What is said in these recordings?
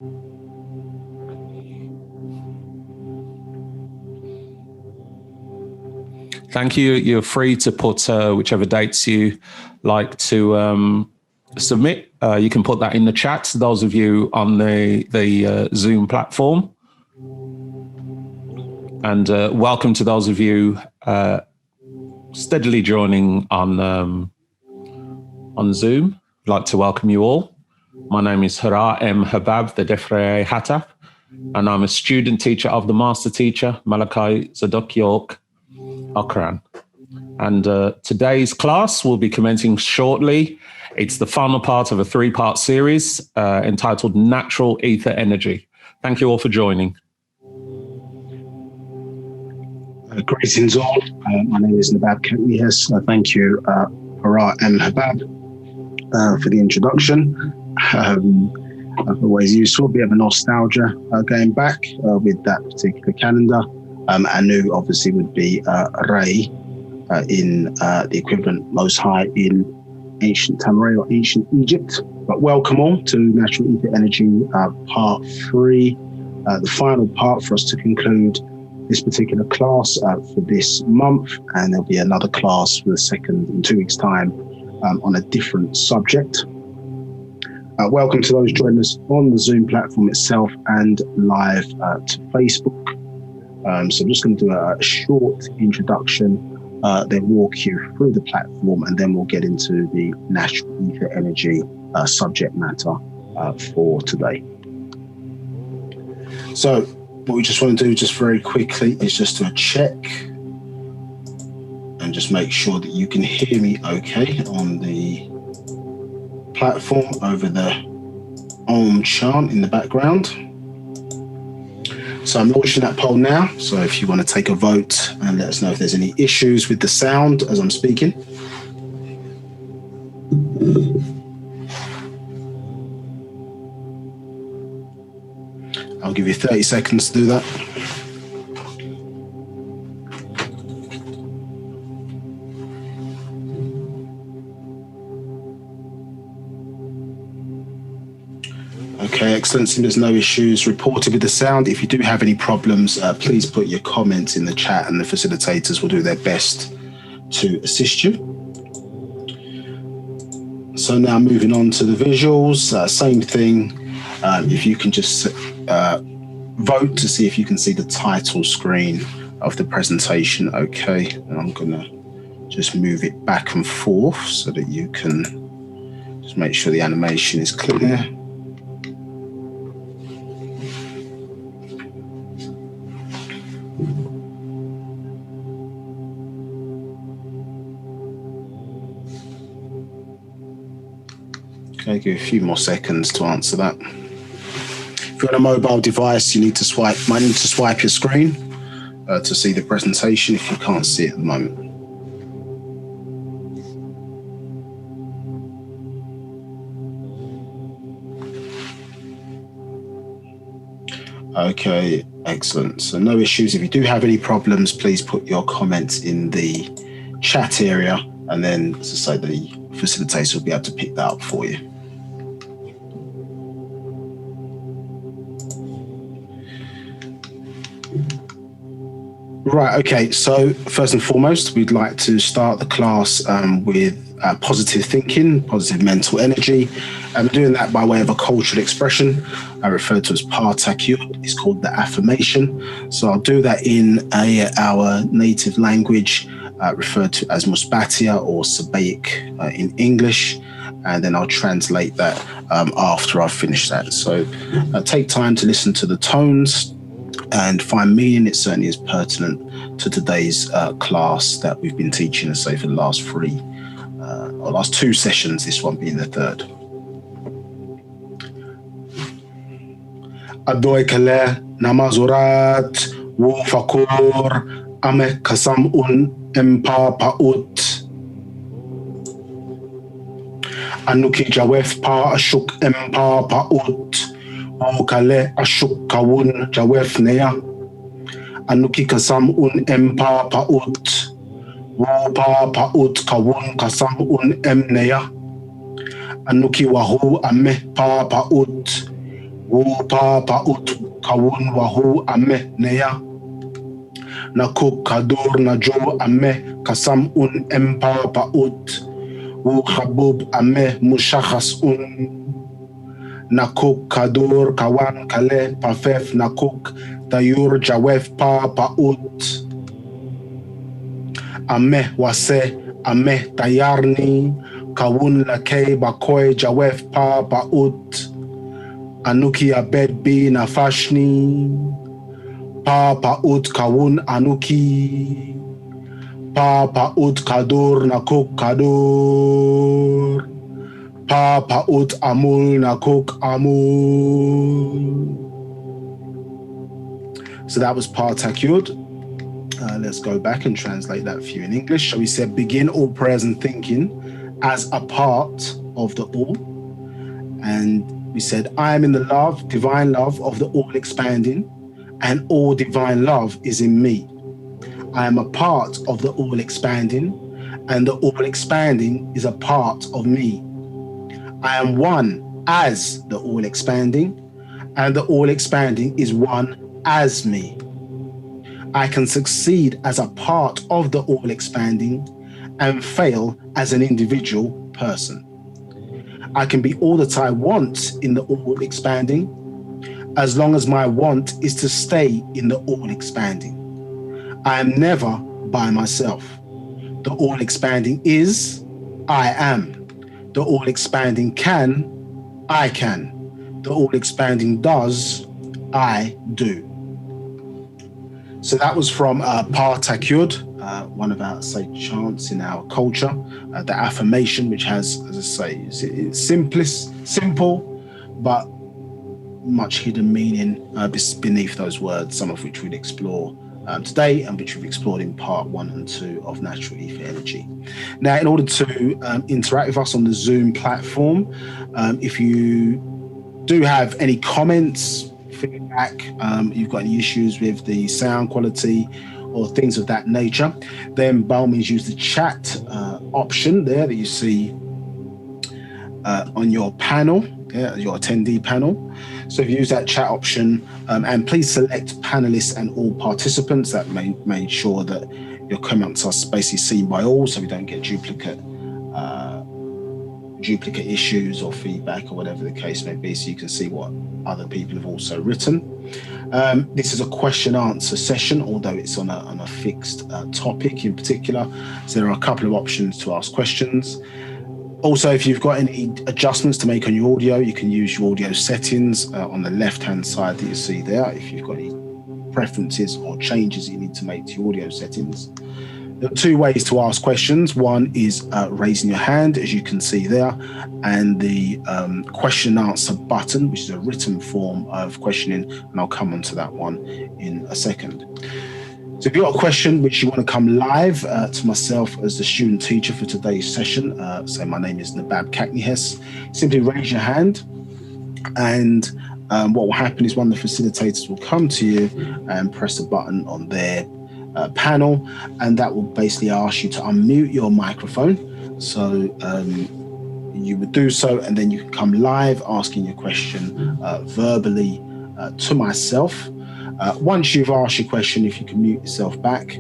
Thank you. You're free to put whichever dates you like to submit. You can put that in the chat, those of you on the Zoom platform. And welcome to those of you steadily joining on Zoom. I'd like to welcome you all. My name is Hara M. Habab, the Defre Hattab, and I'm a student teacher of the master teacher, Malachi Z, Dr.York, Akran. And today's class will be commencing shortly. It's the final part of a 3-part series entitled Natural Ether Energy. Thank you all for joining. Greetings all. My name is Nabab Kentnihas. Thank you, Hara M. Habab, for the introduction. Always useful, a bit of a nostalgia going back with that particular calendar. Anu obviously would be Ray in the equivalent most high in ancient Tamaray or ancient Egypt. But welcome all to Natural Ether Energy part 3, the final part for us to conclude this particular class for this month, and there'll be another class for the second in 2 weeks' time on a different subject. Welcome to those joining us on the Zoom platform itself and live to Facebook. So I'm just going to do a short introduction, then walk you through the platform, and then we'll get into the natural ether energy subject matter for today. So what we just want to do just very quickly is just do a check and just make sure that you can hear me okay on the platform over the Om chant in the background. So I'm launching that poll now. So if you want to take a vote and let us know if there's any issues with the sound as I'm speaking. I'll give you 30 seconds to do that. Okay, excellent. There's no issues reported with the sound. If you do have any problems, please put your comments in the chat and the facilitators will do their best to assist you. So now moving on to the visuals, same thing. If you can just vote to see if you can see the title screen of the presentation. Okay, and I'm gonna just move it back and forth so that you can just make sure the animation is clear. Okay, give you a few more seconds to answer that. If you're on a mobile device, you need to might need to swipe your screen to see the presentation if you can't see it at the moment. Okay, excellent. So no issues. If you do have any problems, please put your comments in the chat area, and then, as I say, the facilitator will be able to pick that up for you. Right, okay, so first and foremost, we'd like to start the class with positive thinking, positive mental energy. And we're doing that by way of a cultural expression referred to as Paa Pau'ut. It's called the affirmation. So I'll do that in our native language, referred to as Musbatia or Sabaic in English. And then I'll translate that after I've finished that. So take time to listen to the tones and find meaning. It certainly is pertinent to today's class that we've been teaching, let's say, for the last last 2 sessions, this one being the 3rd. Adoy kale namazurat Wu-Fakur ame kasamun Paa Pau'ut anuki jawef pa ashuk Paa Pau'ut Kale ashuk kawun jawef neya anuki kasam Paa Pau'ut Paa Pau'ut kawun kasam neya anuki wahu ame Paa Pau'ut Paa Pau'ut kawun wahu ame neya. Nakuk kadur najo ame kasam Paa Pau'ut. Wu-Sabat ame mushachas Nakuk kadur kawan kale pafef nakuk tayur jawef Paa Pau'ut. Ame wase ame tayarni kawun lake bakoy jawef Paa Pau'ut. Anuki abed bi nafashni Paa Pau'ut kawun anuki Paa Pau'ut kadur nakuk kadur Paa Pau'ut amul nakuk amul. So that was Paa Pau'ut. Let's go back and translate that for you in English. So we said, begin all prayers and thinking as a part of the all. And we said, I am in the love, divine love of the all expanding, and all divine love is in me. I am a part of the all expanding, and the all expanding is a part of me. I am one as the all expanding, and the all expanding is one as me. I can succeed as a part of the all expanding and fail as an individual person. I can be all that I want in the all expanding, as long as my want is to stay in the all expanding. I am never by myself. The all expanding is, I am. The all expanding can, I can. The all expanding does, I do. So that was from Paa Pau'ut, one of our, say, chants in our culture, the affirmation, which has, as I say, it's simple, but much hidden meaning beneath those words, some of which we'd explore today and which we've explored in part 1 and 2 of Natural Ether Energy. Now, in order to interact with us on the Zoom platform, if you do have any comments, feedback, you've got any issues with the sound quality or things of that nature, then by all means use the chat option there that you see on your panel, your attendee panel. So if you use that chat option, and please select panelists and all participants, that made sure that your comments are basically seen by all, so we don't get duplicate issues or feedback or whatever the case may be, so you can see what other people have also written. This is a question answer session, although it's on a fixed topic in particular, so there are a couple of options to ask questions. Also, if you've got any adjustments to make on your audio, you can use your audio settings on the left-hand side that you see there. If you've got any preferences or changes that you need to make to your audio settings. There are 2 ways to ask questions. One is raising your hand, as you can see there, and the question and answer button, which is a written form of questioning, and I'll come on to that one in a second. So if you've got a question which you want to come live to myself as the student teacher for today's session, so my name is Nabab Kaknihes, simply raise your hand, and what will happen is one of the facilitators will come to you and press a button on their panel, and that will basically ask you to unmute your microphone. So you would do so, and then you can come live asking your question verbally to myself. Once you've asked your question, if you can mute yourself back,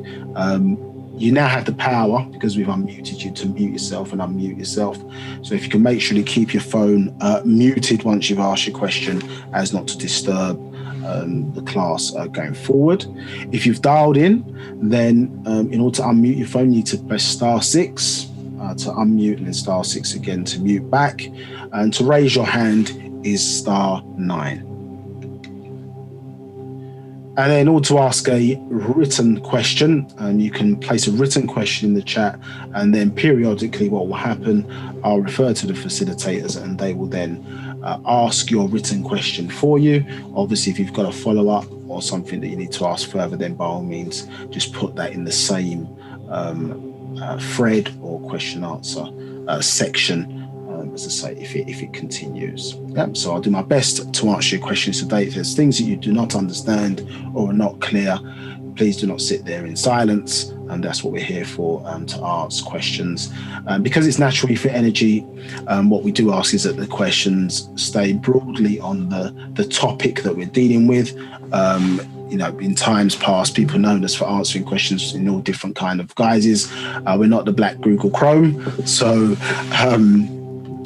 you now have the power, because we've unmuted you, to mute yourself and unmute yourself. So if you can make sure to keep your phone muted once you've asked your question, as not to disturb the class going forward. If you've dialed in, then in order to unmute your phone, you need to press *6 to unmute, and then *6 again to mute back. And to raise your hand is *9. And then in order to ask a written question, you can place a written question in the chat, and then periodically what will happen, I'll refer to the facilitators and they will then ask your written question for you. Obviously, if you've got a follow-up or something that you need to ask further, then by all means, just put that in the same thread or question answer section, as I say, if it continues. So I'll do my best to answer your questions today. If there's things that you do not understand or are not clear, please do not sit there in silence. and that's what we're here for, to ask questions. Because it's naturally for energy, what we do ask is that the questions stay broadly on the topic that we're dealing with. In times past, people known us for answering questions in all different kind of guises. We're not the Black Google Chrome, so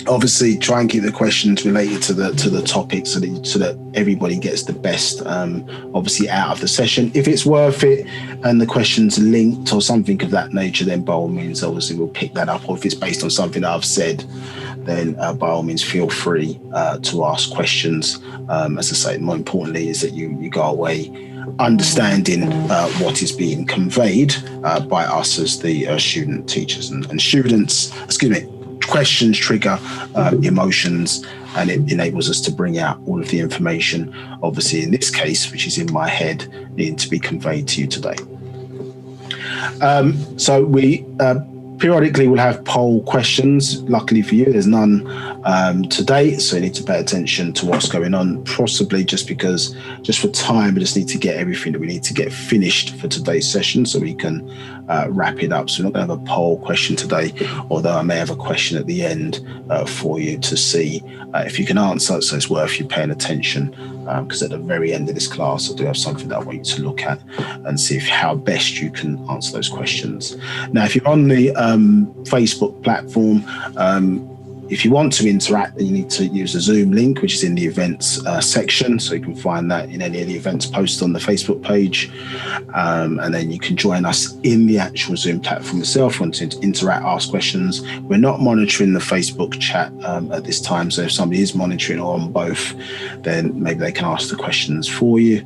obviously try and keep the questions related to the topic so that everybody gets the best obviously out of the session. If it's worth it and the question's linked or something of that nature, then by all means obviously we'll pick that up, or if it's based on something that I've said, then by all means feel free to ask questions. As I say, more importantly is that you go away understanding what is being conveyed by us as the student teachers and students. Questions trigger emotions, and it enables us to bring out all of the information, obviously in this case, which is in my head, needing to be conveyed to you today. So we periodically will have poll questions. Luckily for you, there's none today, so you need to pay attention to what's going on, possibly just for time, we just need to get everything that we need to get finished for today's session so we can wrap it up. So we're not going to have a poll question today, although I may have a question at the end for you to see if you can answer, so it's worth you paying attention, because at the very end of this class I do have something that I want you to look at and see how best you can answer those questions. Now, if you're on the Facebook platform, if you want to interact, then you need to use the Zoom link, which is in the events section. So you can find that in any of the events posted on the Facebook page. And then you can join us in the actual Zoom platform itself. Want to interact, ask questions. We're not monitoring the Facebook chat at this time. So if somebody is monitoring or on both, then maybe they can ask the questions for you.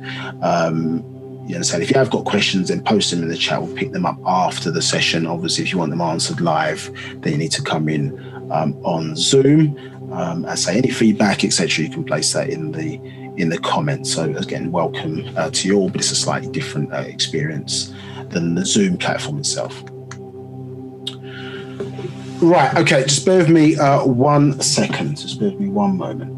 You understand? If you have got questions, then post them in the chat. We'll pick them up after the session. Obviously, if you want them answered live, then you need to come in on Zoom. I say any feedback, etc., you can place that in the comments. So again, welcome to you all, but it's a slightly different experience than the Zoom platform itself. Right, okay, just bear with me 1 second. Just bear with me one moment.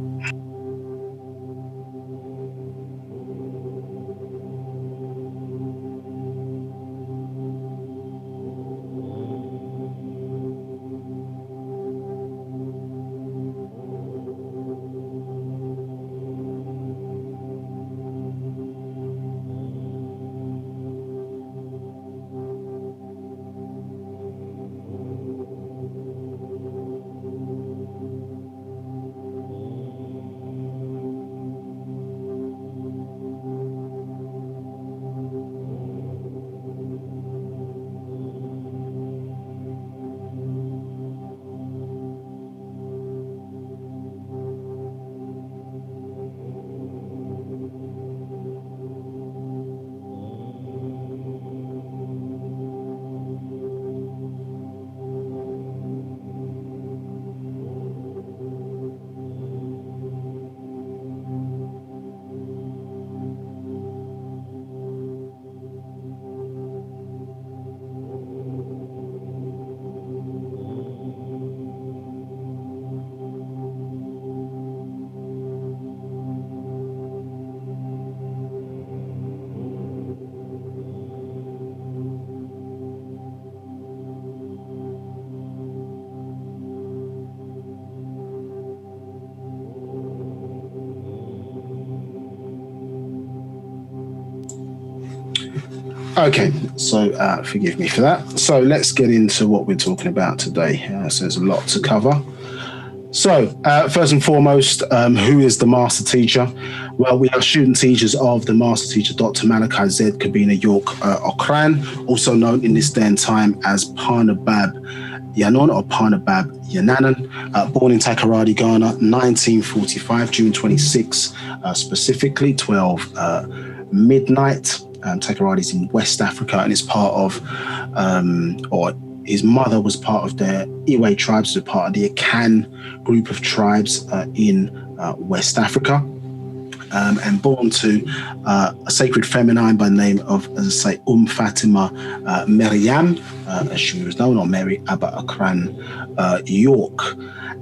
Okay, so forgive me for that. So let's get into what we're talking about today. So there's a lot to cover. So first and foremost, who is the master teacher? Well, we are student teachers of the master teacher, Dr. Malachi Z, Dr.York Okran, also known in this day and time as Ba'h B'ah Yaanuwn or Ba'h B'ah Yaanuwn, born in Takoradi, Ghana, 1945, June 26, specifically 12 midnight. Takoradi is in West Africa and is part of, or his mother was part of the Iwe tribes, so part of the Akan group of tribes in West Africa. And born to a sacred feminine by the name of, as I say, Fatima Maryam, as she was known, or Mary Abba Akran York.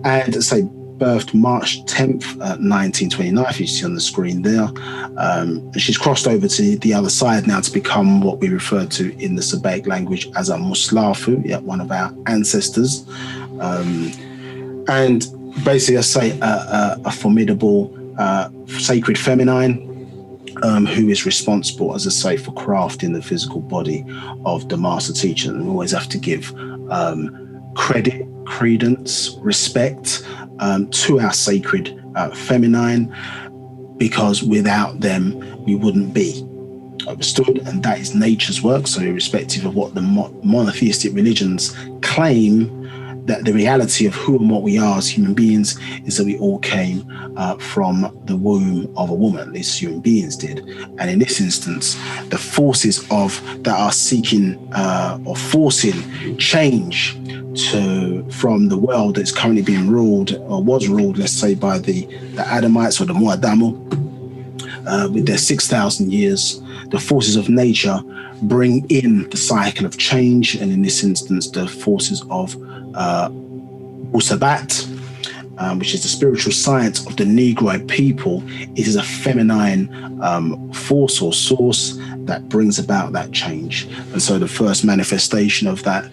And as I say, birthed March 10th, 1929, you see on the screen there. And she's crossed over to the other side now to become what we refer to in the Sabaic language as a Muslafu, one of our ancestors. And basically, I say a formidable sacred feminine who is responsible, as I say, for crafting the physical body of the master teacher. And we always have to give credit, credence, respect to our sacred feminine, because without them we wouldn't be. Understood? And that is nature's work. So irrespective of what the monotheistic religions claim, that the reality of who and what we are as human beings is that we all came from the womb of a woman, at least human beings did. And in this instance, the forces that are seeking or forcing change from the world that's currently being ruled, or was ruled, let's say, by the Adamites or the Muadamu, with their 6,000 years, the forces of nature bring in the cycle of change, and in this instance, the forces of Wu-Sabat, which is the spiritual science of the Negro people. It is a feminine force or source that brings about that change. And so the first manifestation of that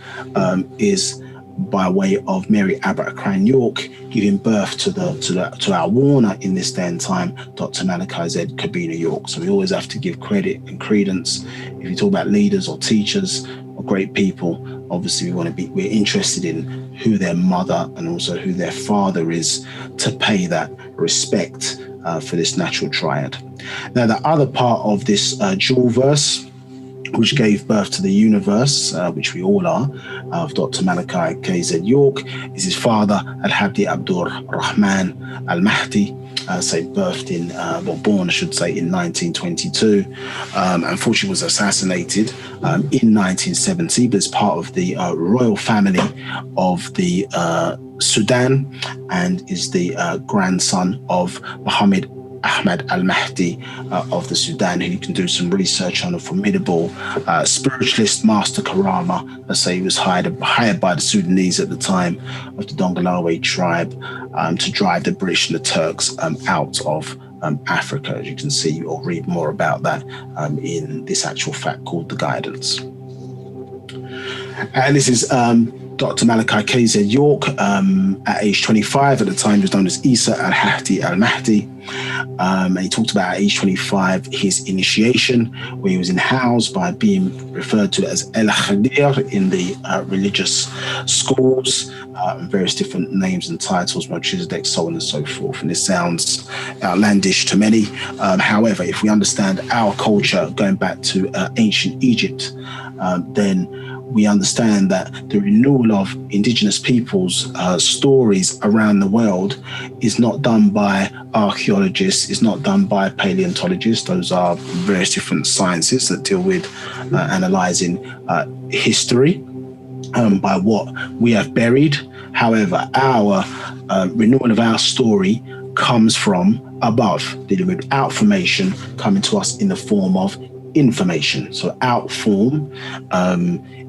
is by way of Mary Dr.York giving birth to our Warner in this day and time, Dr. Malachi Z, Dr.York. So we always have to give credit and credence. If you talk about leaders or teachers or great people, obviously we're interested in who their mother and also who their father is, to pay that respect for this natural triad. Now, the other part of this jewel verse, which gave birth to the universe, which we all are, of Dr. Malachi Z York, is his father, Al-Habdi Abdur Rahman Al-Mahdi, born, I should say, in 1922. Unfortunately, was assassinated in 1970, but is part of the royal family of the Sudan, and is the grandson of Muhammad Ahmad al-Mahdi of the Sudan, who you can do some research on. A formidable spiritualist, master Karama. Let's say he was hired by the Sudanese at the time of the Dongolawe tribe to drive the British and the Turks out of Africa, as you can see or read more about that in this actual fact called The Guidance. And this is Dr. Malachi Z York at age 25. At the time, he was known as Isa al-Hadi al-Mahdi. And he talked about at age 25 his initiation, where he was housed by being referred to as El Khadir in the religious schools, and various different names and titles, Melchizedek, so on and so forth. And this sounds outlandish to many. However, if we understand our culture going back to ancient Egypt, then we understand that the renewal of indigenous peoples' stories around the world is not done by archaeologists, is not done by paleontologists. Those are various different sciences that deal with analysing history by what we have buried. However, our renewal of our story comes from above, dealing with outformation coming to us in the form of information. So outform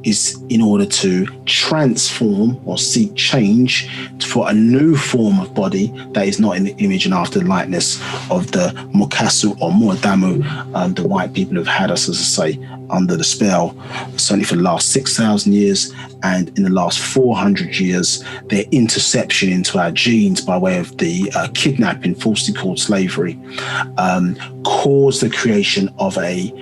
is in order to transform or seek change for a new form of body that is not in the image and after the likeness of the Mukasu or Muadamu, the white people have had us, as I say, under the spell, certainly for the last 6,000 years, and in the last 400 years, their interception into our genes by way of the kidnapping, falsely called slavery, caused the creation of the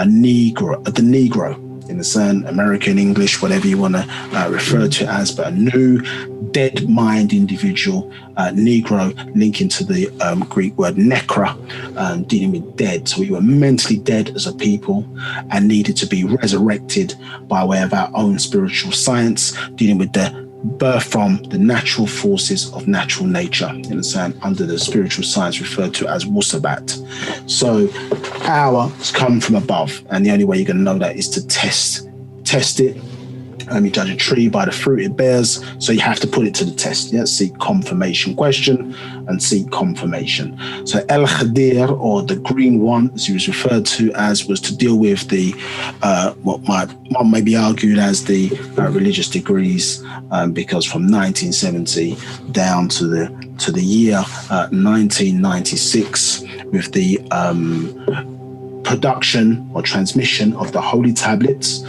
Negro, in the sense, American, English, whatever you want to refer to it as, but a new dead mind individual, Negro, linking to the Greek word nekra, dealing with dead. So we were mentally dead as a people and needed to be resurrected by way of our own spiritual science, dealing with the birth from the natural forces of natural nature, in the sense, under the spiritual science referred to as Wu-Sabat. So ours come from above, and the only way you're going to know that is to test it, You judge a tree by the fruit it bears, so you have to put it to the test. Yeah, seek confirmation. Question and seek confirmation. So El Khadir, or the green one, as he was referred to as, was to deal with the what one may be argued as the religious degrees, because from 1970 down to the year 1996, with the production or transmission of the Holy Tablets,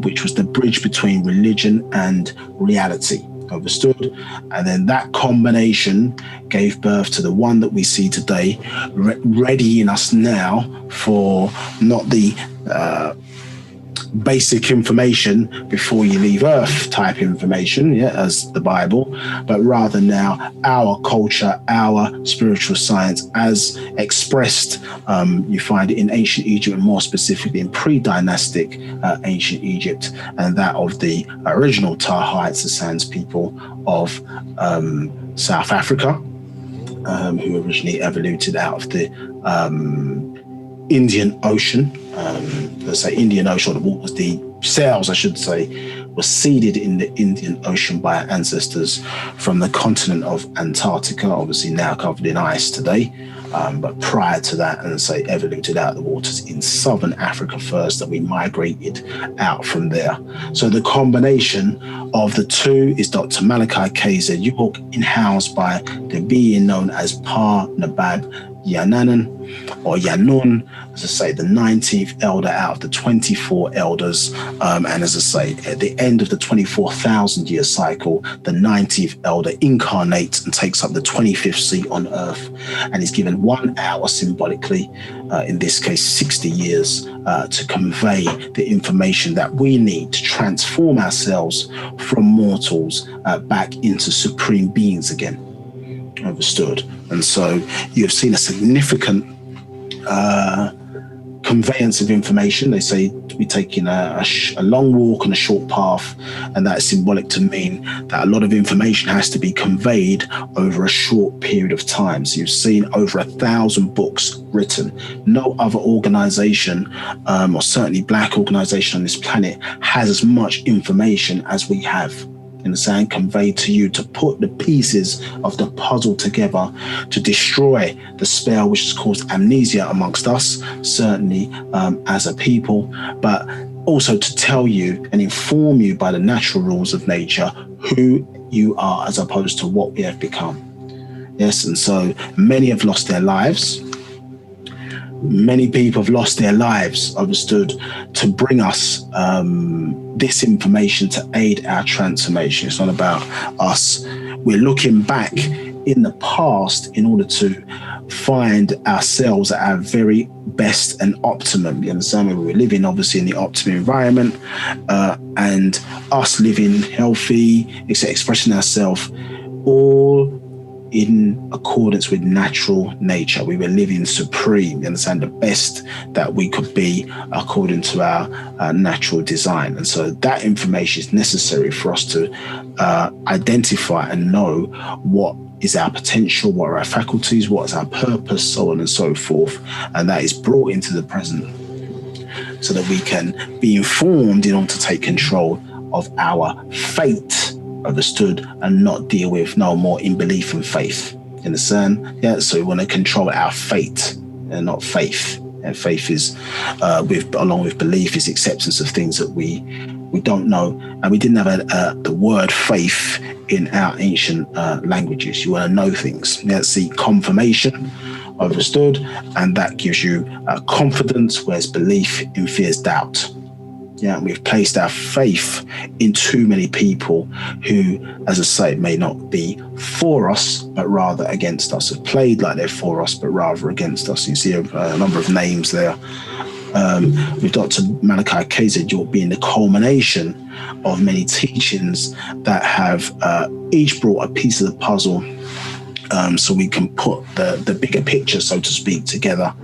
which was the bridge between religion and reality. Understood? And then that combination gave birth to the one that we see today, readying us now for not the basic information before you leave Earth type information, yeah, as the Bible, but rather now our culture, our spiritual science as expressed. You find it in ancient Egypt, and more specifically in pre-dynastic ancient Egypt, and that of the original Tahites, the Sans people of South Africa, who originally evoluted out of the Indian Ocean. Let's say Indian Ocean, the cells, I should say, were seeded in the Indian Ocean by our ancestors from the continent of Antarctica, obviously now covered in ice today. But prior to that, and say evoluted out of the waters in southern Africa first, that we migrated out from there. So the combination of the two is Dr. Malachi Z, in-housed by the being known as Paa Pau'ut Yaanuwn, or Yaanuwn, as I say, the 19th elder out of the 24 elders. And as I say, at the end of the 24,000 year cycle, the 19th elder incarnates and takes up the 25th seat on earth, and is given 1 hour symbolically, in this case 60 years, to convey the information that we need to transform ourselves from mortals back into supreme beings again. Understood? And so you've seen a significant conveyance of information. They say to be taking a long walk on a short path, and that is symbolic to mean that a lot of information has to be conveyed over a short period of time. So you've seen over 1,000 books written. No other organization, or certainly Black organization on this planet, has as much information as we have. Conveyed to you, to put the pieces of the puzzle together to destroy the spell which has caused amnesia amongst us, certainly as a people, but also to tell you and inform you by the natural rules of nature who you are as opposed to what we have become. Yes, and so many have lost their lives. Many people have lost their lives, understood, to bring us this information to aid our transformation. It's not about us. We're looking back in the past in order to find ourselves at our very best and optimum. You understand? We were living obviously in the optimum environment, and us living healthy, expressing ourselves all in accordance with natural nature. We were living supreme, you understand, the best that we could be according to our natural design. And so that information is necessary for us to identify and know what is our potential, what are our faculties, what is our purpose, so on and so forth. And that is brought into the present so that we can be informed in order to take control of our fate, understood, and not deal with no more in belief and faith. You understand? Yeah. So we want to control our fate and not faith. And faith is, along with belief, is acceptance of things that we don't know, and we didn't have the word faith in our ancient languages. You want to know things. Yeah. See, confirmation, understood, and that gives you confidence, whereas belief infers doubt. Yeah, we've placed our faith in too many people who, as I say, may not be for us, but rather against us, have played like they're for us, but rather against us. You see a number of names there. With Dr. Malachi Z being the culmination of many teachings that have each brought a piece of the puzzle, so we can put the bigger picture, so to speak, together,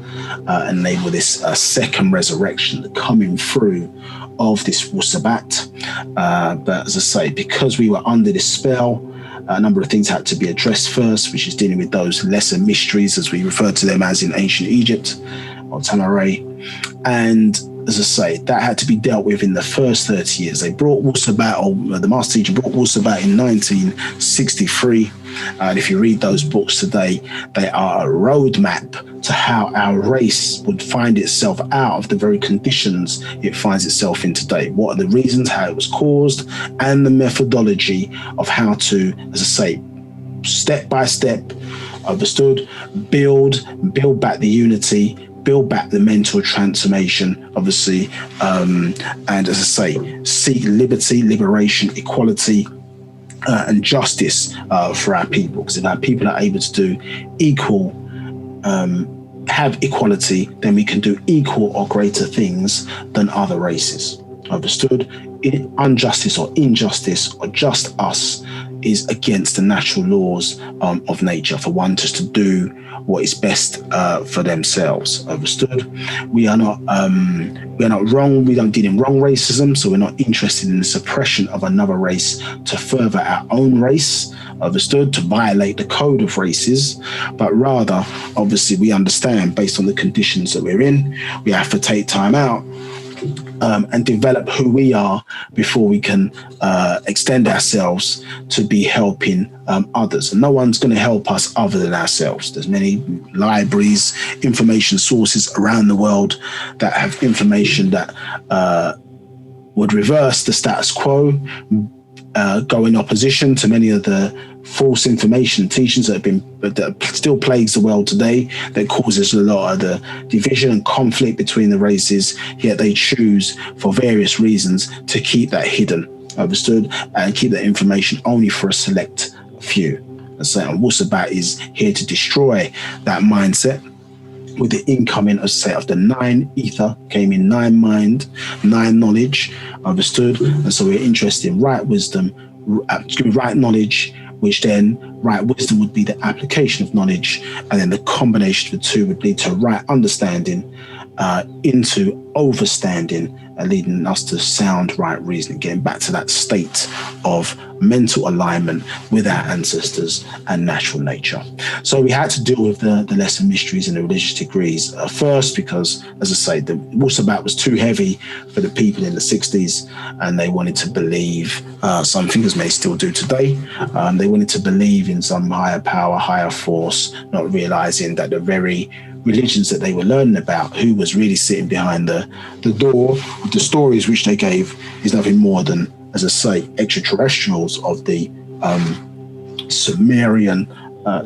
and enable this second resurrection, the coming through of this Wu-Sabat. But as I say, because we were under this spell, a number of things had to be addressed first, which is dealing with those lesser mysteries, as we refer to them as in ancient Egypt, or Tamaray. And as I say, that had to be dealt with in the first 30 years. They brought Wu-Sabat, or the master teacher brought Wu-Sabat in 1963. And if you read those books today, they are a roadmap to how our race would find itself out of the very conditions it finds itself in today. What are the reasons, how it was caused, and the methodology of how to, as I say, step by step, understood, build back the unity, build back the mental transformation, obviously, and as I say, seek liberty, liberation, equality, and justice for our people. Because if our people are able to do equal, have equality, then we can do equal or greater things than other races. Understood? Injustice or injustice or just us is against the natural laws of nature, for one just to do what is best for themselves. Understood? We are not wrong. We don't deal in wrong racism, so we're not interested in the suppression of another race to further our own race. Understood? To violate the code of races, but rather, obviously, we understand based on the conditions that we're in, we have to take time out and develop who we are before we can extend ourselves to be helping others. And no one's going to help us other than ourselves. There's many libraries, information sources around the world that have information that would reverse the status quo, go in opposition to many of the false information teachings that still plagues the world today, that causes a lot of the division and conflict between the races, yet they choose for various reasons to keep that hidden, understood, and keep that information only for a select few. And so Wu-Sabat is here to destroy that mindset with the incoming, as I say, of the 9 ether, came in 9 mind, 9 knowledge, understood. And so we're interested in right wisdom, right knowledge, which then right wisdom would be the application of knowledge, and then the combination of the two would lead to right understanding into overstanding, leading us to sound right reasoning, getting back to that state of mental alignment with our ancestors and natural nature. So we had to deal with the lesser mysteries and the religious degrees first, because, as I say, the Wu-Sabat was too heavy for the people in the 60s, and they wanted to believe something, as may still do today. They wanted to believe in some higher power, higher force, not realizing that the very religions that they were learning about, who was really sitting behind the door, the stories which they gave, is nothing more than, as I say, extraterrestrials of the Sumerian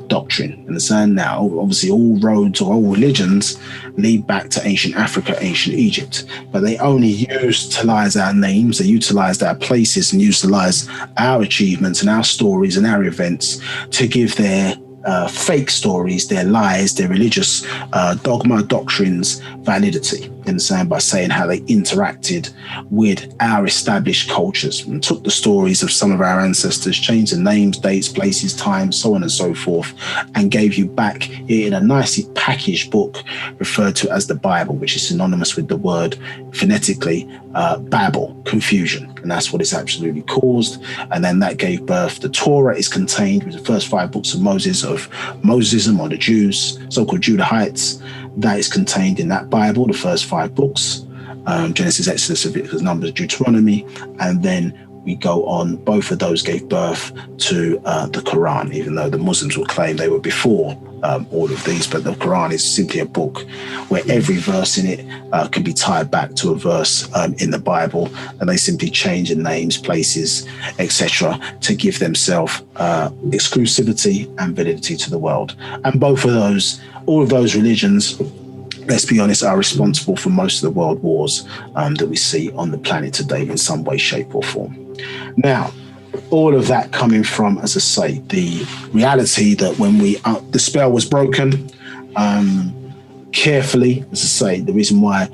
doctrine. Understand? Now, obviously, all roads or all religions lead back to ancient Africa, ancient Egypt, but they only utilize our names, they utilize our places, and utilize our achievements and our stories and our events to give their fake stories, their lies, their religious dogma, doctrines, validity. Understand? By saying how they interacted with our established cultures, and took the stories of some of our ancestors, changed the names, dates, places, times, so on and so forth, and gave you back in a nicely packaged book referred to as the Bible, which is synonymous with the word phonetically babble, confusion. And that's what it's absolutely caused. And then that gave birth. The Torah is contained with the first 5 books of Moses, of Mosesism, or the Jews, so-called Judahites. That is contained in that Bible, the first 5 books, Genesis, Exodus, Leviticus, Numbers, Deuteronomy. And then we go on, both of those gave birth to the Quran, even though the Muslims will claim they were before all of these, but the Quran is simply a book where every verse in it can be tied back to a verse in the Bible, and they simply change the names, places, etc. to give themselves exclusivity and validity to the world. And both of those, all of those religions, let's be honest, are responsible for most of the world wars that we see on the planet today in some way, shape or form. Now, all of that coming from, as I say, the reality that when the spell was broken, carefully, as I say, the reason why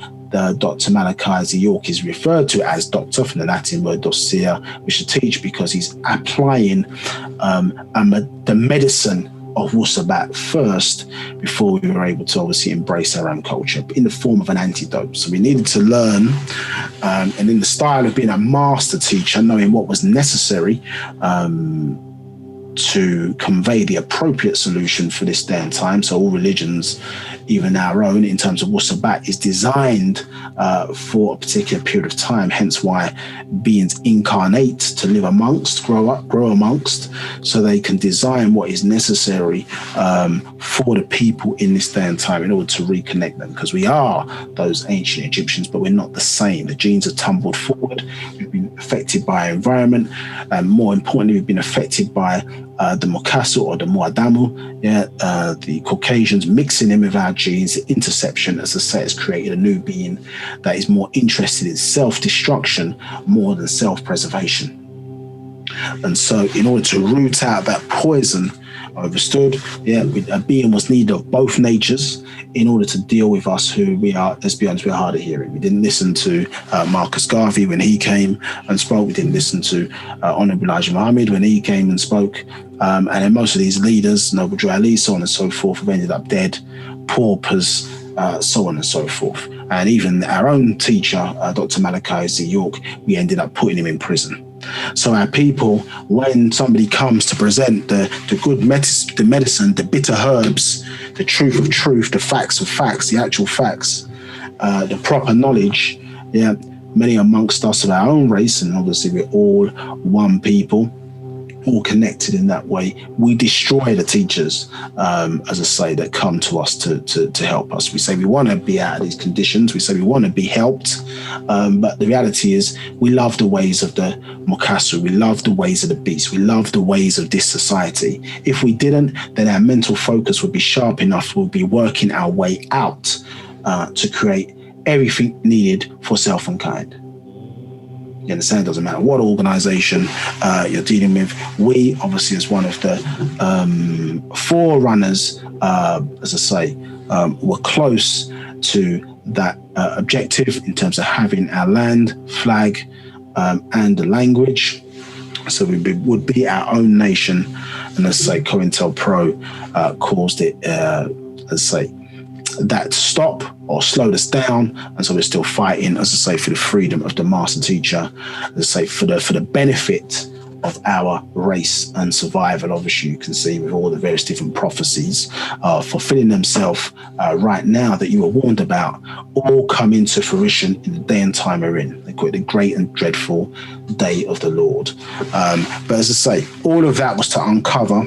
Dr. Malachi Z is referred to as doctor, from the Latin word docia, which is to teach, because he's applying the medicine of Wu-Sabat first before we were able to obviously embrace our own culture in the form of an antidote. So we needed to learn, and in the style of being a master teacher, knowing what was necessary, to convey the appropriate solution for this day and time. So all religions, even our own, in terms of Wu-Sabat, is designed for a particular period of time. Hence why beings incarnate to live amongst, grow amongst, so they can design what is necessary for the people in this day and time in order to reconnect them. Because we are those ancient Egyptians, but we're not the same. The genes have tumbled forward. We've been affected by our environment. And more importantly, we've been affected by the Mukasu or the Muadamu, the Caucasians mixing in with our genes. The interception, as I say, has created a new being that is more interested in self-destruction more than self-preservation. And so in order to root out that poison, understood, a being was needed of both natures in order to deal with us who we are. Let's be honest, we're hard of hearing. We didn't listen to Marcus Garvey when he came and spoke. We didn't listen to Honorable Elijah Muhammad when he came and spoke. And then most of these leaders, Noble Drew Ali, so on and so forth, have ended up dead, paupers, so on and so forth. And even our own teacher, Dr. Malachi Z, we ended up putting him in prison. So our people, when somebody comes to present the good medicine, the bitter herbs, the truth of truth, the facts of facts, the actual facts, the proper knowledge, many amongst us of our own race, and obviously we're all one people, all connected in that way, we destroy the teachers, as I say, that come to us to help us. We say we want to be out of these conditions. We say we want to be helped. But the reality is we love the ways of the Mukasu. We love the ways of the beast. We love the ways of this society. If we didn't, then our mental focus would be sharp enough. We'll be working our way out to create everything needed for self and kind. You understand? It doesn't matter what organization you're dealing with. We, obviously, as one of the forerunners, as I say, were close to that objective in terms of having our land, flag, and the language. So we would be our own nation. And as I say, COINTELPRO caused it, as I say, that to stop or slowed us down, and so we're still fighting, as I say, for the freedom of the master teacher, as I say, for the benefit of our race and survival. Obviously, you can see with all the various different prophecies fulfilling themselves right now that you were warned about, all come into fruition in the day and time we're in. They call it the great and dreadful day of the Lord. But as I say, all of that was to uncover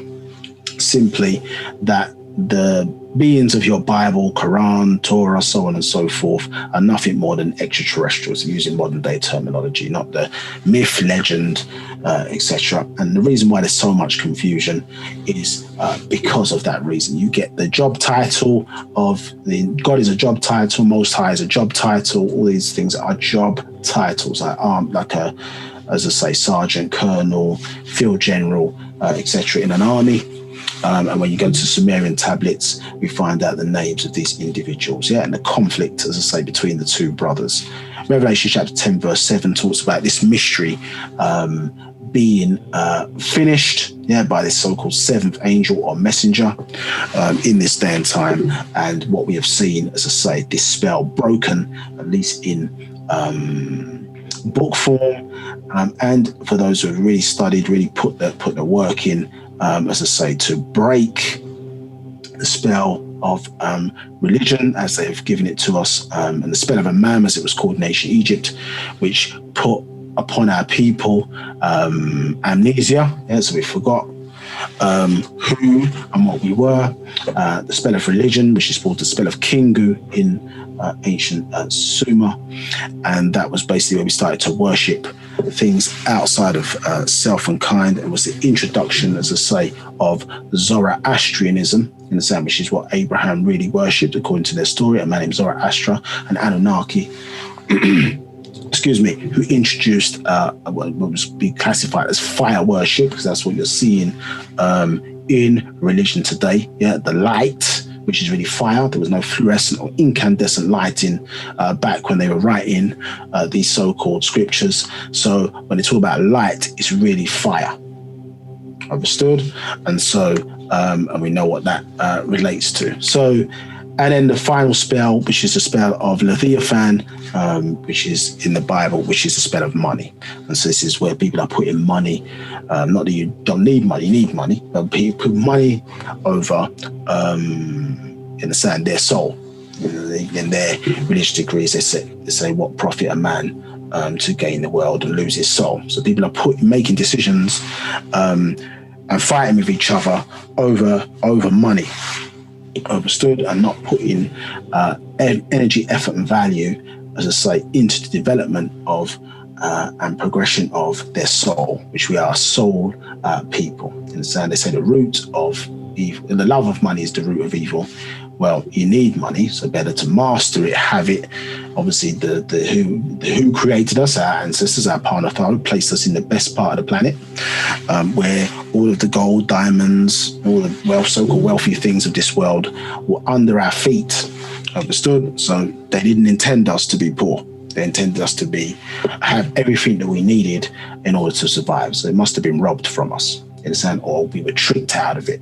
simply that the beings of your Bible, Quran, Torah, so on and so forth, are nothing more than extraterrestrials, using modern day terminology, not the myth, legend, etc. And the reason why there's so much confusion is because of that reason. You get the job title of God is a job title, Most High is a job title. All these things are job titles, like a, as I say, sergeant, colonel, field general, etc. in an army. And when you go to Sumerian tablets, we find out the names of these individuals, and the conflict, as I say, between the two brothers. Revelation chapter 10, verse 7 talks about this mystery being finished, by this so-called seventh angel or messenger in this day and time. And what we have seen, as I say, this spell broken, at least in book form. And for those who have really studied, really put the work in, as I say, to break the spell of religion as they have given it to us, and the spell of Imam, as it was called in ancient Egypt, which put upon our people amnesia, so we forgot who and what we were. The spell of religion, which is called the spell of Kingu in ancient Sumer, and that was basically where we started to worship things outside of self and kind. It was the introduction, as I say, of Zoroastrianism, in the sense, which is what Abraham really worshipped according to their story, a man named Zoroaster, and Anunnaki, excuse me, who introduced what was be classified as fire worship, because that's what you're seeing in religion today. The light, which is really fire. There was no fluorescent or incandescent lighting back when they were writing these so-called scriptures. So when they talk about light, it's really fire. Understood? And so, and we know what that relates to. So And then the final spell, which is the spell of Leviathan, which is in the Bible, which is the spell of money. And so this is where people are putting money, not that you don't need money, you need money, but people put money over, their soul. In their religious degrees, they say what profit a man to gain the world and lose his soul. So people are making decisions and fighting with each other over money. Understood, and not putting energy, effort, and value, as I say, into the development of and progression of their soul, which we are soul people. And so they say the root of evil, the love of money is the root of evil. Well, you need money, so better to master it, have it. Obviously, the who created us, our ancestors, our Paa placed us in the best part of the planet, where all of the gold, diamonds, all the so-called wealthy things of this world were under our feet. Understood? So they didn't intend us to be poor. They intended us to have everything that we needed in order to survive. So it must have been robbed from us, in a sense, or we were tricked out of it.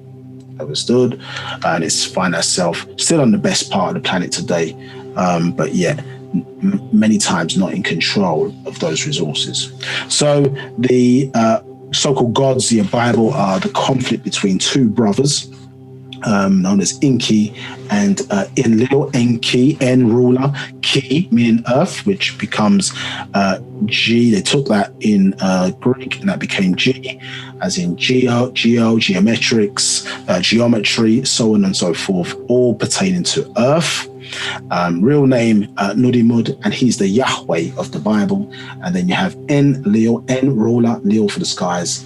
Understood? And it's find ourselves still on the best part of the planet today, but yet many times not in control of those resources. So the so-called gods, the Bible, are the conflict between two brothers known as Enki and Enlil. Enki, En ruler, Ki meaning earth, which becomes G. They took that in Greek and that became G, as in geometrics, geometry, so on and so forth, all pertaining to earth. Real name Nudimud, and he's the Yahweh of the Bible. And then you have Enlil, En ruler, Lil for the skies,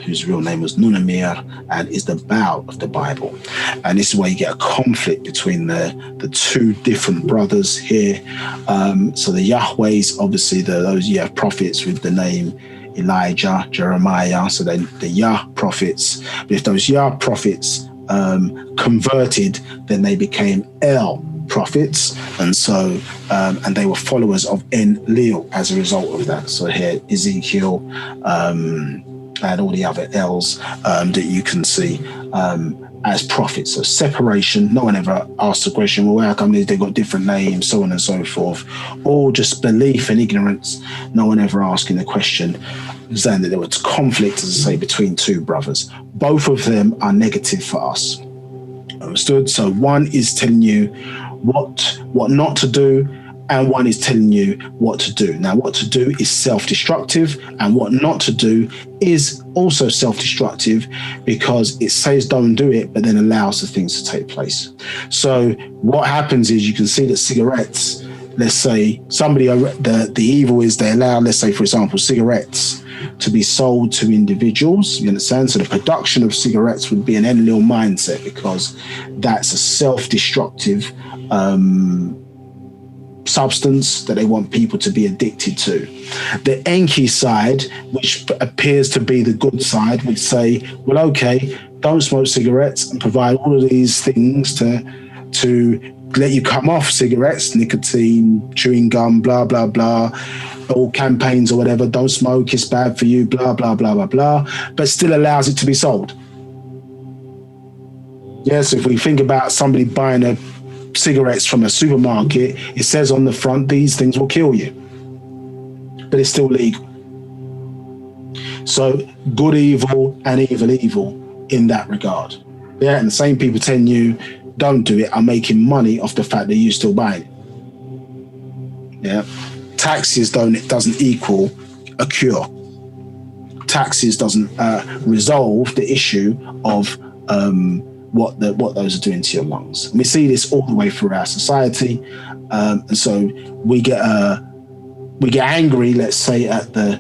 whose real name was Nunamir, and is the Baal of the Bible. And this is where you get a conflict between the two different brothers here. So the Yahwehs, obviously, those you have prophets with the name Elijah, Jeremiah, so then the Yah prophets. But if those Yah prophets converted, then they became El prophets, and so and they were followers of Enlil as a result of that. So here Ezekiel and all the other L's that you can see as prophets. So separation. No one ever asked the question, well, how come they've got different names, so on and so forth, or just belief and ignorance. No one ever asking the question, saying that there was conflict, as I say, between two brothers. Both of them are negative for us. Understood? So one is telling you what not to do, and one is telling you what to do. Now, what to do is self-destructive, and what not to do is also self-destructive, because it says don't do it, but then allows the things to take place. So what happens is you can see that cigarettes, let's say the evil is they allow, let's say, for example, cigarettes to be sold to individuals, you understand? So the production of cigarettes would be an Enlil mindset, because that's a self-destructive substance that they want people to be addicted to. The Enki side, which appears to be the good side, would say, well, okay, don't smoke cigarettes, and provide all of these things to let you come off cigarettes, nicotine, chewing gum, blah, blah, blah, all campaigns or whatever, don't smoke, it's bad for you, blah, blah, blah, blah, blah, but still allows it to be sold. Yes, if we think about somebody buying cigarettes from a supermarket, it says on the front, these things will kill you, but it's still legal. So good evil and evil in that regard. Yeah, and the same people telling you don't do it are making money off the fact that you still buying it. Yeah, taxes doesn't equal a cure. Taxes doesn't resolve the issue of what those are doing to your lungs. And we see this all the way through our society, and so we get angry, let's say, at the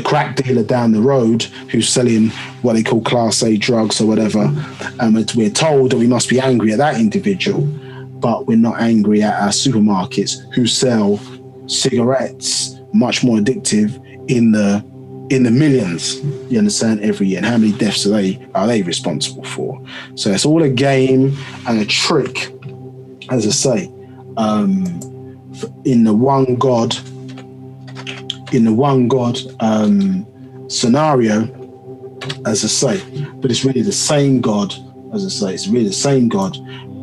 crack dealer down the road who's selling what they call Class A drugs or whatever, and we're told that we must be angry at that individual, but we're not angry at our supermarkets who sell cigarettes, much more addictive, in the millions, you understand, every year. And how many deaths are they responsible for? So it's all a game and a trick, as I say, in the one God scenario, as I say. But it's really the same God, as I say. It's really the same God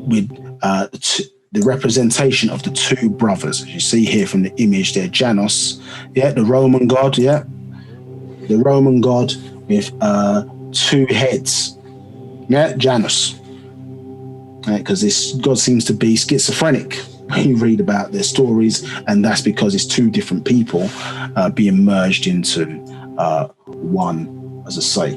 with the representation of the two brothers. As you see here from the image there, Janus, the Roman god, the Roman god with two heads, Janus, because this god seems to be schizophrenic when you read about their stories, and that's because it's two different people being merged into one, as I say,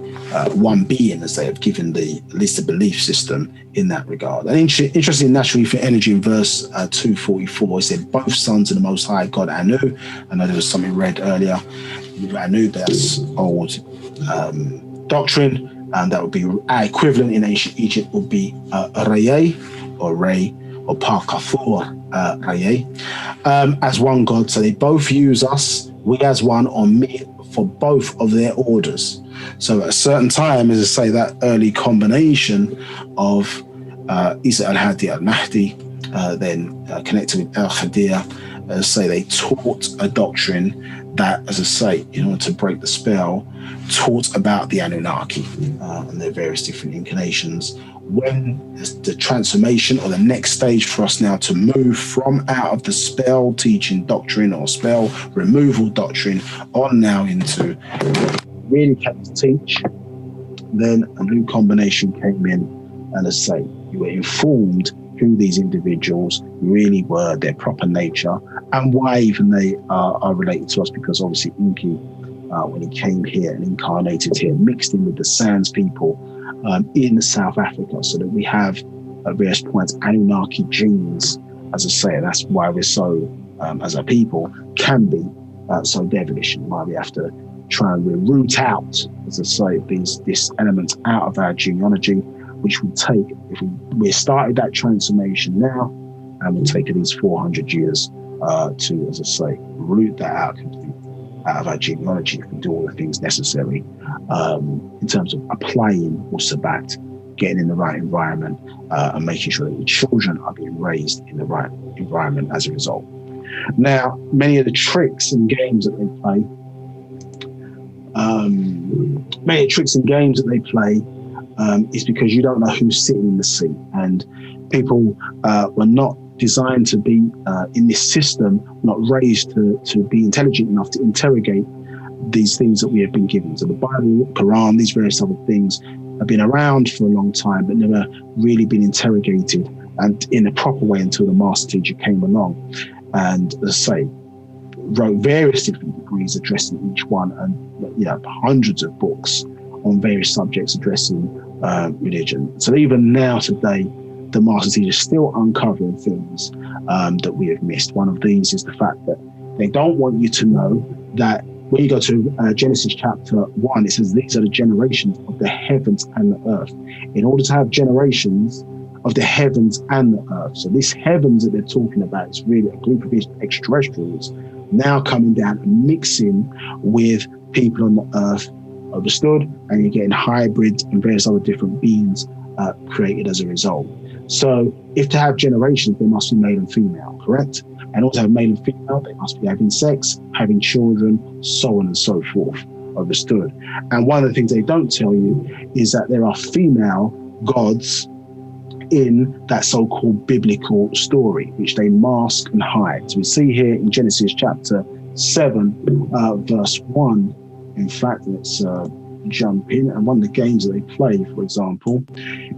one being, as they have given at least the belief system in that regard. And interesting, naturally, for energy in verse 244, it said, both sons of the Most High God Anu. I know there was something read earlier, Anu, but that's old doctrine, and that would be our equivalent in ancient Egypt would be Ray or Paa Pau'ut Ray, as one God. So they both use us, we as one, on me for both of their orders. So at a certain time, as I say, that early combination of Isa al-Hadi al-Mahdi, then connected with al-Khadir, as I say, they taught a doctrine that, as I say, in order to break the spell, taught about the Anunnaki and their various different incarnations. When the transformation, or the next stage for us now to move from out of the spell teaching doctrine or spell removal doctrine on now into really came to teach, then a new combination came in, and as I say, you were informed who these individuals really were, their proper nature, and why even they are related to us, because obviously Inki, when he came here and incarnated here, mixed in with the Sands people in South Africa, so that we have at various points Anunnaki genes, as I say. That's why we're so, as a people, can be so devilish, and why we have to try and root out, as I say, this element out of our genealogy, which would take, if we started that transformation now, and would take at least 400 years to, as I say, root that out of our genealogy, if we do all the things necessary in terms of applying Wu-Sabat, getting in the right environment, and making sure that the children are being raised in the right environment as a result. Now, many of the tricks and games that they play, is because you don't know who's sitting in the seat, and people were not designed to be in this system, not raised to be intelligent enough to interrogate these things that we have been given. So the Bible, Quran, these various other things have been around for a long time, but never really been interrogated and in a proper way until the master teacher came along, and as I say, wrote various different degrees addressing each one, and hundreds of books on various subjects addressing religion. So even now today, the master teacher is still uncovering things that we have missed. One of these is the fact that they don't want you to know that when you go to Genesis chapter 1, it says these are the generations of the heavens and the earth. In order to have generations of the heavens and the earth, so this heavens that they're talking about is really a group of extraterrestrials now coming down and mixing with people on the earth, understood, and you're getting hybrids and various other different beings created as a result. So if to have generations, they must be male and female, correct? And also have male and female, they must be having sex, having children, so on and so forth, understood. And one of the things they don't tell you is that there are female gods in that so-called biblical story, which they mask and hide. So we see here in Genesis chapter 7, verse 1, in fact, let's jump in. And one of the games that they play, for example,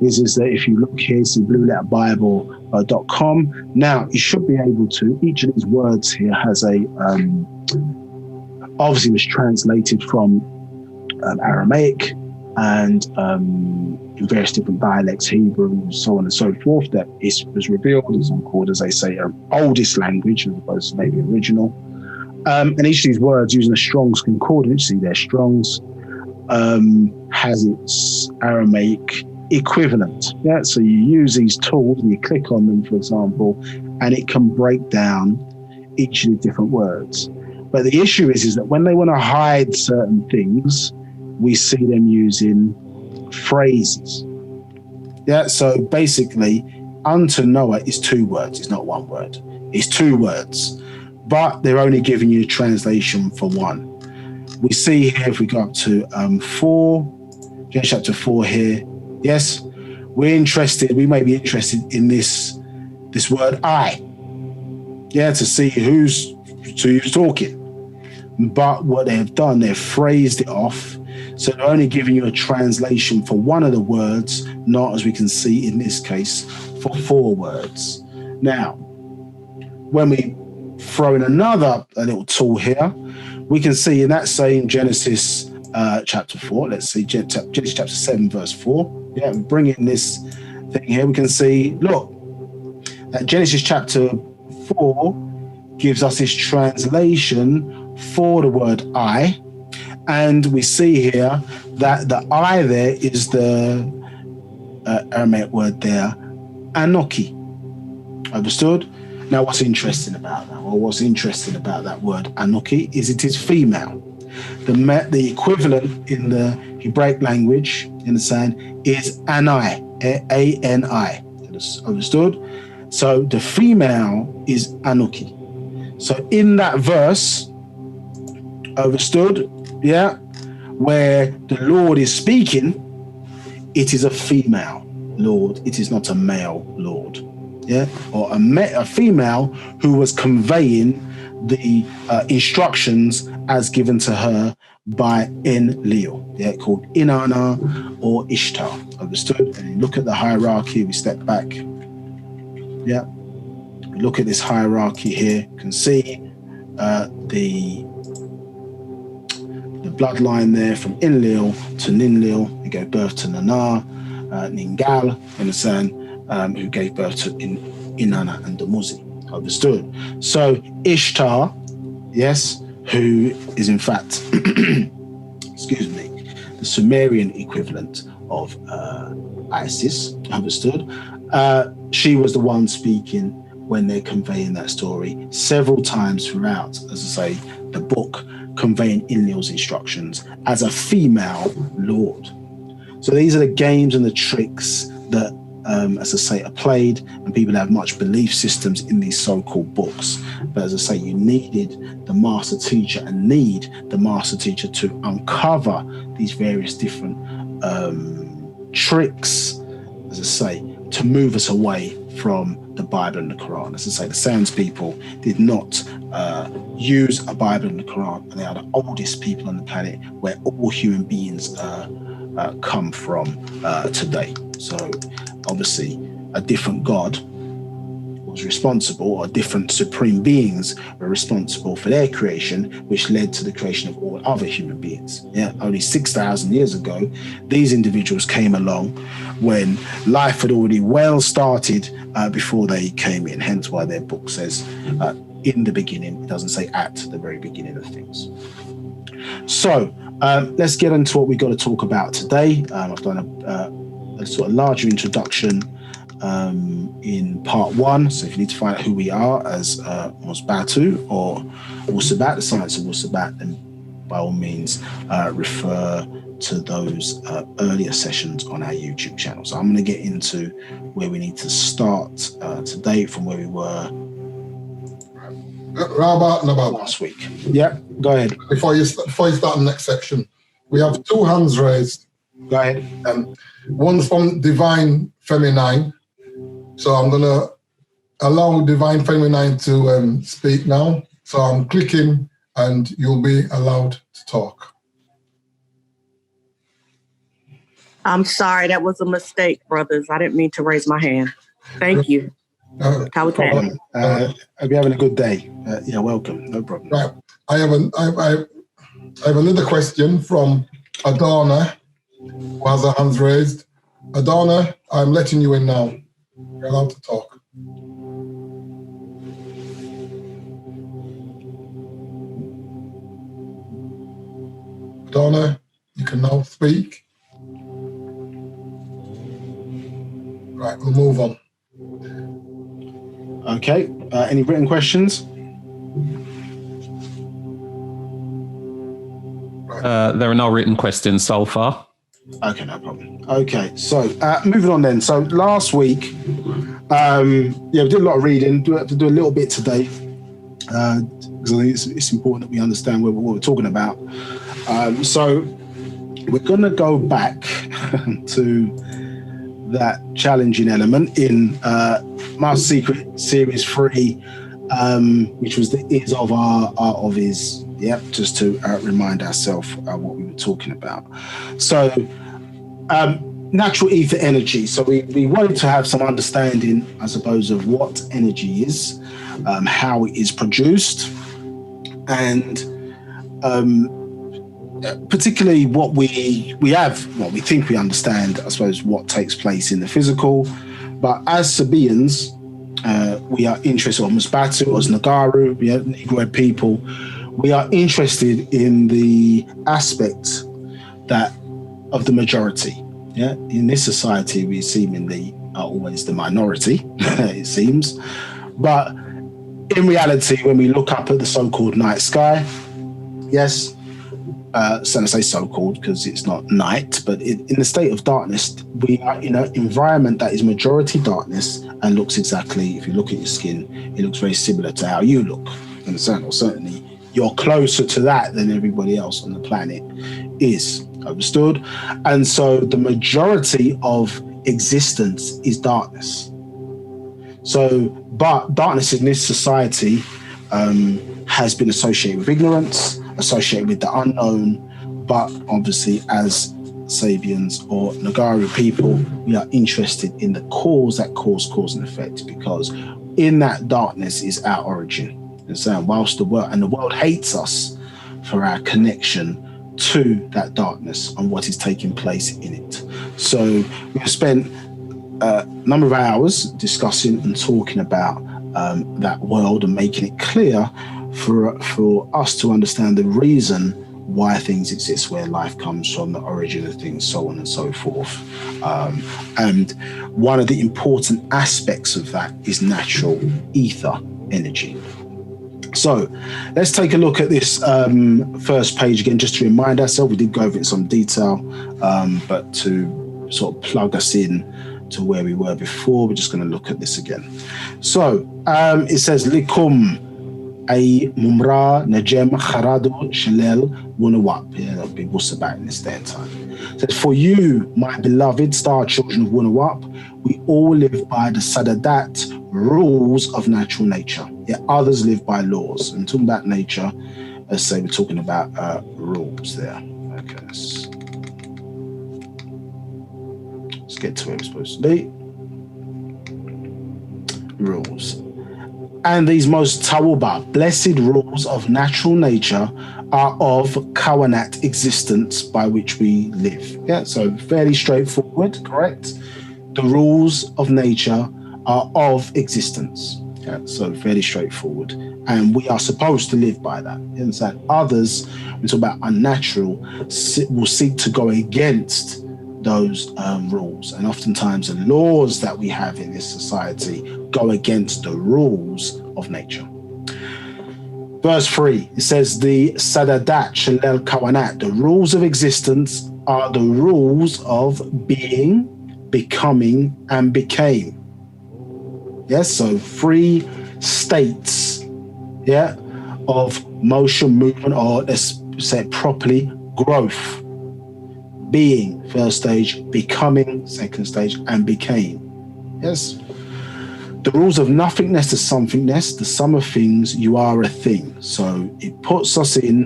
is that if you look here, see blueletterbible.com. Now, you should be able to, each of these words here has a, obviously was translated from Aramaic and in various different dialects, Hebrew, so on and so forth, that was revealed as called, as they say, oldest language, as opposed to maybe original. And each of these words using a Strong's concordance, see their Strong's, has its Aramaic equivalent. Yeah, so you use these tools and you click on them, for example, and it can break down each of the different words. But the issue is that when they want to hide certain things, we see them using phrases. Yeah, so basically, unto Noah is 2 words. It's not 1 word. It's 2 words, but they're only giving you a translation for 1. We see here, if we go up to 4, Genesis chapter 4 here, yes, we may be interested in this this word I. Yeah, to see who's talking. But what they've done, they've phrased it off. So they're only giving you a translation for one of the words, not, as we can see in this case, for 4 words. Now, when we throw in a little tool here, we can see in that same Genesis chapter 4, let's see, Genesis chapter 7, verse 4. Yeah, we bring in this thing here. We can see, look, that Genesis chapter 4 gives us this translation for the word I. And we see here that the I there is the Aramaic word there, Anoki. Understood? Now, what's interesting about that? Well, what's interesting about that word Anoki is it is female. The equivalent in the Hebraic language, you understand, is Ani, A-N-I. Understood? So the female is Anoki. So in that verse, understood, yeah, where the Lord is speaking, it is a female Lord. It is not a male Lord. Yeah, or a female who was conveying the instructions as given to her by Enlil, yeah, called Inanna or Ishtar. Understood? And look at the hierarchy. We step back. Yeah, we look at this hierarchy here. You can see the bloodline there from Enlil to Ninlil. They gave birth to Nana, Ningal, understand, who gave birth to Inanna and Dumuzi. Understood? So Ishtar, yes, who is in fact, excuse me, the Sumerian equivalent of Isis. Understood? She was the one speaking when they're conveying that story several times throughout, as I say, the book, conveying Enlil's instructions as a female lord. So these are the games and the tricks that, as I say, are played, and people have much belief systems in these so-called books. But as I say, you needed the master teacher and need the master teacher to uncover these various different tricks, as I say, to move us away from the Bible and the Quran. As I say, the Sands people did not use a Bible and the Quran, and they are the oldest people on the planet where all human beings come from today. So obviously a different God was responsible, or different supreme beings were responsible for their creation, which led to the creation of all other human beings. Yeah, only 6,000 years ago, these individuals came along when life had already well started before they came in. Hence why their book says in the beginning. It doesn't say at the very beginning of things. So let's get into what we've got to talk about today. I've done a sort of larger introduction in part 1. So if you need to find out who we are as Musbatu or Wu-Sabat, the science of Wu-Sabat, then by all means refer to those earlier sessions on our YouTube channel. So I'm going to get into where we need to start today from where we were last week. Yeah, go ahead. Before you start the next section, we have 2 hands raised. Go ahead. One's from Divine Feminine. So I'm going to allow Divine Feminine to speak now. So I'm clicking and you'll be allowed to talk. I'm sorry, that was a mistake, brothers. I didn't mean to raise my hand. Thank you. How was that? Hope you're having a good day. Yeah, welcome. No problem. Right. I have another question from Adana, who has her hands raised. Adana, I'm letting you in now. You're allowed to talk. Adana, you can now speak. Right, we'll move on. Okay. Any written questions? There are no written questions so far. Okay, no problem. Okay, so moving on then. So last week, we did a lot of reading. Do have to do a little bit today because I think it's important that we understand what we're talking about. So we're going to go back to that challenging element in Master Secret Series 3, which was the is of our art of is. Yeah, just to remind ourselves what we were talking about. So, natural ether energy. So we wanted to have some understanding, I suppose, of what energy is, how it is produced, and particularly what we think we understand, I suppose, what takes place in the physical. But as Sabaeans, we are interested, or Musbatu, or as Nagaru, we are Negroid people, we are interested in the aspect that of the majority. Yeah, in this society, we seemingly are always the minority, it seems. But in reality, when we look up at the so-called night sky, yes, so I say so-called because it's not night, but in the state of darkness, we are in an environment that is majority darkness and looks exactly, if you look at your skin, it looks very similar to how you look. Understand? Or certainly you're closer to that than everybody else on the planet is. Understood? And so the majority of existence is darkness. So, but darkness in this society has been associated with ignorance, associated with the unknown, but obviously as Sabians or Nagaru people, we are interested in the cause and effect, because in that darkness is our origin. And so whilst the world hates us for our connection to that darkness and what is taking place in it. So we've spent a number of hours discussing and talking about that world and making it clear for us to understand the reason why things exist, where life comes from, the origin of things, so on and so forth. And one of the important aspects of that is natural ether energy. So let's take a look at this first page again, just to remind ourselves. We did go over it in some detail, but to sort of plug us in to where we were before, we're just going to look at this again. So it says, Likum ay mumra najem kharadu shalel wunawap. Yeah, that'll be Wu-Sabat in this day and time. It says, for you, my beloved star children of Wunawap, we all live by the Sadadat rules of natural nature. Yet others live by laws. And talking about nature, let's say we're talking about rules there. Okay, let's get to where we're supposed to be. Rules. And these most tawuba, blessed rules of natural nature, are of kawanat existence by which we live. Yeah, so fairly straightforward, correct? The rules of nature are of existence. Yeah, so fairly straightforward. And we are supposed to live by that. You understand? Others, we talk about unnatural, will seek to go against those rules. And oftentimes the laws that we have in this society go against the rules of nature. Verse 3, it says, the Sadadat Shalel Kawanat, the rules of existence are the rules of being, becoming, and became. Yes, so 3 states, yeah, of motion, movement, or let's say it properly, growth. Being, first stage, becoming, second stage, and became. Yes. The rules of nothingness to somethingness, the sum of things, you are a thing. So it puts us in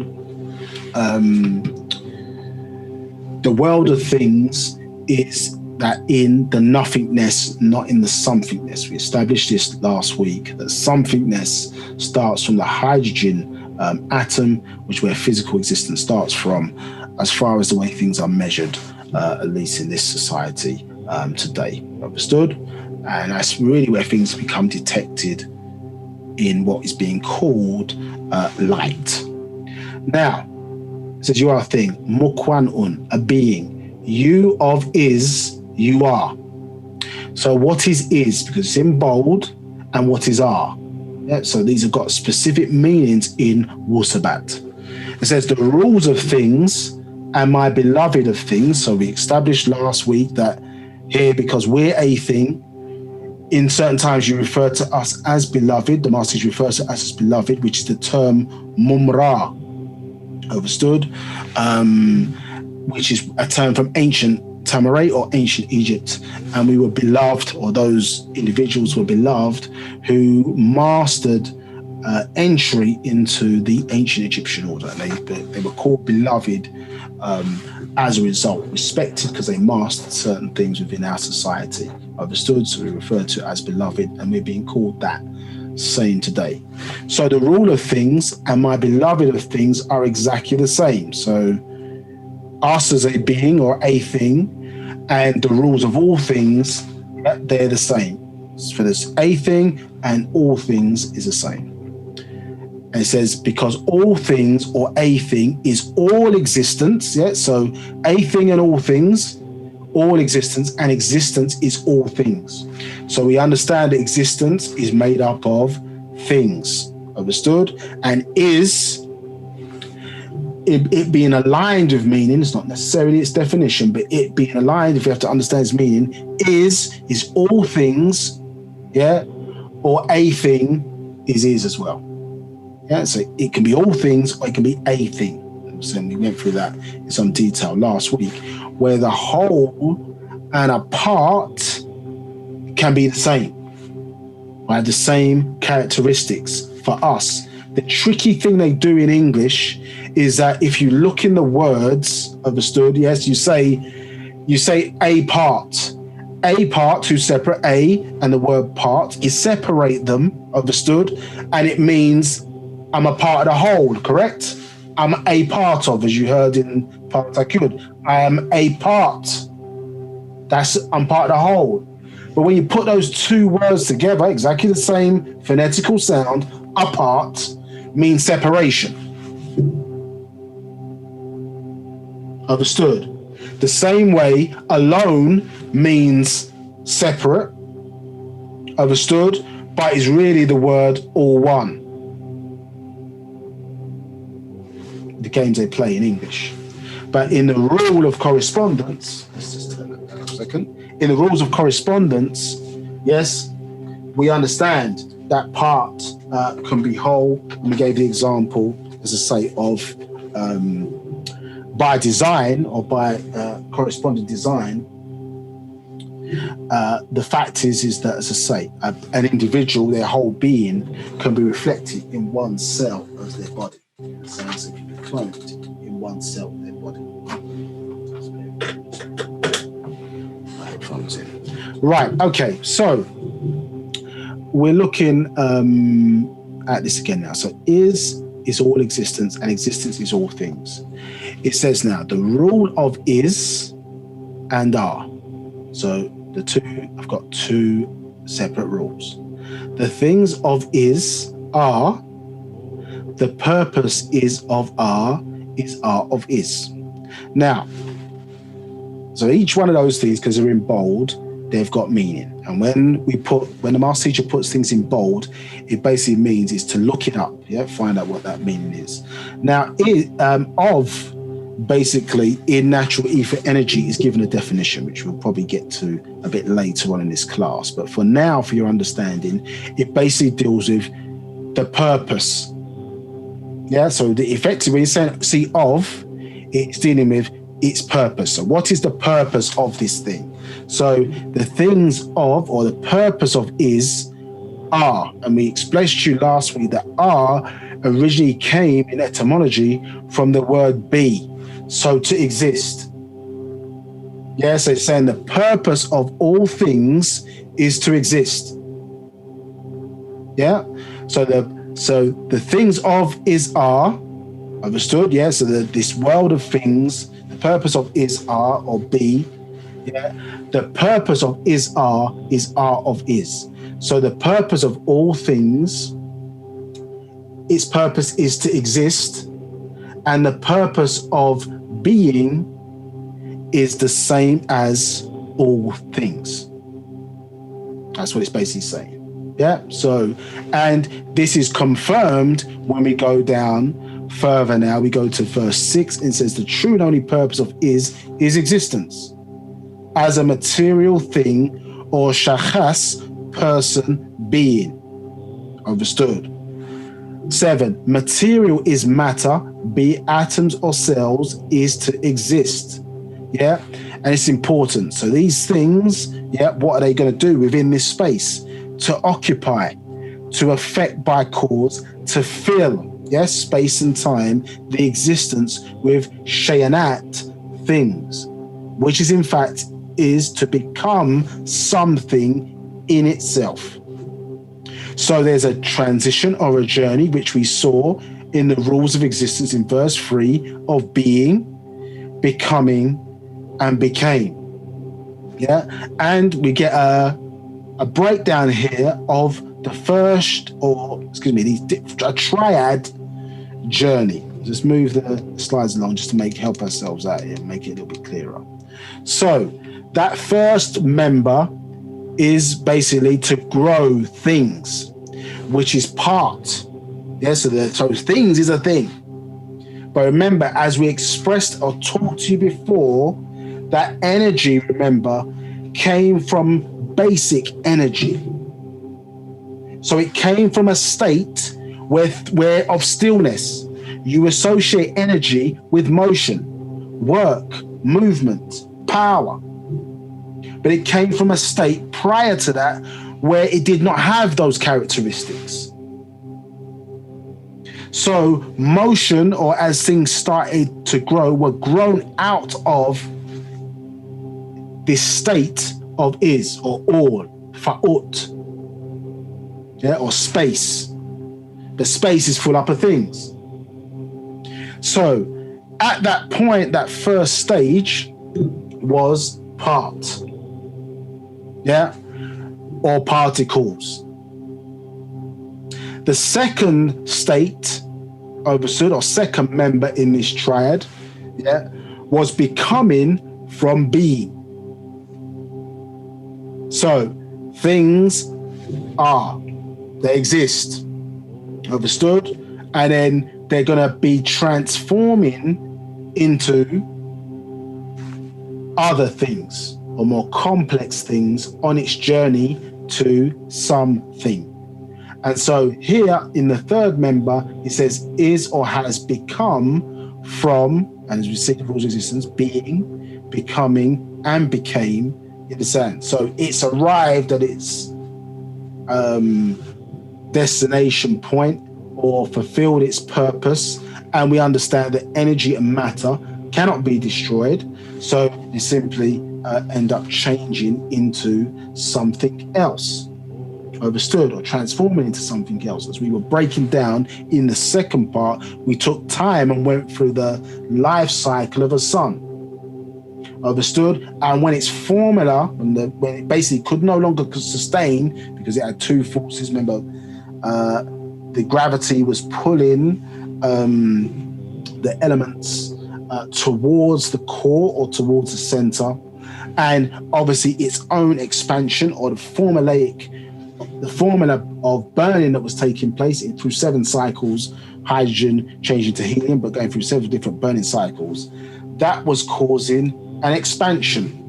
the world of things is that in the nothingness, not in the somethingness. We established this last week, that somethingness starts from the hydrogen atom, which where physical existence starts from, as far as the way things are measured, at least in this society today. Understood? And that's really where things become detected in what is being called light. Now, it says you are a thing, mukwanun, a being. You of is, you are. So what is, because it's in bold, and what is are. Yeah, so these have got specific meanings in Wu-Sabat. It says the rules of things and my beloved of things. So we established last week that here, because we're a thing, in certain times you refer to us as beloved. The Master refers to us as beloved, which is the term mumra. Understood? Which is a term from ancient Tamaray or ancient Egypt, and we were beloved, or those individuals were beloved who mastered entry into the ancient Egyptian order. They were called beloved as a result, respected because they mastered certain things within our society. Understood? So we refer to it as beloved, and we're being called that same today. So the rule of things and my beloved of things are exactly the same. So us as a being or a thing and the rules of all things, they're the same. For this a thing and all things is the same. And it says, because all things or a thing is all existence. Yeah, so a thing and all things, all existence, and existence is all things. So we understand that existence is made up of things. Understood? And is, it being aligned with meaning, it's not necessarily its definition, but it being aligned, if you have to understand its meaning, is all things, yeah, or a thing is as well. Yeah, so it can be all things or it can be a thing. So we went through that in some detail last week, where the whole and a part can be the same, right? The same characteristics for us. The tricky thing they do in English is that if you look in the words, understood, yes, you say a part, who's separate, a and the word part, you separate them, understood, and it means I'm a part of the whole, correct? I'm a part of, as you heard in Paa Pau'ut. I am a part. I'm part of the whole. But when you put those two words together, exactly the same phonetical sound, apart means separation. Understood? The same way alone means separate. Understood? But is really the word all one. The games they play in English. But in the rule of correspondence, let's just turn that down a second. In the rules of correspondence, yes, we understand that part can be whole. And we gave the example, as I say, of by design or by corresponding design. The fact is that, as I say, an individual, their whole being, can be reflected in one cell of their body. So as if you be clothed in one cell of their body. My headphones in. Right, okay, so we're looking at this again now. So is all existence, and existence is all things. It says now, the rule of is and are. So the two, I've got two separate rules. The things of is are. The purpose is of are of is. Now, so each one of those things, because they're in bold, they've got meaning. And when the master teacher puts things in bold, it basically means is to look it up, yeah, find out what that meaning is. Now, of basically in natural ether energy is given a definition, which we'll probably get to a bit later on in this class. But for now, for your understanding, it basically deals with the purpose. Yeah, so the effective, when you see of, it's dealing with its purpose. So what is the purpose of this thing? So the things of, or the purpose of is, are. And we explained to you last week that are originally came in etymology from the word be, so to exist. Yeah, so it's saying the purpose of all things is to exist. Yeah, so the things of is are, understood? Yeah, so this world of things, the purpose of is are or be, yeah, the purpose of is are of is. So the purpose of all things, its purpose is to exist, and the purpose of being is the same as all things. That's what it's basically saying. Yeah, so, and this is confirmed when we go down further now. We go to verse 6 and it says the true and only purpose of is existence as a material thing or shakhas, person, being. Understood? 7, material is matter, be it atoms or cells, is to exist. Yeah, And it's important. So these things, what are they going to do within this space? To occupy, to affect by cause, to fill, space and time, the existence with shayanat, things, which is in fact is to become something in itself. So there's a transition or a journey, which we saw in the rules of existence in verse 3 of being, becoming, and became. And we get a breakdown here of the first, a triad journey. Just move the slides along just to help ourselves out here, make it a little bit clearer. So that first member is basically to grow things, which is part. So things is a thing. But remember, as we expressed or talked to you before, that energy, remember, came from basic energy. So it came from a state where of stillness. You associate energy with motion, work, movement, power. But it came from a state prior to that where it did not have those characteristics. So motion, or as things started to grow, were grown out of this state of is, or all, Pau'ut, or space. The space is full up of things. So at that point, that first stage was part, or particles. The second state, understood, or second member in this triad, was becoming from being. So things are, they exist, understood, and then they're going to be transforming into other things or more complex things on its journey to something. And so here in the third member, it says is or has become from, and as we see the rules of existence, being, becoming, and became, you understand? So it's arrived at its destination point or fulfilled its purpose. And we understand that energy and matter cannot be destroyed. So they simply end up changing into something else. Understood, or transforming into something else. As we were breaking down in the second part, we took time and went through the life cycle of a sun. Understood, and when its formula, when it basically could no longer sustain because it had two forces. Remember, the gravity was pulling the elements towards the core or towards the center, and obviously its own expansion, or the formula of burning that was taking place through 7 cycles, hydrogen changing to helium, but going through several different burning cycles, that was causing an expansion.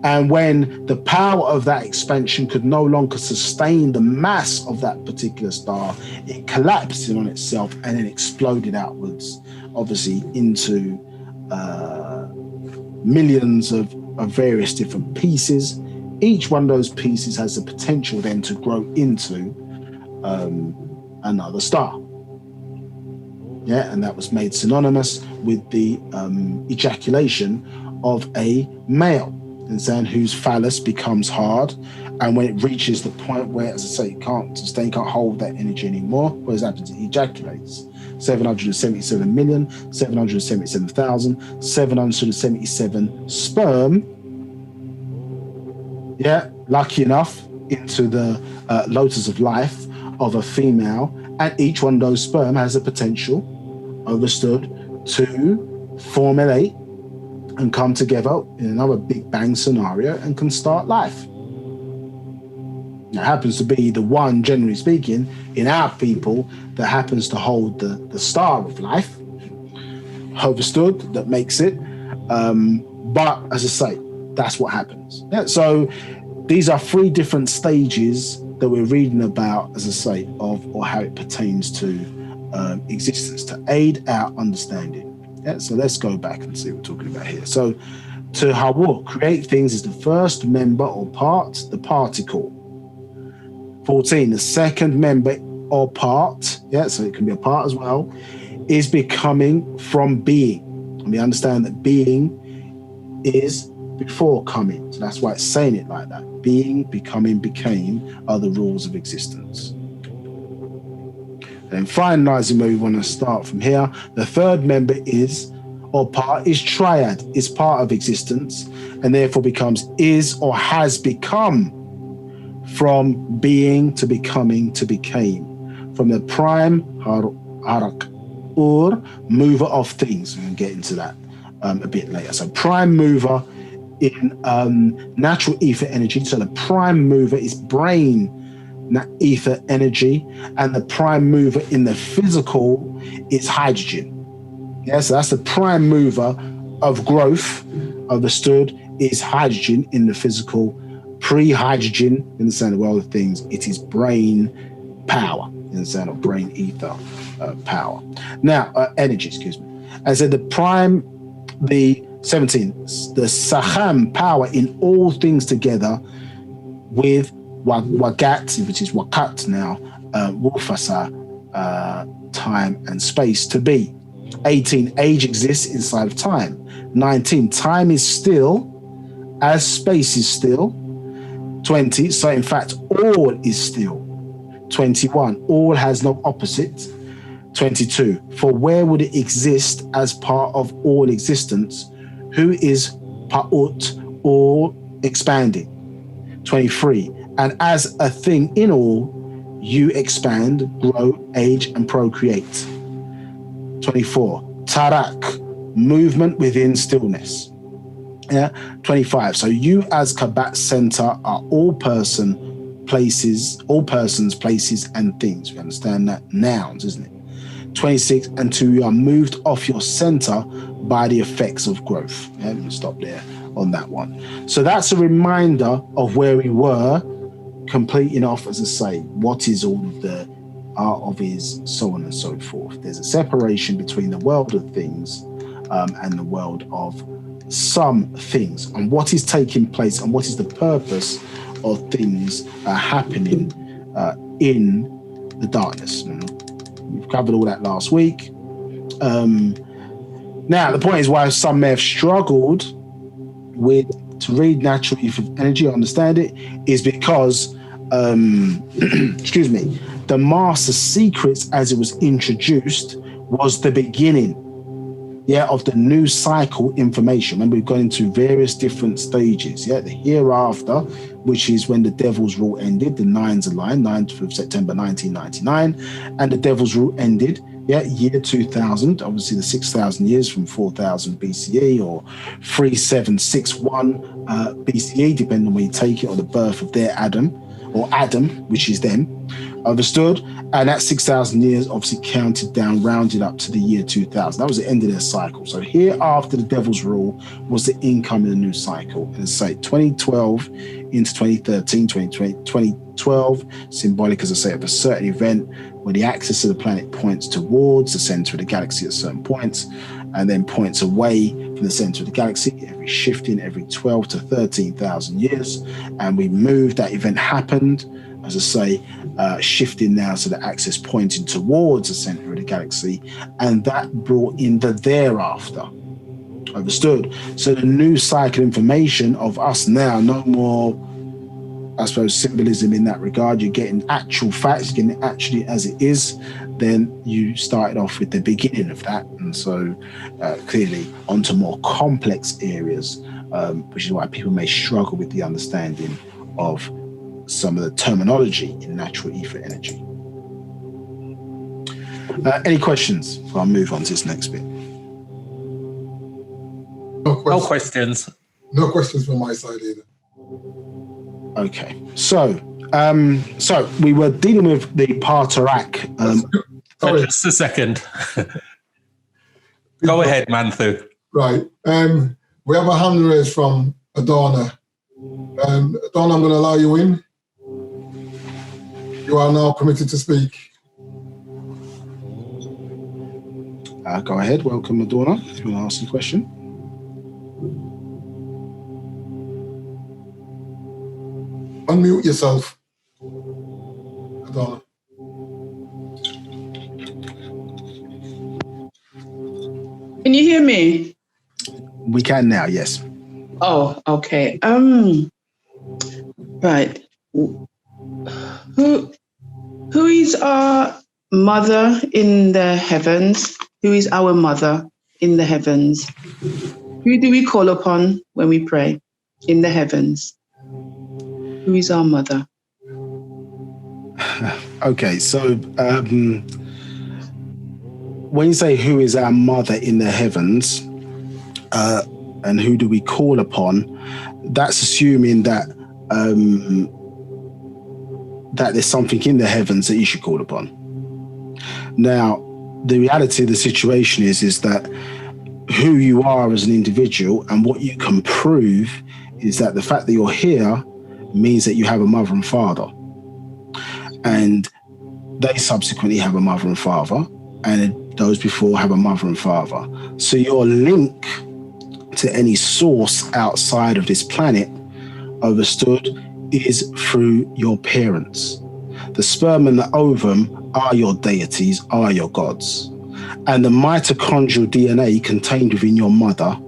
And when the power of that expansion could no longer sustain the mass of that particular star, it collapsed in on itself and then exploded outwards, obviously into millions of various different pieces. Each one of those pieces has the potential then to grow into another star. And that was made synonymous with the ejaculation of a male, and whose phallus becomes hard, and when it reaches the point where, as I say, it can't sustain, can't hold that energy anymore, what has happened? It ejaculates. 777,777,777 sperm, lucky enough, into the lotus of life of a female, and each one of those sperm has the potential, understood, to formulate and come together in another Big Bang scenario and can start life. It happens to be the one, generally speaking, in our people that happens to hold the star of life, understood, that makes it. But as I say, that's what happens. So these are 3 different stages that we're reading about, as I say, of or how it pertains to existence to aid our understanding. So let's go back and see what we're talking about here. So To Hawu, create things is the first member or part, the particle. 14, the second member or part, so it can be a part as well, is becoming from being. And we understand that being is before coming. So that's why it's saying it like that. Being, becoming, became are the rules of existence. And finalizing where we want to start from here, the third member is, or part, is triad, is part of existence, and therefore becomes is or has become, from being to becoming to became, from the prime harak or mover of things. We can get into that a bit later. So prime mover in natural ether energy. So the prime mover is brain ether energy, and the prime mover in the physical is hydrogen. So that's the prime mover of growth, understood, is hydrogen in the physical. Pre-hydrogen, in the sense of world of things, it is brain power, in the sense of brain ether power. Now, energy, excuse me. I said the prime, the 17, the saham power in all things together with wagat, which is wakat now, wufasa, time and space to be. 18, age exists inside of time. 19, time is still as space is still. 20, so in fact, all is still. 21, all has no opposite. 22, for where would it exist as part of all existence? Who is Pau'ut, or expanding? 23, and as a thing in all, you expand, grow, age, and procreate. 24, tarak, movement within stillness. 25, so you as Kabat center are all persons, places, and things. We understand that, nouns, isn't it? 26, until you are moved off your center by the effects of growth. Let me stop there on that one. So that's a reminder of where we were, completing off, as I say, what is all of the art of is, so on and so forth. There's a separation between the world of things and the world of some things, and what is taking place and what is the purpose of things happening in the darkness. We've covered all that last week. Now, the point is why some may have struggled to read natural ether energy, understand it, is because, excuse me, the Master Secrets, as it was introduced, was the beginning of the new cycle information. Remember, we've gone into various different stages. The hereafter, which is when the devil's rule ended, the nines aligned, 9th of September 1999, and the devil's rule ended, year 2000, obviously the 6,000 years from 4000 BCE or 3761 BCE, depending on where you take it, or the birth of their Adam, or Adam, which is them. Understood? And that 6,000 years obviously counted down, rounded up to the year 2000. That was the end of their cycle. So here after the devil's rule was the income in the new cycle. And say 2012 into 2013, 2012, symbolic, as I say, of a certain event where the axis of the planet points towards the center of the galaxy at certain points, and then points away from the center of the galaxy, every shifting every 12 to 13,000 years. And we moved, that event happened, as I say, shifting now to the axis pointing towards the center of the galaxy, and that brought in the thereafter. Understood? So the new cycle information of us now, no more, I suppose, symbolism in that regard. You're getting actual facts, you're getting it actually as it is. Then you started off with the beginning of that, and so clearly onto more complex areas, which is why people may struggle with the understanding of some of the terminology in natural ether energy. Any questions before I move on to this next bit? No questions. No questions from my side either. Okay, so we were dealing with the Partarak. Just a second. Go ahead, Manthu. Right. We have a hand raised from Adorna. Adorna, I'm going to allow you in. You are now permitted to speak. Go ahead. Welcome, Adorna. If you want to ask a question. unmute yourself. Adana. Can you hear me? We can now, yes. Oh, okay. Right. Who is our mother in the heavens? Who is our mother in the heavens? Who do we call upon when we pray in the heavens? Who is our mother? Okay, so when you say who is our mother in the heavens, and who do we call upon, that's assuming that that there's something in the heavens that you should call upon. Now, the reality of the situation is that who you are as an individual and what you can prove is that the fact that you're here means that you have a mother and father. And they subsequently have a mother and father, and those before have a mother and father. So your link to any source outside of this planet, understood, is through your parents. The sperm and the ovum are your deities, are your gods. And the mitochondrial DNA contained within your mother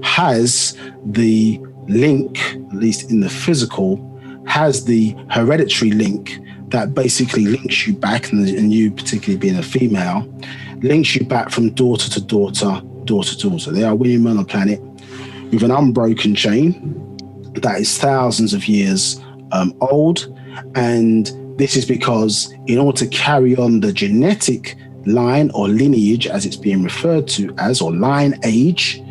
has the link, at least in the physical, has the hereditary link that basically links you back, and you particularly being a female, links you back from daughter to daughter, daughter to daughter. There are women on the planet with an unbroken chain that is thousands of years old. And this is because in order to carry on the genetic line or lineage, as it's being referred to as, or line age,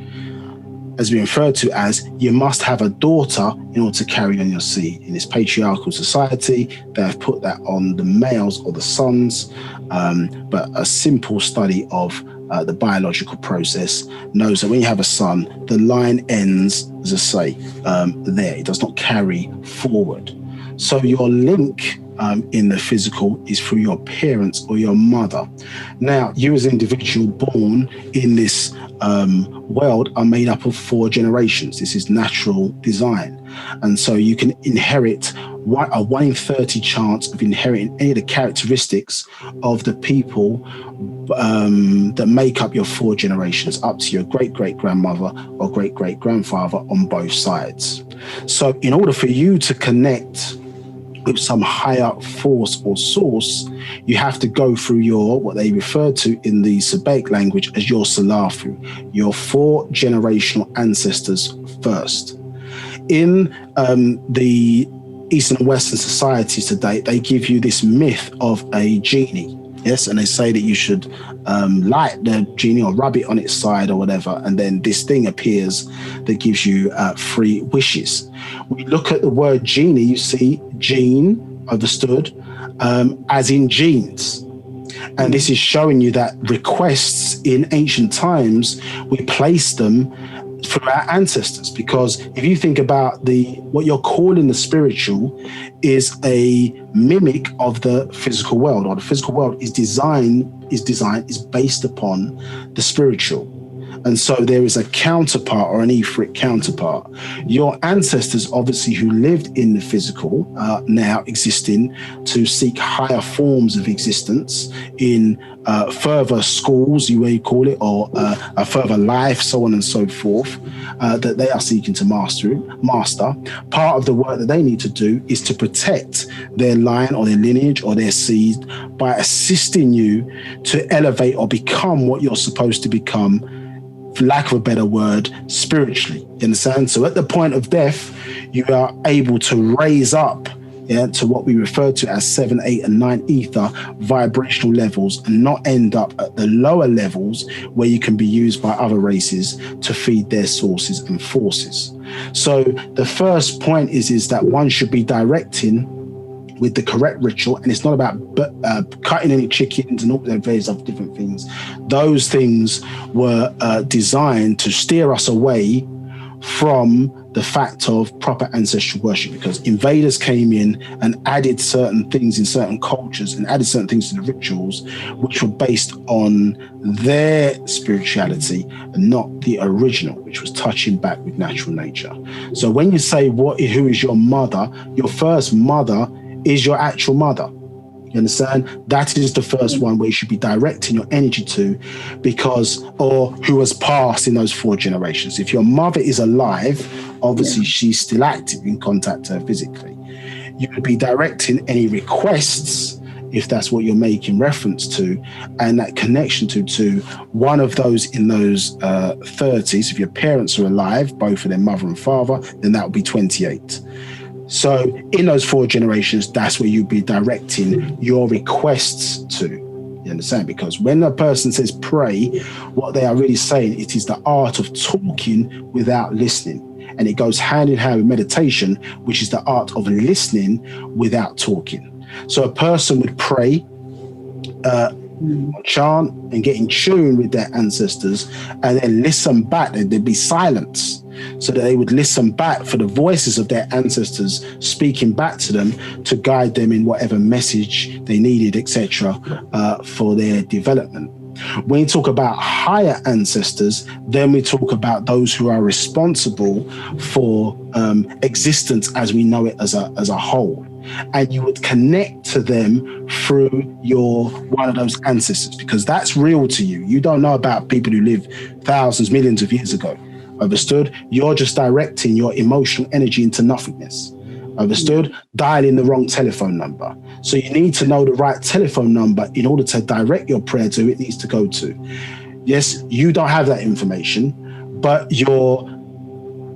as being referred to as, you must have a daughter in order to carry on your seed. In this patriarchal society, they have put that on the males or the sons, but a simple study of the biological process knows that when you have a son, the line ends, as I say, there. It does not carry forward. So your link in the physical is through your parents or your mother. Now, you as an individual born in this world are made up of 4 generations. This is natural design. And so you can inherit a 1 in 30 chance of inheriting any of the characteristics of the people that make up your 4 generations, up to your great-great-grandmother or great-great-grandfather on both sides. So in order for you to connect with some higher force or source, you have to go through your, what they refer to in the Sabbaic language as your Salafu, your 4 generational ancestors first. In the Eastern and Western societies today, they give you this myth of a genie. Yes, and they say that you should light the genie or rub it on its side or whatever, and then this thing appears that gives you 3 wishes. When you look at the word genie, you see gene, understood, as in genes. And this is showing you that requests in ancient times, we place them through our ancestors, because if you think about what you're calling the spiritual is a mimic of the physical world, or the physical world is based upon the spiritual. And so there is a counterpart, or an etheric counterpart. Your ancestors, obviously, who lived in the physical, are now existing to seek higher forms of existence in further schools, you may call it, or a further life, so on and so forth, that they are seeking to master. Part of the work that they need to do is to protect their line or their lineage or their seed by assisting you to elevate or become what you're supposed to become, for lack of a better word, spiritually. You understand? So at the point of death, you are able to raise up to what we refer to as 7, 8, and 9 ether vibrational levels, and not end up at the lower levels where you can be used by other races to feed their sources and forces. So the first point is that one should be directing with the correct ritual, and it's not about cutting any chickens and all the various other different things. Those things were designed to steer us away from the fact of proper ancestral worship, because invaders came in and added certain things in certain cultures and added certain things to the rituals, which were based on their spirituality and not the original, which was touching back with natural nature. So when you say who is your mother, your first mother is your actual mother. You understand? That is the first one where you should be directing your energy to, or who has passed in those 4 generations. If your mother is alive, obviously she's still active, in contact her physically. You would be directing any requests, if that's what you're making reference to, and that connection to one of those in those 30s. If your parents are alive, both of them, mother and father, then that would be 28. So in those 4 generations, that's where you'd be directing your requests to. You understand? Because when a person says pray, what they are really saying, it is the art of talking without listening. And it goes hand in hand with meditation, which is the art of listening without talking. So a person would pray, chant, and get in tune with their ancestors, and then listen back. There'd be silence, so that they would listen back for the voices of their ancestors speaking back to them to guide them in whatever message they needed, etc., for their development. When we talk about higher ancestors, then we talk about those who are responsible for existence as we know it as a whole. And you would connect to them through one of those ancestors, because that's real to you. You don't know about people who lived thousands, millions of years ago. Understood? You're just directing your emotional energy into nothingness. Understood? Dialing the wrong telephone number. So you need to know the right telephone number in order to direct your prayer to who it needs to go to. Yes, you don't have that information, but your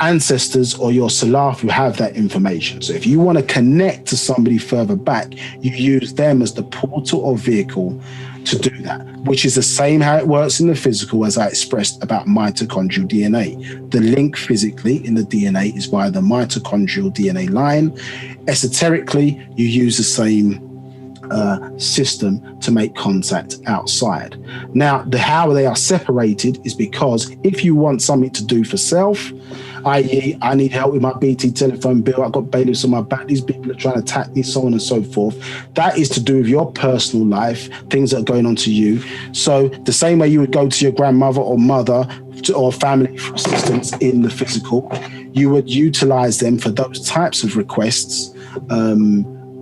ancestors or your Salafu have that information. So if you want to connect to somebody further back, you use them as the portal or vehicle to do that, which is the same how it works in the physical as I expressed about mitochondrial DNA. The link physically in the DNA is via the mitochondrial DNA line. Esoterically, you use the same system to make contact outside. Now, how they are separated is because if you want something to do for self, i.e., I need help with my BT telephone bill, I've got bailiffs on my back, these people are trying to attack me, so on and so forth. That is to do with your personal life, things that are going on to you. So the same way you would go to your grandmother or mother or family for assistance in the physical, you would utilize them for those types of requests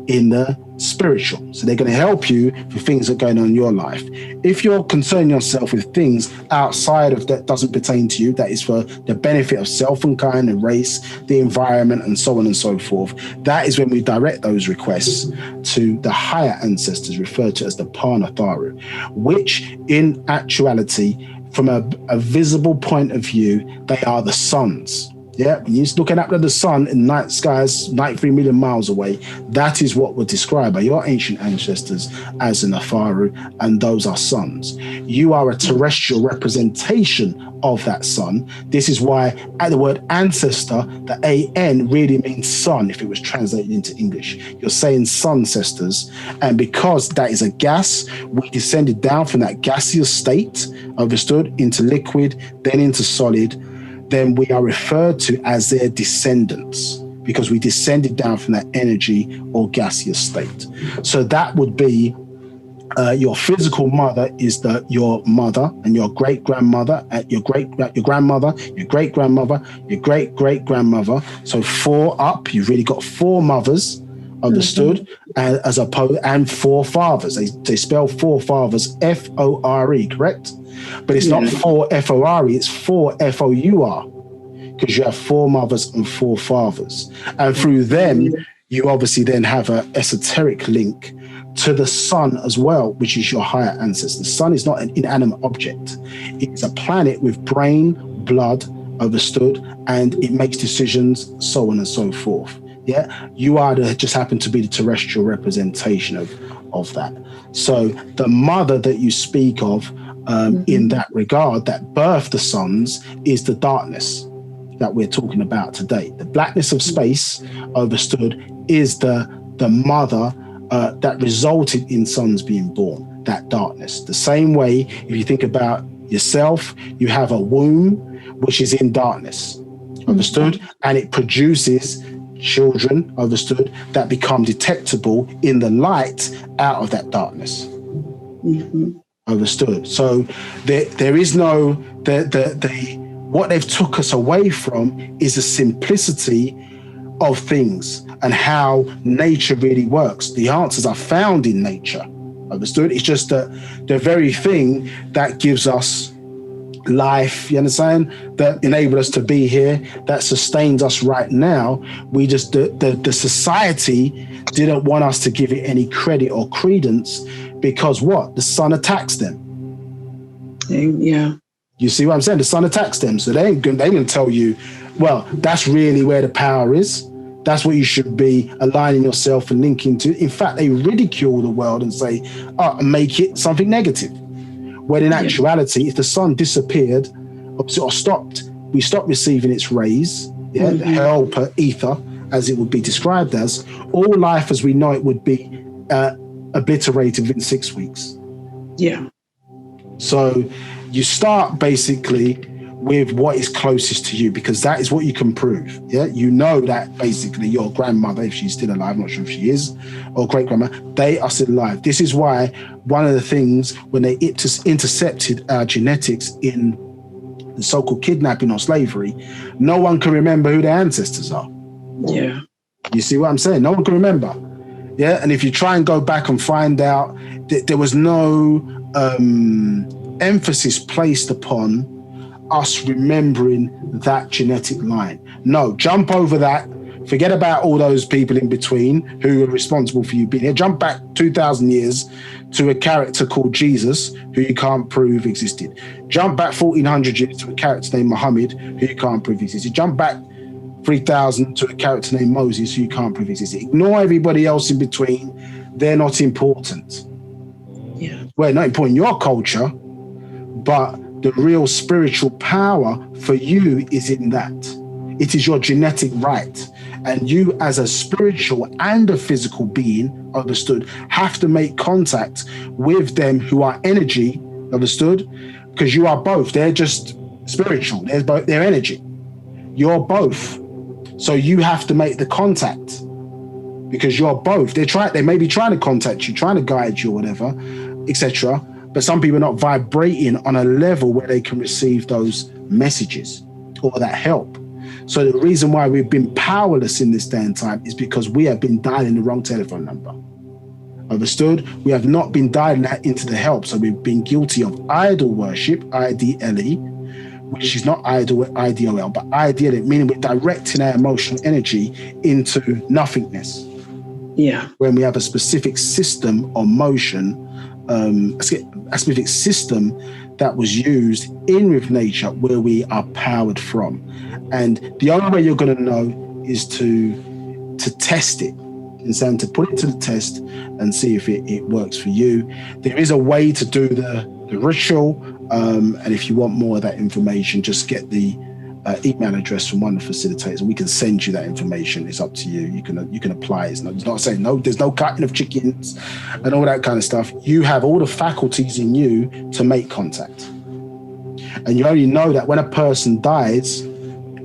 in the spiritual. So they're going to help you for things that are going on in your life. If you're concerning yourself with things outside of that doesn't pertain to you, that is for the benefit of self and kind and race, the environment, and so on and so forth, that is when we direct those requests to the higher ancestors, referred to as the Paa Natharu, which in actuality, from a visible point of view, they are the suns. Yeah, when you're looking up at the sun in night skies 93 million miles away, that is what would describe by your ancient ancestors as an Natharu, and those are suns. You are a terrestrial representation of that sun. This is why at the word ancestor, the AN really means sun if it was translated into English. You're saying suncestors, and because that is a gas, we descended down from that gaseous state, understood, into liquid, then into solid, then we are referred to as their descendants because we descended down from that energy or gaseous state. So that would be your physical mother is your mother, and your great-grandmother, your grandmother, your great-grandmother, your great-great-grandmother. So 4 up, you've really got 4 mothers, understood, and 4 fathers. They spell 4 fathers F-O-R-E, correct? But it's not 4 F-O-R-E, it's 4 F-O-U-R, because you have 4 mothers and 4 fathers. And through them, you obviously then have an esoteric link to the sun as well, which is your higher ancestor. The sun is not an inanimate object. It's a planet with brain, blood, understood, and it makes decisions, so on and so forth. Yeah, you are just happen to be the terrestrial representation of that. So the mother that you speak of in that regard, that birthed the suns, is the darkness that we're talking about today. The blackness of space, understood, is the mother that resulted in sons being born, that darkness. The same way, if you think about yourself, you have a womb which is in darkness. understood? And it produces children, understood, that become detectable in the light out of that darkness. Understood? So there is no, what they've took us away from is the simplicity of things and how nature really works. The answers are found in nature. Understood? It's just that the very thing that gives us life, you understand, that enable us to be here, that sustains us right now, we just, the society didn't want us to give it any credit or credence, because what? The sun attacks them. Yeah. You see what I'm saying? The sun attacks them. So they ain't gonna tell you, well, that's really where the power is. That's what you should be aligning yourself and linking to. In fact, they ridicule the world and say, make it something negative. When in actuality, if the sun disappeared or stopped, we stopped receiving its rays, the helper ether, as it would be described as, all life as we know it would be obliterated within 6 weeks. Yeah. So you start basically with what is closest to you, because that is what you can prove. Yeah, you know that basically your grandmother, if she's still alive, I'm not sure if she is, or great grandma, they are still alive. This is why one of the things when they intercepted our genetics in the so-called kidnapping or slavery, no one can remember who their ancestors are. Yeah. You see what I'm saying? No one can remember. Yeah, and if you try and go back and find out that there was no emphasis placed upon us remembering that genetic line. No, jump over that. Forget about all those people in between who are responsible for you being here. Jump back 2,000 years to a character called Jesus, who you can't prove existed. Jump back 1,400 years to a character named Muhammad, who you can't prove existed. Jump back 3,000 to a character named Moses, who you can't prove existed. Ignore everybody else in between. They're not important. Yeah. Well, not important in your culture, but the real spiritual power for you is in that. It is your genetic right. And you as a spiritual and a physical being, understood, have to make contact with them who are energy, understood? Because you are both. They're just spiritual. They're energy. You're both. So you have to make the contact, because you're both. They may be trying to contact you, trying to guide you or whatever, etc. But some people are not vibrating on a level where they can receive those messages or that help. So the reason why we've been powerless in this day and time is because we have been dialing the wrong telephone number. Understood? We have not been dialing that into the help. So we've been guilty of idol worship, IDLE, which is not idol, IDOL, but IDLE, meaning we're directing our emotional energy into nothingness. Yeah. When we have a specific system or motion, a specific system that was used in with nature where we are powered from. And the only way you're going to know is to test it, and to put it to the test and see if it works for you. There is a way to do the ritual, and if you want more of that information, just get the email address from one of the facilitators, and we can send you that information. It's up to you. You can apply. It's not saying no. There's no cutting of chickens and all that kind of stuff. You have all the faculties in you to make contact, and you only know that when a person dies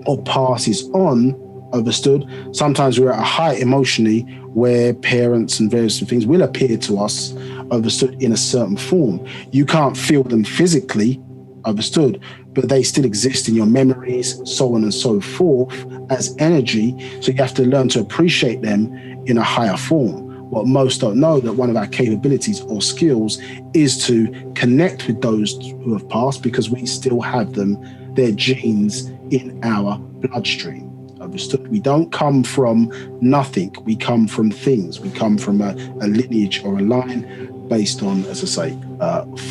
or passes on. Understood? Sometimes we're at a height emotionally where parents and various things will appear to us, understood, in a certain form. You can't feel them physically, understood, but they still exist in your memories, so on and so forth, as energy. So you have to learn to appreciate them in a higher form. What most don't know, that one of our capabilities or skills is to connect with those who have passed, because we still have them, their genes in our bloodstream. Understood? We don't come from nothing. We come from things. We come from a lineage or a line based on, as I say,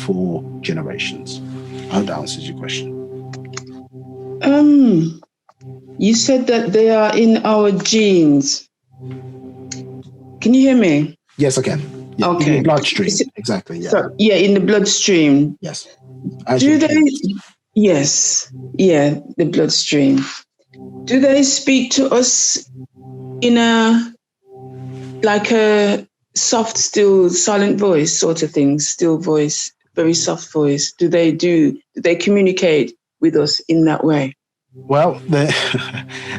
4 generations. I hope that answers your question. You said that they are in our genes. Can you hear me? Yes, I can. Yeah, okay. In the bloodstream. Exactly. Yeah. So, in the bloodstream. Yes. Do they? Yes. Yeah, the bloodstream. Do they speak to us in a soft, still, silent voice sort of thing? Still voice, very soft voice. Do they communicate with us in that way? Well,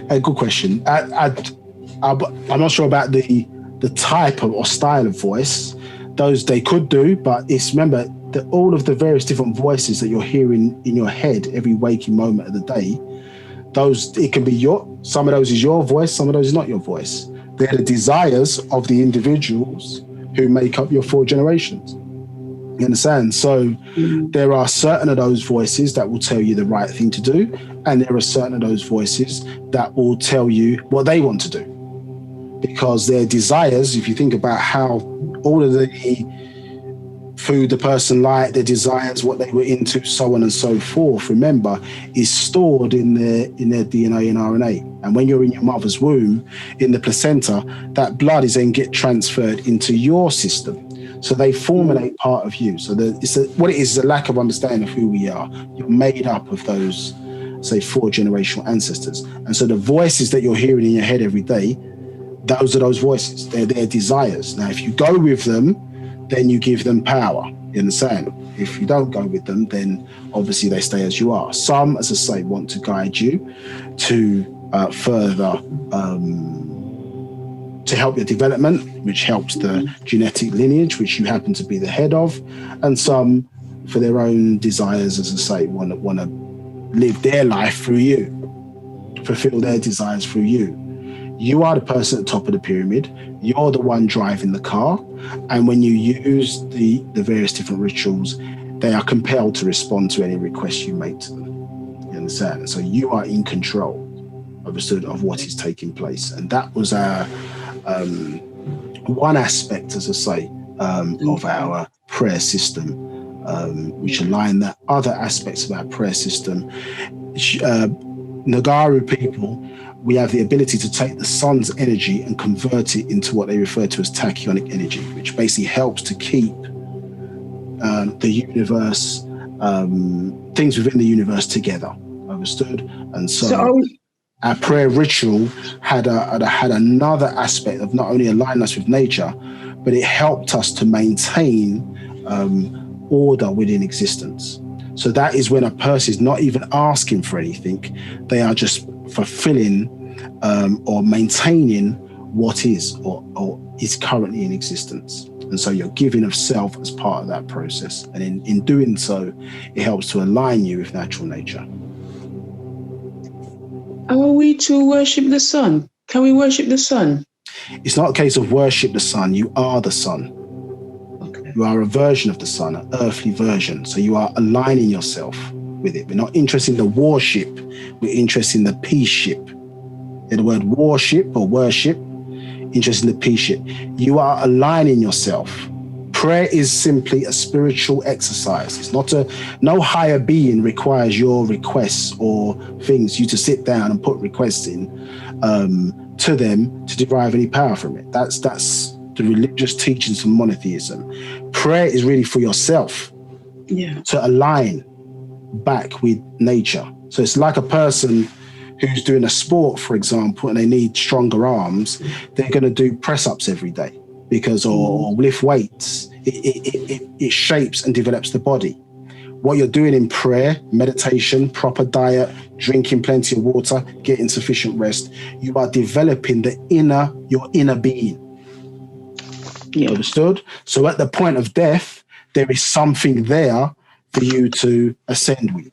a good question. I'm not sure about the type of or style of voice. Those they could do, but it's remember that all of the various different voices that you're hearing in your head every waking moment of the day. Those it can be some of those is your voice, some of those is not your voice. They're the desires of the individuals who make up your 4 generations. You understand? So there are certain of those voices that will tell you the right thing to do, and there are certain of those voices that will tell you what they want to do. Because their desires, if you think about how all of the food the person liked, their desires, what they were into, so on and so forth, remember, is stored in their DNA and RNA. And when you're in your mother's womb, in the placenta, that blood is then get transferred into your system. So they formulate part of you. So what it is a lack of understanding of who we are. You're made up of those, say, 4 generational ancestors. And so the voices that you're hearing in your head every day, those are those voices. They're their desires. Now, if you go with them, then you give them power. You understand? If you don't go with them, then obviously they stay as you are. Some, as I say, want to guide you to further to help your development, which helps the genetic lineage, which you happen to be the head of, and some, for their own desires, as I say, want to live their life through you, fulfill their desires through you. You are the person at the top of the pyramid. You're the one driving the car, and when you use the various different rituals, they are compelled to respond to any requests you make to them. You understand? So you are in control of what is taking place, and that was our one aspect, as I say, of our prayer system, which align the other aspects of our prayer system. Nagaru people, we have the ability to take the sun's energy and convert it into what they refer to as tachyonic energy, which basically helps to keep the universe, things within the universe together. Understood? And so our prayer ritual had another aspect of not only aligning us with nature, but it helped us to maintain order within existence. So that is when a person is not even asking for anything, they are just fulfilling or maintaining what is or is currently in existence. And so you're giving of self as part of that process. And in doing so, it helps to align you with natural nature. Are we to worship the sun? Can we worship the sun? It's not a case of worship the sun. You are the sun. Okay. You are a version of the sun, an earthly version. So you are aligning yourself with it. We're not interested in the warship. We're interested in the peace ship. The word warship or worship, interested in the peace ship. You are aligning yourself. Prayer is simply a spiritual exercise. It's not no higher being requires your requests or things, you to sit down and put requests in to them to derive any power from it. That's the religious teachings of monotheism. Prayer is really for yourself to align back with nature. So it's like a person who's doing a sport, for example, and they need stronger arms. They're going to do press-ups every day because or lift weights. It shapes and develops the body. What you're doing in prayer, meditation, proper diet, drinking plenty of water, getting sufficient rest, you are developing your inner being. You understood? So at the point of death, there is something there for you to ascend with.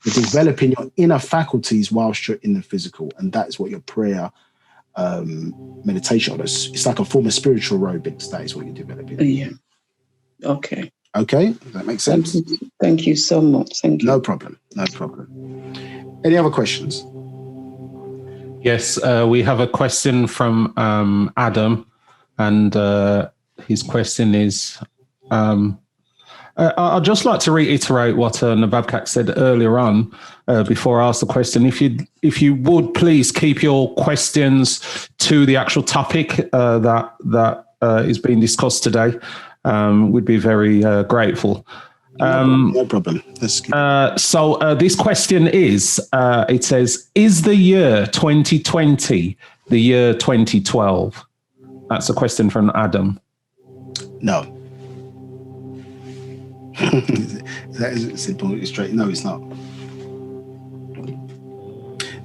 You're developing your inner faculties whilst you're in the physical, and that is what your prayer meditation is. It's like a form of spiritual aerobics. That is what you're developing. Yeah. Okay. Okay, does that make sense? Thank you so much. Thank you. No problem. Any other questions? Yes, we have a question from Adam, and his question is, I'd just like to reiterate what Nababkak said earlier on before I asked the question. If you would please keep your questions to the actual topic that is being discussed today, we'd be very grateful. No problem. So this question is, it says, is the year 2020 the year 2012? That's a question from Adam. No. That is simple, it's straight. No, it's not.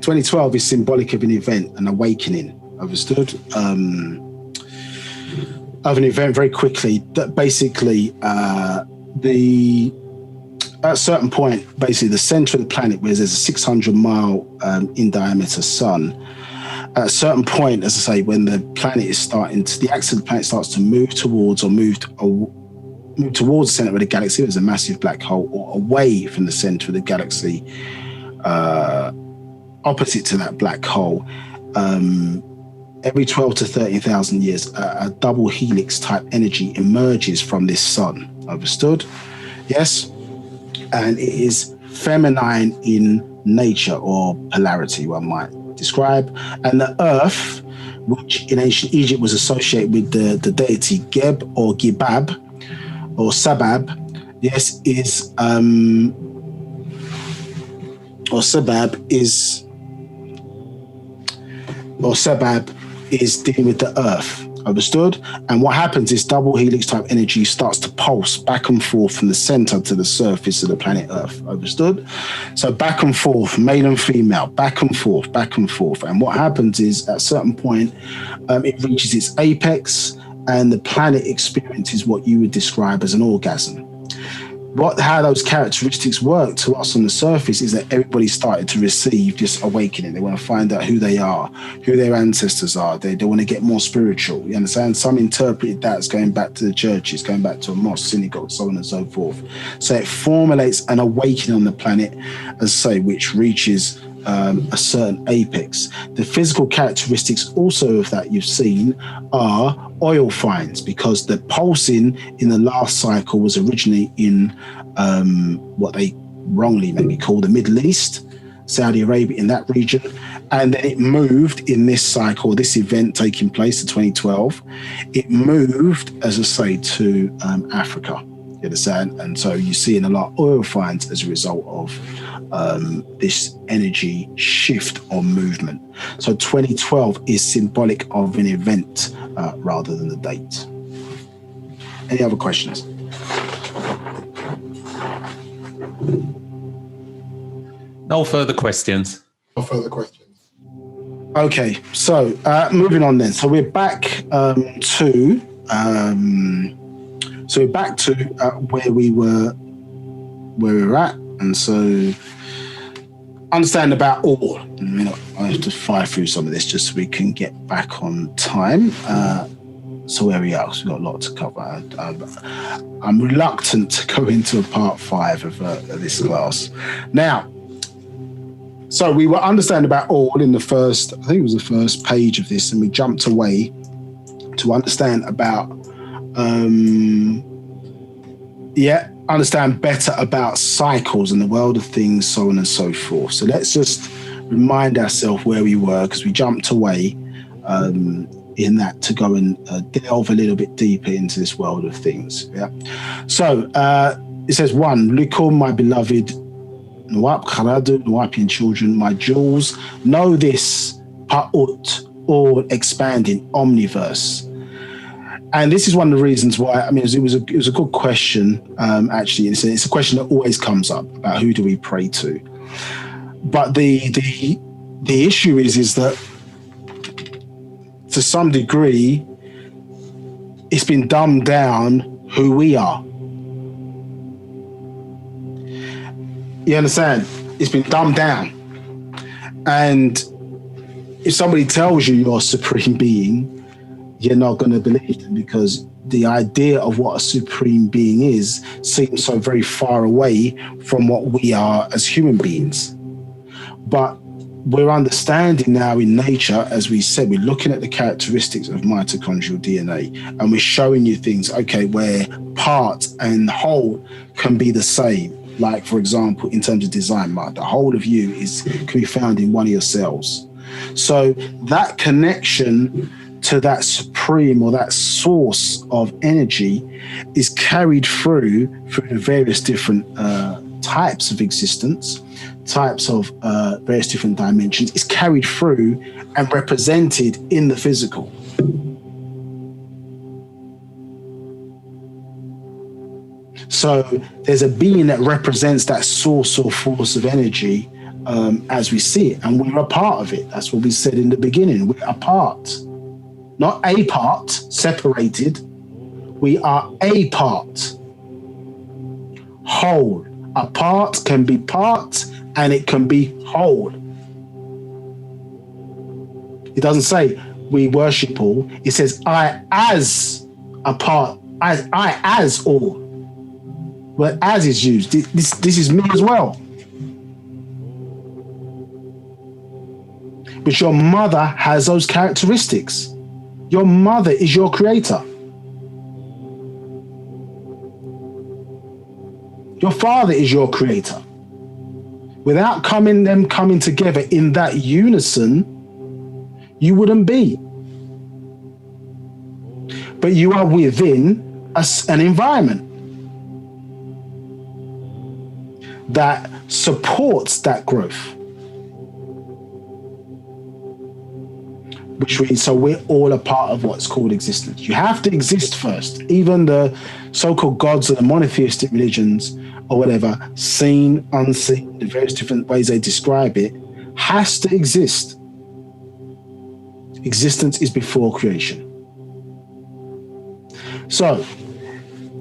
2012 is symbolic of an event, an awakening, understood? Of an event very quickly that basically at a certain point, basically the center of the planet, where there's a 600-mile in diameter sun, at a certain point, as I say, when the planet is the axis of the planet starts to move towards the center of the galaxy, there's a massive black hole, or away from the center of the galaxy, opposite to that black hole, every 12 to 13,000 years, a double helix type energy emerges from this sun. Understood? Yes? And it is feminine in nature, or polarity, one might describe. And the earth, which in ancient Egypt was associated with the deity Geb or Gibab or Sabab, yes, Sabab is dealing with the earth, understood? And what happens is double helix type energy starts to pulse back and forth from the center to the surface of the planet Earth, understood? So back and forth, male and female, back and forth, back and forth. And what happens is at a certain point, it reaches its apex and the planet experiences what you would describe as an orgasm. How those characteristics work to us on the surface is that everybody started to receive this awakening. They want to find out who they are, who their ancestors are. They want to get more spiritual. You understand? Some interpreted that as going back to the churches, going back to a mosque, synagogue, so on and so forth. So it formulates an awakening on the planet, as I say, which reaches a certain apex. The physical characteristics also of that you've seen are oil finds, because the pulsing in the last cycle was originally in what they wrongly maybe call the Middle East, Saudi Arabia, in that region, and then it moved in this cycle, this event taking place in 2012, it moved, as I say, to Africa. You understand? And so you're seeing a lot of oil finds as a result of this energy shift or movement. So 2012 is symbolic of an event rather than the date. Any other questions? No further questions. No further questions. Okay, so moving on then. So we're back to where we were at, and so understand about all. I have to fire through some of this just so we can get back on time. So where we are, so we've got a lot to cover. I'm reluctant to go into a part 5 of this class. Now, so we were understanding about all in the first, I think it was the first page of this, and we jumped away to understand about understand better about cycles and the world of things, so on and so forth. So let's just remind ourselves where we were, because we jumped away in that to go and delve a little bit deeper into this world of things. Yeah. So it says 1, Likum, my beloved, Nwap Kharadu, Nwapian children, my jewels, know this, Paa Pau'ut, all expanding omniverse. And this is one of the reasons why, it was a good question, actually. It's a question that always comes up about who do we pray to. But the issue is that to some degree, it's been dumbed down who we are. You understand? It's been dumbed down. And if somebody tells you you're a supreme being, you're not going to believe them, because the idea of what a supreme being is seems so very far away from what we are as human beings. But we're understanding now in nature, as we said, we're looking at the characteristics of mitochondrial DNA, and we're showing you things, okay, where part and whole can be the same. Like, for example, in terms of design, the whole of you can be found in one of your cells. So that connection to that supreme or that source of energy is carried through the various different types of existence, types of various different dimensions. It's carried through and represented in the physical. So there's a being that represents that source or force of energy as we see it, and we're a part of it. That's what we said in the beginning. We're a part, not a part, separated. We are a part, whole. A part can be part, and it can be whole. It doesn't say we worship all. It says I as a part, I as all. Well, as is used. This is me as well. But your mother has those characteristics. Your mother is your creator. Your father is your creator. Without them coming together in that unison, you wouldn't be. But you are within an environment that supports that growth. So we're all a part of what's called existence. You have to exist first. Even the so-called gods of the monotheistic religions or whatever, seen, unseen, the various different ways they describe it, has to exist. Existence is before creation. So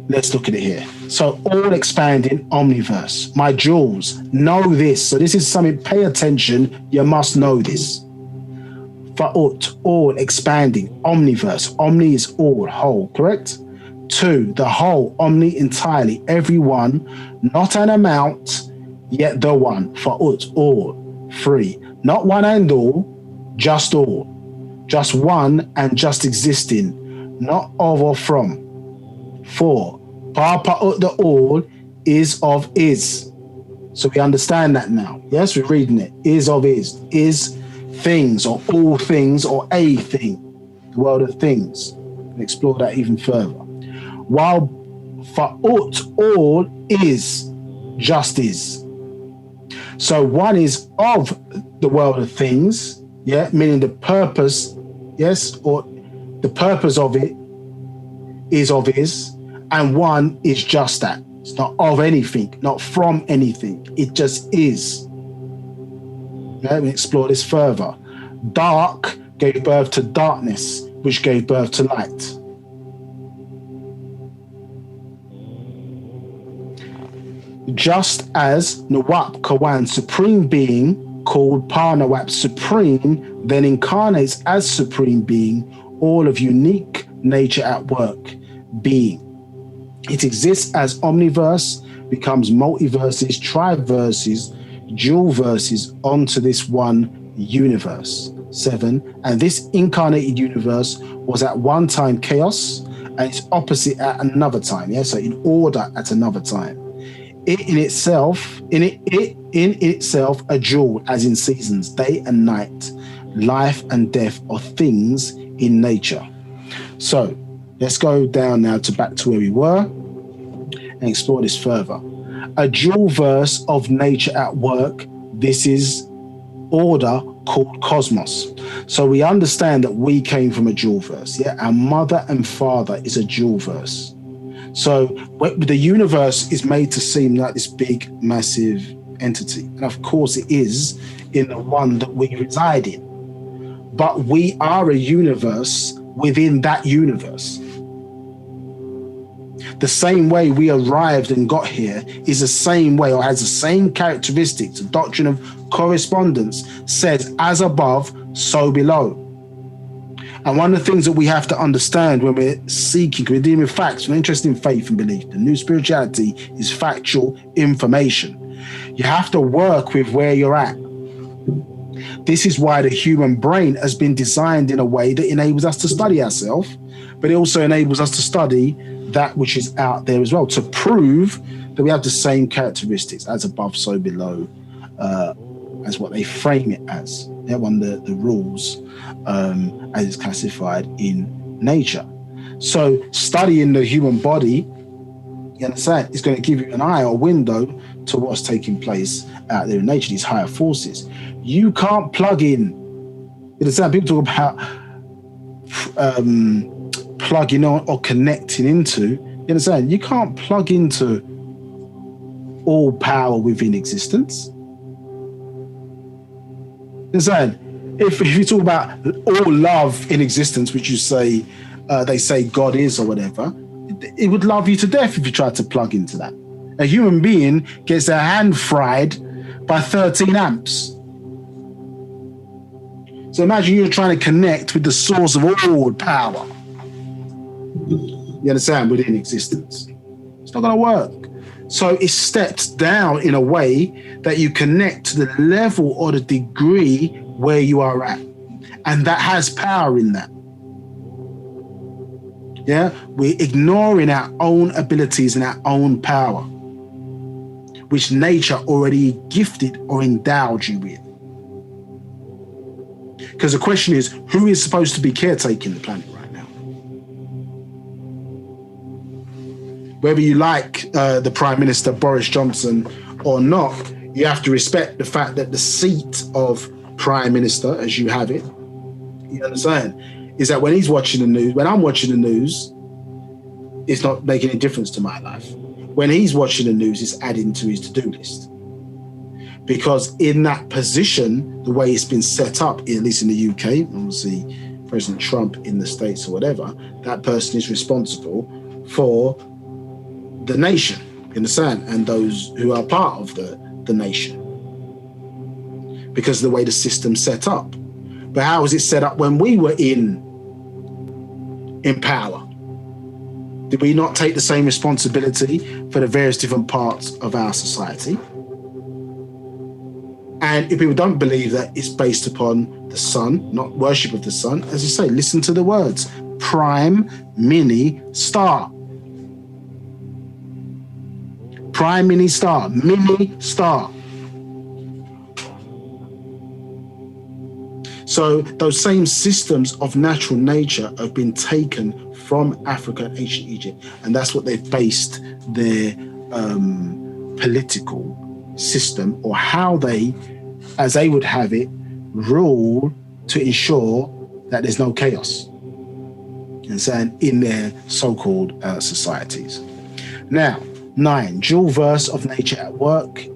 let's look at it here. So all expanding omniverse. My jewels, know this. So this is something, pay attention. You must know this. Fa'ut, all expanding, omniverse. Omni is all, whole, correct? 2, the whole, omni entirely, everyone, not an amount, yet the one. Fa'ut, all. 3, not one and all, just all. Just one and just existing, not of or from. 4, Paa Pau'ut, the all, is of is. So we understand that now. Yes, we're reading it. Is of is things or all things or a thing, the world of things. We'll explore that even further. While Fa'ut, all is, just is. So one is of the world of things, yeah, meaning the purpose, yes, or the purpose of it is of is, and one is just that. It's not of anything, not from anything. It just is. Okay, we explore this further. Dark gave birth to darkness, which gave birth to light. Just as Nawab Kawan, supreme being, called Paa Nawab supreme, then incarnates as supreme being, all of unique nature at work, being. It exists as omniverse, becomes multiverses, triverses, dual verses onto this one universe. 7, and this incarnated universe was at one time chaos and its opposite at another time. Yeah, so in order at another time. It in itself a jewel, as in seasons, day and night, life and death are things in nature. So let's go down now back to where we were and explore this further. A dual verse of nature at work. This is order called cosmos. So we understand that we came from a dual verse. Yeah, our mother and father is a dual verse. So the universe is made to seem like this big, massive entity. And of course it is in the one that we reside in. But we are a universe within that universe. The same way we arrived and got here is the same way, or has the same characteristics. The doctrine of correspondence says, as above, so below. And one of the things that we have to understand when we're seeking, we're dealing with facts, we're interested in faith and belief. The new spirituality is factual information. You have to work with where you're at. This is why the human brain has been designed in a way that enables us to study ourselves, but it also enables us to study that which is out there as well, to prove that we have the same characteristics, as above, so below, as what they frame it as. They're one of the rules as it's classified in nature. So studying the human body, you understand, is going to give you an eye or window to what's taking place out there in nature, these higher forces. You can't plug in. You understand? People talk about plugging on or connecting into. You understand? You can't plug into all power within existence. Understand? If you talk about all love in existence, which you say, they say God is or whatever, it would love you to death if you tried to plug into that. A human being gets their hand fried by 13 amps. So imagine you're trying to connect with the source of all power. You understand? Within existence. It's not going to work. So it steps down in a way that you connect to the level or the degree where you are at. And that has power in that. Yeah? We're ignoring our own abilities and our own power, which nature already gifted or endowed you with. Because the question is, who is supposed to be caretaking the planet right now? Whether you like the Prime Minister Boris Johnson or not, you have to respect the fact that the seat of Prime Minister, as you have it, you understand, is that when he's watching the news, when I'm watching the news, it's not making any difference to my life. When he's watching the news, it's adding to his to-do list. Because in that position, the way it's been set up, at least in the UK, obviously President Trump in the States or whatever, that person is responsible for the nation, you understand, and those who are part of the nation. Because of the way the system's set up. But how was it set up when we were in power? Did we not take the same responsibility for the various different parts of our society? And if people don't believe that it's based upon the sun, not worship of the sun, as you say, listen to the words, prime, mini, star. Prime, mini, star, mini, star. So those same systems of natural nature have been taken from Africa and ancient Egypt, and that's what they've based their political system, or how they, as they would have it, rule to ensure that there's no chaos, and saying in their so-called societies. Now, 9, dual verse of nature at work.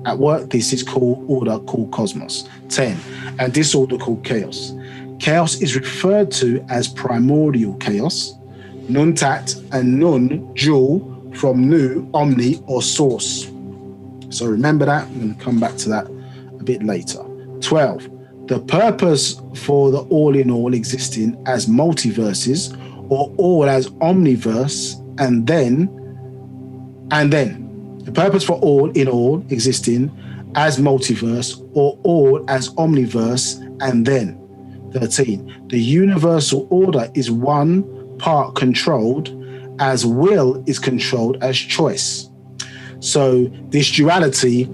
At work, this is called order, called cosmos. 10, and disorder called chaos. Chaos is referred to as primordial chaos, nuntat and nun, dual, from nu, omni, or source. So remember that. I'm going to come back to that a bit later. 12, the purpose for the all in all existing as multiverses, or all as omniverse, and then. The purpose for all in all existing as multiverse, or all as omniverse, and then. 13, the universal order is one part controlled as will is controlled as choice. So this duality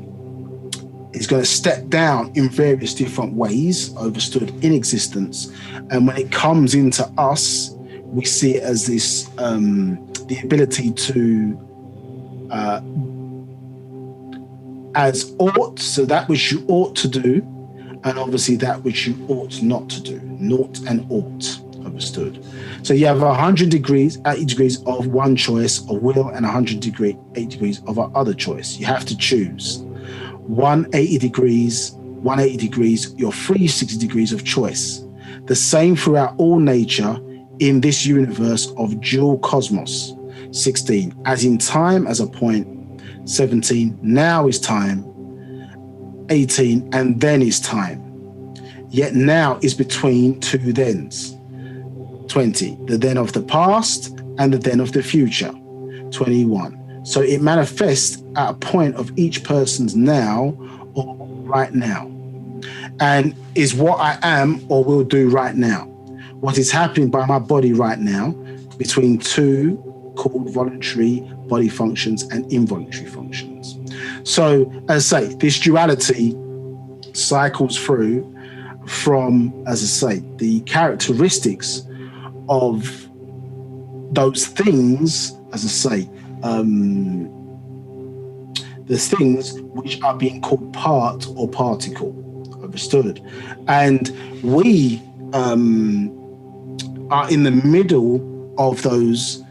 is going to step down in various different ways, overstood in existence. And when it comes into us, we see it as this, the ability to, as ought, so that which you ought to do, and obviously that which you ought not to do, naught and ought, understood. So you have 100 degrees, 80 degrees of one choice of will, and 80 degrees of other choice. You have to choose. 180 degrees, your free 60 degrees of choice. The same throughout all nature in this universe of dual cosmos. 16, as in time as a point. 17, now is time. 18, and then is time. Yet now is between two thens. 20, the then of the past and the then of the future. 21, so it manifests at a point of each person's now or right now, and is what I am or will do right now. What is happening by my body right now between two called voluntary body functions and involuntary functions. So, as I say, this duality cycles through from, as I say, the characteristics of those things, as I say, the things which are being called part or particle, understood? And we are in the middle of those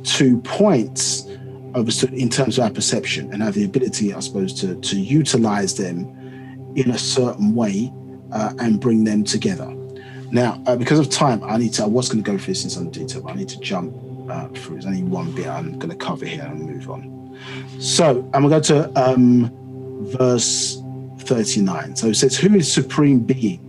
2 points, understood, in terms of our perception, and have the ability, I suppose, to utilize them in a certain way and bring them together. Now, because of time, I was going to go through this in some detail, but I need to jump through. There's only one bit I'm going to cover here and move on. So I'm going to go to verse 39. So it says, who is supreme being,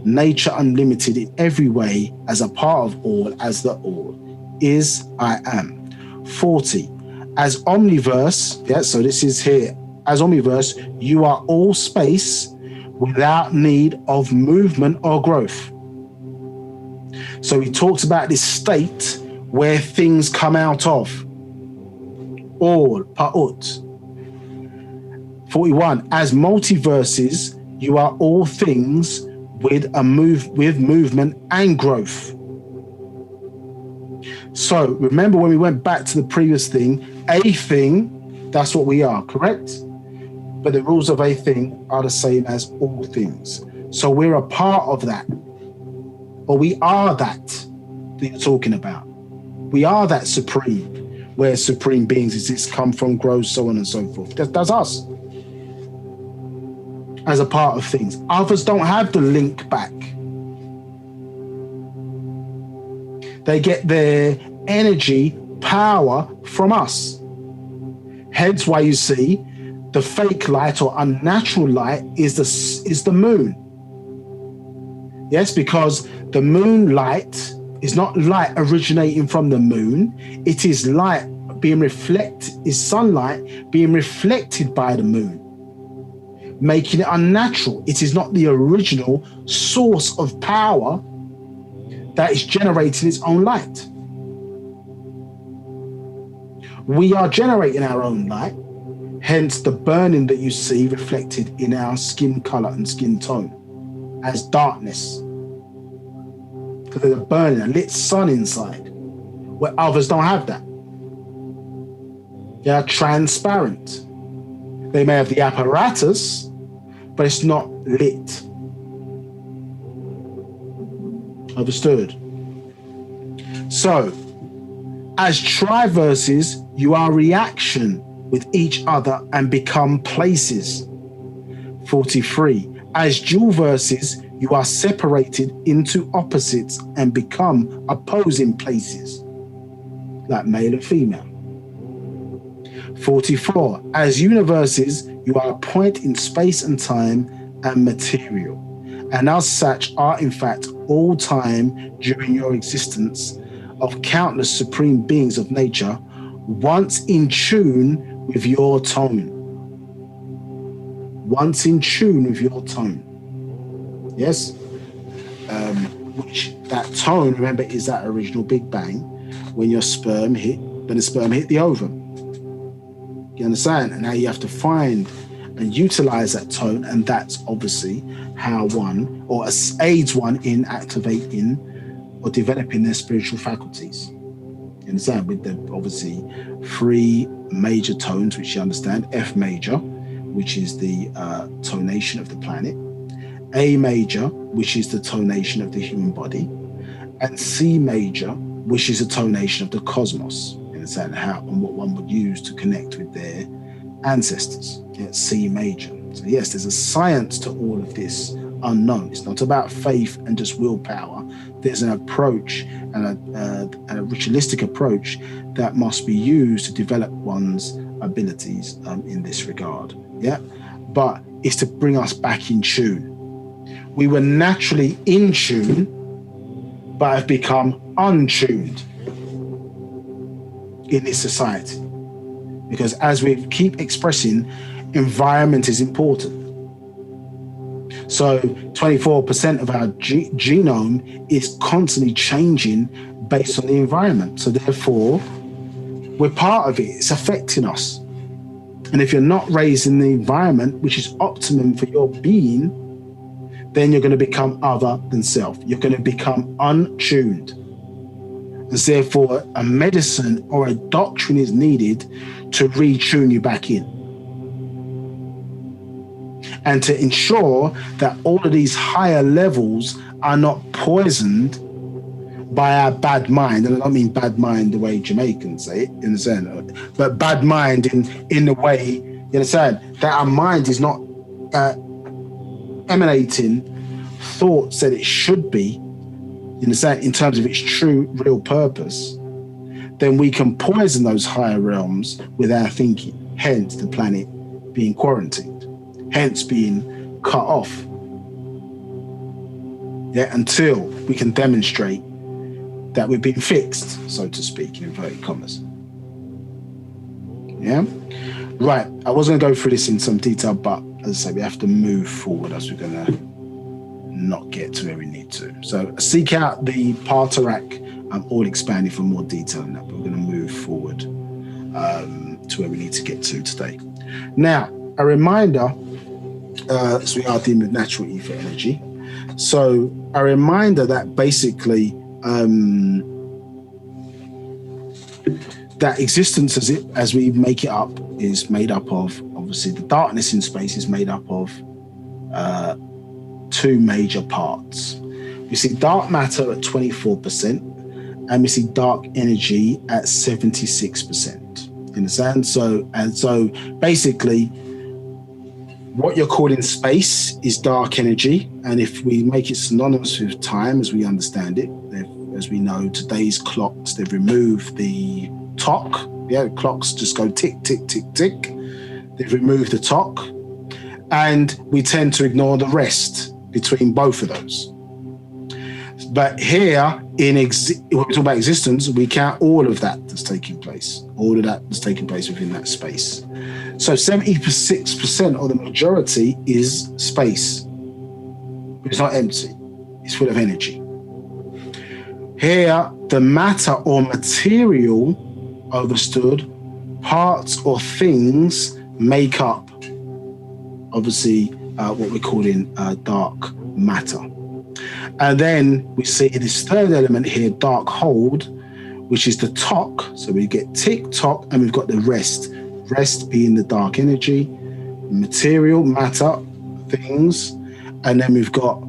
nature unlimited in every way, as a part of all, as the all, is I am. 40. As omniverse, so this is here, as omniverse, you are all space without need of movement or growth. So he talks about this state where things come out of. All, Pau'ut. 41. As multiverses, you are all things with movement and growth. So remember when we went back to the previous thing, a thing, that's what we are, correct? But the rules of a thing are the same as all things. So we're a part of that. Or we are that you're talking about. We are that supreme, where supreme beings exist, come from, grow, so on and so forth. That's us. As a part of things. Others don't have the link back. They get their energy, power from us. Hence why you see the fake light or unnatural light is the moon. Yes, because the moonlight is not light originating from the moon. It is light being reflected, is sunlight being reflected by the moon, making it unnatural. It is not the original source of power that is generating its own light. We are generating our own light, hence the burning that you see reflected in our skin color and skin tone as darkness. Because there's a burning, a lit sun inside, where others don't have that. They are transparent. They may have the apparatus, but it's not lit. Understood? So, as triverses, you are reaction with each other and become places. 43. As dual verses, you are separated into opposites and become opposing places, like male and female. 44. As universes, you are a point in space and time and material, and as such are in fact all time during your existence of countless supreme beings of nature, once in tune with your tone. Once in tune with your tone. Yes? Which that tone, remember, is that original Big Bang when the sperm hit the ovum. You understand? And now you have to find and utilize that tone, and that's obviously how one, or aids one in activating or developing their spiritual faculties. You understand? With the obviously 3 major tones, which you understand: F major, which is the tonation of the planet; A major, which is the tonation of the human body; and C major, which is the tonation of the cosmos. You understand how and what one would use to connect with their ancestors. Yeah, C major. So yes, there's a science to all of this unknown. It's not about faith and just willpower. There's an approach and a ritualistic approach that must be used to develop one's abilities in this regard. Yeah, but it's to bring us back in tune. We were naturally in tune, but have become untuned in this society. Because as we keep expressing, environment is important. So 24% of our genome is constantly changing based on the environment. So therefore, we're part of it. It's affecting us. And if you're not raised in the environment, which is optimum for your being, then you're going to become other than self. You're going to become untuned. And therefore, a medicine or a doctrine is needed to retune you back in. And to ensure that all of these higher levels are not poisoned by our bad mind. And I don't mean bad mind the way Jamaicans say it, in the sense, but bad mind in the way, you understand, that our mind is not emanating thought said it should be, in terms of its true, real purpose, then we can poison those higher realms with our thinking, hence the planet being quarantined, hence being cut off. Yeah, until we can demonstrate that we've been fixed, so to speak, in inverted commas. Yeah? Right, I was going to go through this in some detail, but as I say, we have to move forward as we're going to not get to where we need to. So seek out the Paa Pau'ut. I'm all expanding for more detail on that, but we're going to move forward to where we need to get to today. Now, a reminder, as we are dealing with natural ether energy, so a reminder that basically that existence as we make it up is made up of, obviously the darkness in space is made up of two major parts. We see dark matter at 24%, and we see dark energy at 76%. You understand? So basically, what you're calling space is dark energy, and if we make it synonymous with time as we understand it, as we know, today's clocks, they've removed the tock. Yeah, clocks just go tick, tick, tick, tick. They've removed the tock, and we tend to ignore the rest between both of those. But here, when we talk about existence, we count all of that that's taking place, all of that that's taking place within that space. So 76% or the majority is space. It's not empty. It's full of energy. Here, the matter or material, understood, parts or things make up, obviously, what we're calling dark matter. And then we see this third element here, dark hold, which is the tock. So we get tick, tock, and we've got the rest. Rest being the dark energy, material, matter, things. And then we've got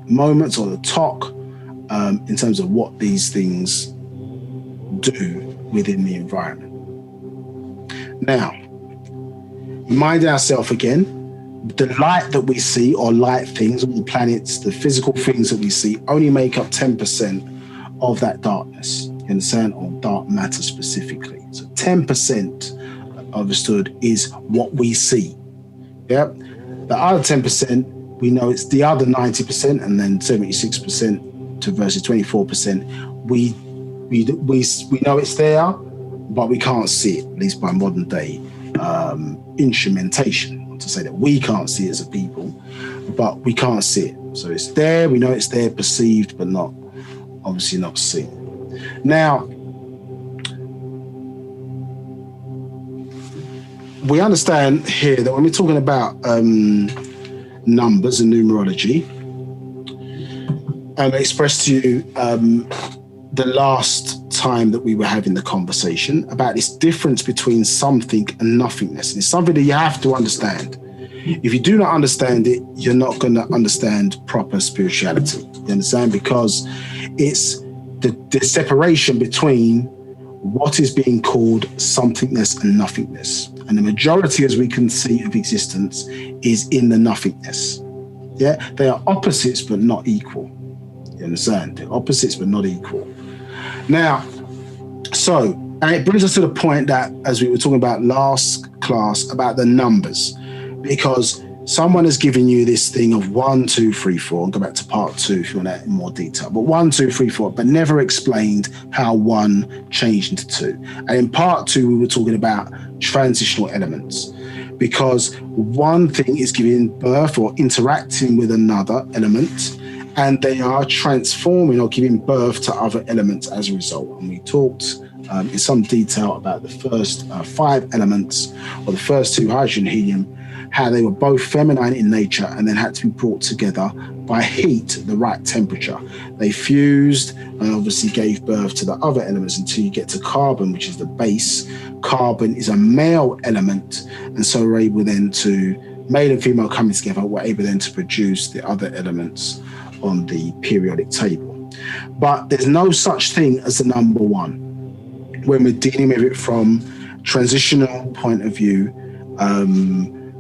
moments or the tock in terms of what these things do within the environment. Now, remind ourselves again, the light that we see, or light things, or the planets, the physical things that we see, only make up 10% of that darkness, you understand, or dark matter specifically. So 10%, understood, is what we see. Yeah, the other 10%, we know it's the other 90%, and then 76% to versus 24%. We know it's there, but we can't see it, at least by modern day instrumentation. To say that we can't see it as a people, but we can't see it. So it's there, we know it's there, perceived, but not, obviously not seen. Now, we understand here that when we're talking about numbers and numerology, I expressed to you the last time that we were having the conversation about this difference between something and nothingness. And it's something that you have to understand. If you do not understand it, you're not going to understand proper spirituality. You understand? Because it's the separation between what is being called somethingness and nothingness. And the majority, as we can see, of existence is in the nothingness. Yeah, they are opposites but not equal. You understand? They're opposites but not equal. Now, and it brings us to the point that, as we were talking about last class, about the numbers, because someone has given you this thing of 1, 2, 3, 4, and go back to part 2 if you want that in more detail, but 1, 2, 3, 4, but never explained how 1 changed into 2. And in part 2, we were talking about transitional elements, because one thing is giving birth or interacting with another element, and they are transforming or giving birth to other elements as a result. And we talked in some detail about the first 5 elements, or the first 2, hydrogen, helium, how they were both feminine in nature and then had to be brought together by heat, the right temperature. They fused and obviously gave birth to the other elements until you get to carbon, which is the base. Carbon is a male element, and so we're able then to, male and female coming together, we're able then to produce the other elements on the periodic table. But there's no such thing as the number 1 when we're dealing with it from transitional point of view,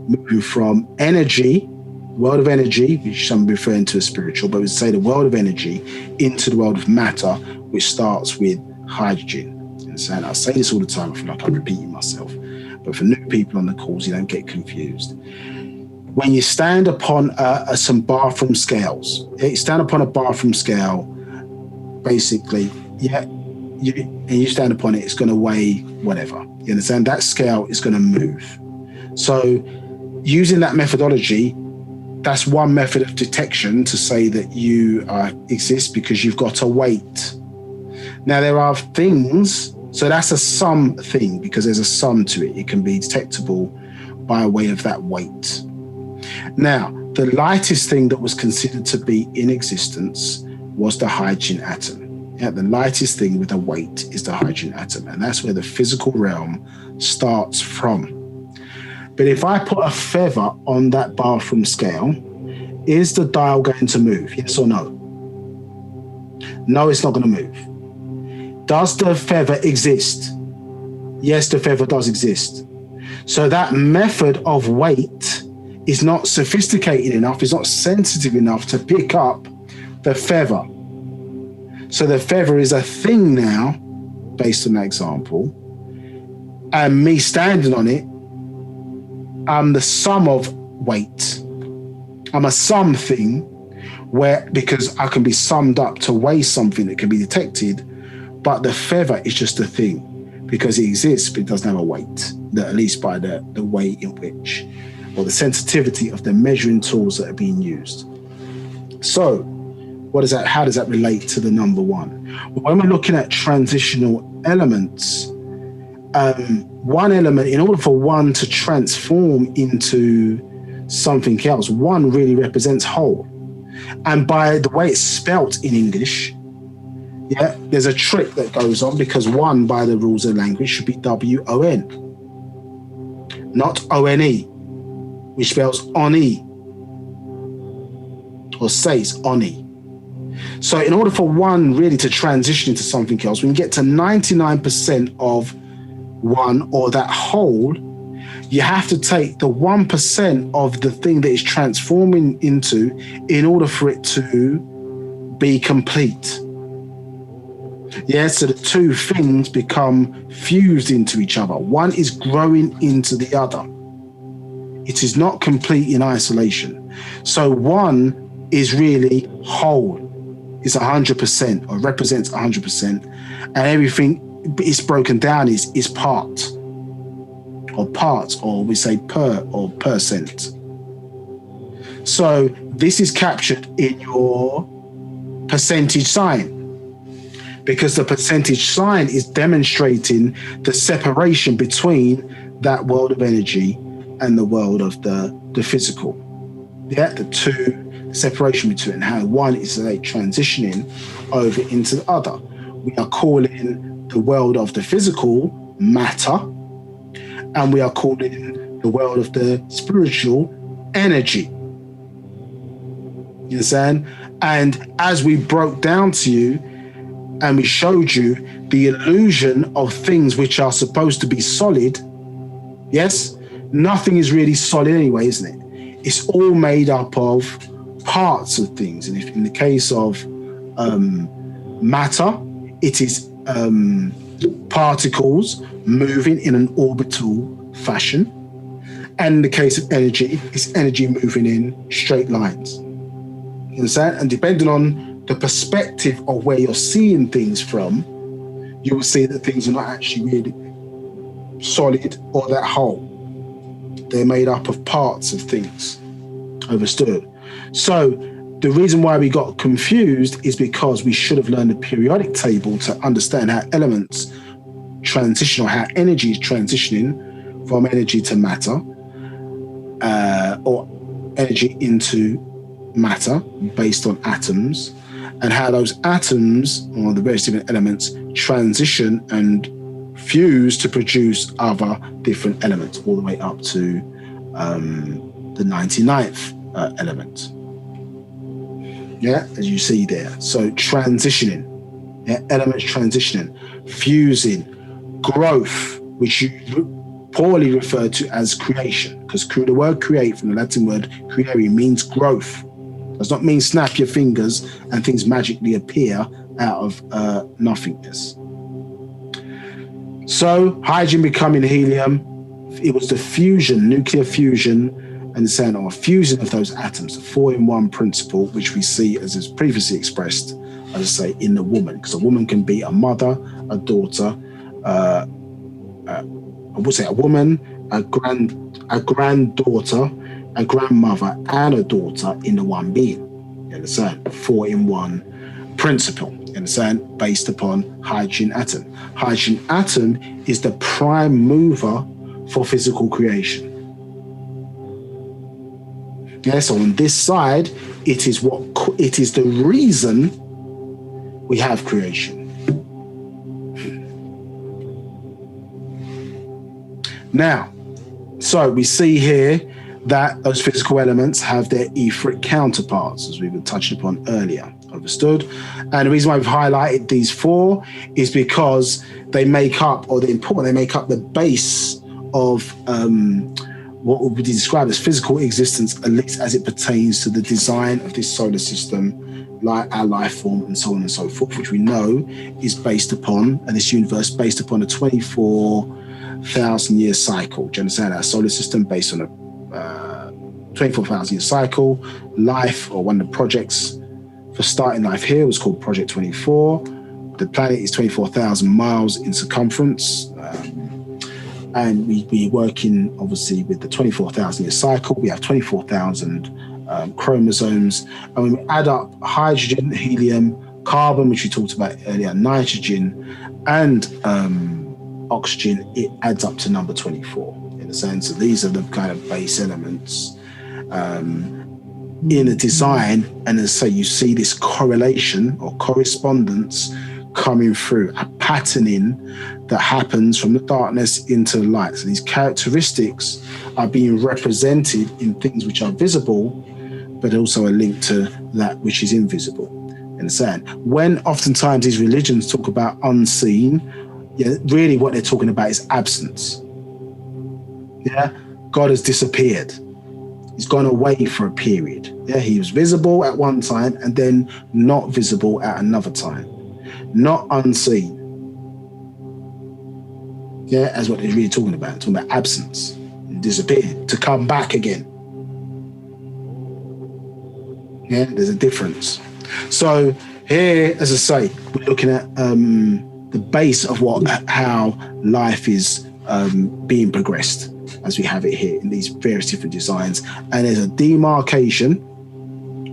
moving from energy world of energy, which some referring to as spiritual, but we say the world of energy into the world of matter, which starts with hydrogen. And I say this all the time, I feel like I'm repeating myself, but for new people on the calls, you don't get confused. When you stand upon some bathroom scales, you stand upon a bathroom scale, basically, you stand upon it, it's going to weigh whatever. You understand? That scale is going to move. So using that methodology, that's one method of detection to say that you exist, because you've got a weight. Now, there are things, so that's a sum thing, because there's a sum to it. It can be detectable by way of that weight. Now, the lightest thing that was considered to be in existence was the hydrogen atom. Yeah, the lightest thing with a weight is the hydrogen atom, and that's where the physical realm starts from. But if I put a feather on that bathroom scale, is the dial going to move? Yes or no? No, it's not going to move. Does the feather exist? Yes, the feather does exist. So that method of weight is not sophisticated enough, it's not sensitive enough to pick up the feather. So the feather is a thing now, based on that example, and me standing on it, I'm the sum of weight. I'm a sum thing, where, because I can be summed up to weigh something that can be detected, but the feather is just a thing, because it exists, but it doesn't have a weight, at least by the way in which, or the sensitivity of the measuring tools that are being used. So what is that? How does that relate to the number one? Well, when we're looking at transitional elements, one element, in order for one to transform into something else, one really represents whole. And by the way it's spelt in English, there's a trick that goes on, because one, by the rules of language, should be W-O-N, not O-N-E, which spells oni, or says oni. So in order for one really to transition into something else, when you get to 99% of one, or that whole, you have to take the 1% of the thing that is transforming into, in order for it to be complete. So the two things become fused into each other. One is growing into the other. It is not complete in isolation. So one is really whole. It's 100%, or represents 100%, and everything is broken down is part, or parts, or we say per or percent. So this is captured in your percentage sign, because the percentage sign is demonstrating the separation between that world of energy and the world of the physical. The two, separation between how one is like transitioning over into the other. We are calling the world of the physical matter, and we are calling the world of the spiritual energy. You understand? And as we broke down to you, and we showed you the illusion of things which are supposed to be solid, yes, nothing is really solid anyway, isn't it? It's all made up of parts of things. And if in the case of matter, it is particles moving in an orbital fashion. And in the case of energy, it's energy moving in straight lines. You understand? And depending on the perspective of where you're seeing things from, you will see that things are not actually really solid or that whole. They're made up of parts of things. Understood? So the reason why we got confused is because we should have learned the periodic table to understand how elements transition, or how energy is transitioning from energy to matter, or energy into matter based on atoms, and how those atoms, or the various different elements, transition and fuse to produce other different elements, all the way up to the 99th element. As you see there. So transitioning, elements transitioning, fusing, growth, which you poorly referred to as creation, because the word create from the Latin word creare means growth. It does not mean snap your fingers and things magically appear out of nothingness. So hydrogen becoming helium, it was the fusion, nuclear fusion, and saying or fusion of those atoms, the 4-in-1 principle, which we see as is previously expressed, as I say, in the woman, because a woman can be a mother, a daughter, I would say a woman, a granddaughter, a grandmother, and a daughter in the one being. You understand? 4-in-1 principle. You understand? Based upon hydrogen atom. Hydrogen atom is the prime mover for physical creation. Yeah, so on this side, it is the reason we have creation. Now, so we see here that those physical elements have their etheric counterparts, as we were touched upon earlier. Understood? And the reason why we've highlighted these 4 is because they make up, or they're important, they make up the base of what would be described as physical existence, at least as it pertains to the design of this solar system, like our life form and so on and so forth, which we know is based upon, and this universe based upon a 24,000-year cycle. Do you understand? Our solar system based on a 24,000-year cycle. Life, or one of the projects for starting life here, was called Project 24. The planet is 24,000 miles in circumference. And we're working, obviously, with the 24,000-year cycle. We have 24,000 chromosomes. And when we add up hydrogen, helium, carbon, which we talked about earlier, nitrogen, and oxygen, it adds up to number 24. In a sense, so these are the kind of base elements in a design. And as I say, you see this correlation or correspondence coming through, a patterning that happens from the darkness into the light. So these characteristics are being represented in things which are visible, but also a link to that which is invisible. Understand? When oftentimes these religions talk about unseen, really what they're talking about is absence. Yeah, God has disappeared. He's gone away for a period. Yeah, he was visible at one time and then not visible at another time. Not unseen. Yeah, that's what they're really talking about absence, and disappeared, to come back again. Yeah, there's a difference. So here, as I say, we're looking at the base of how life is being progressed, as we have it here in these various different designs. And there's a demarcation,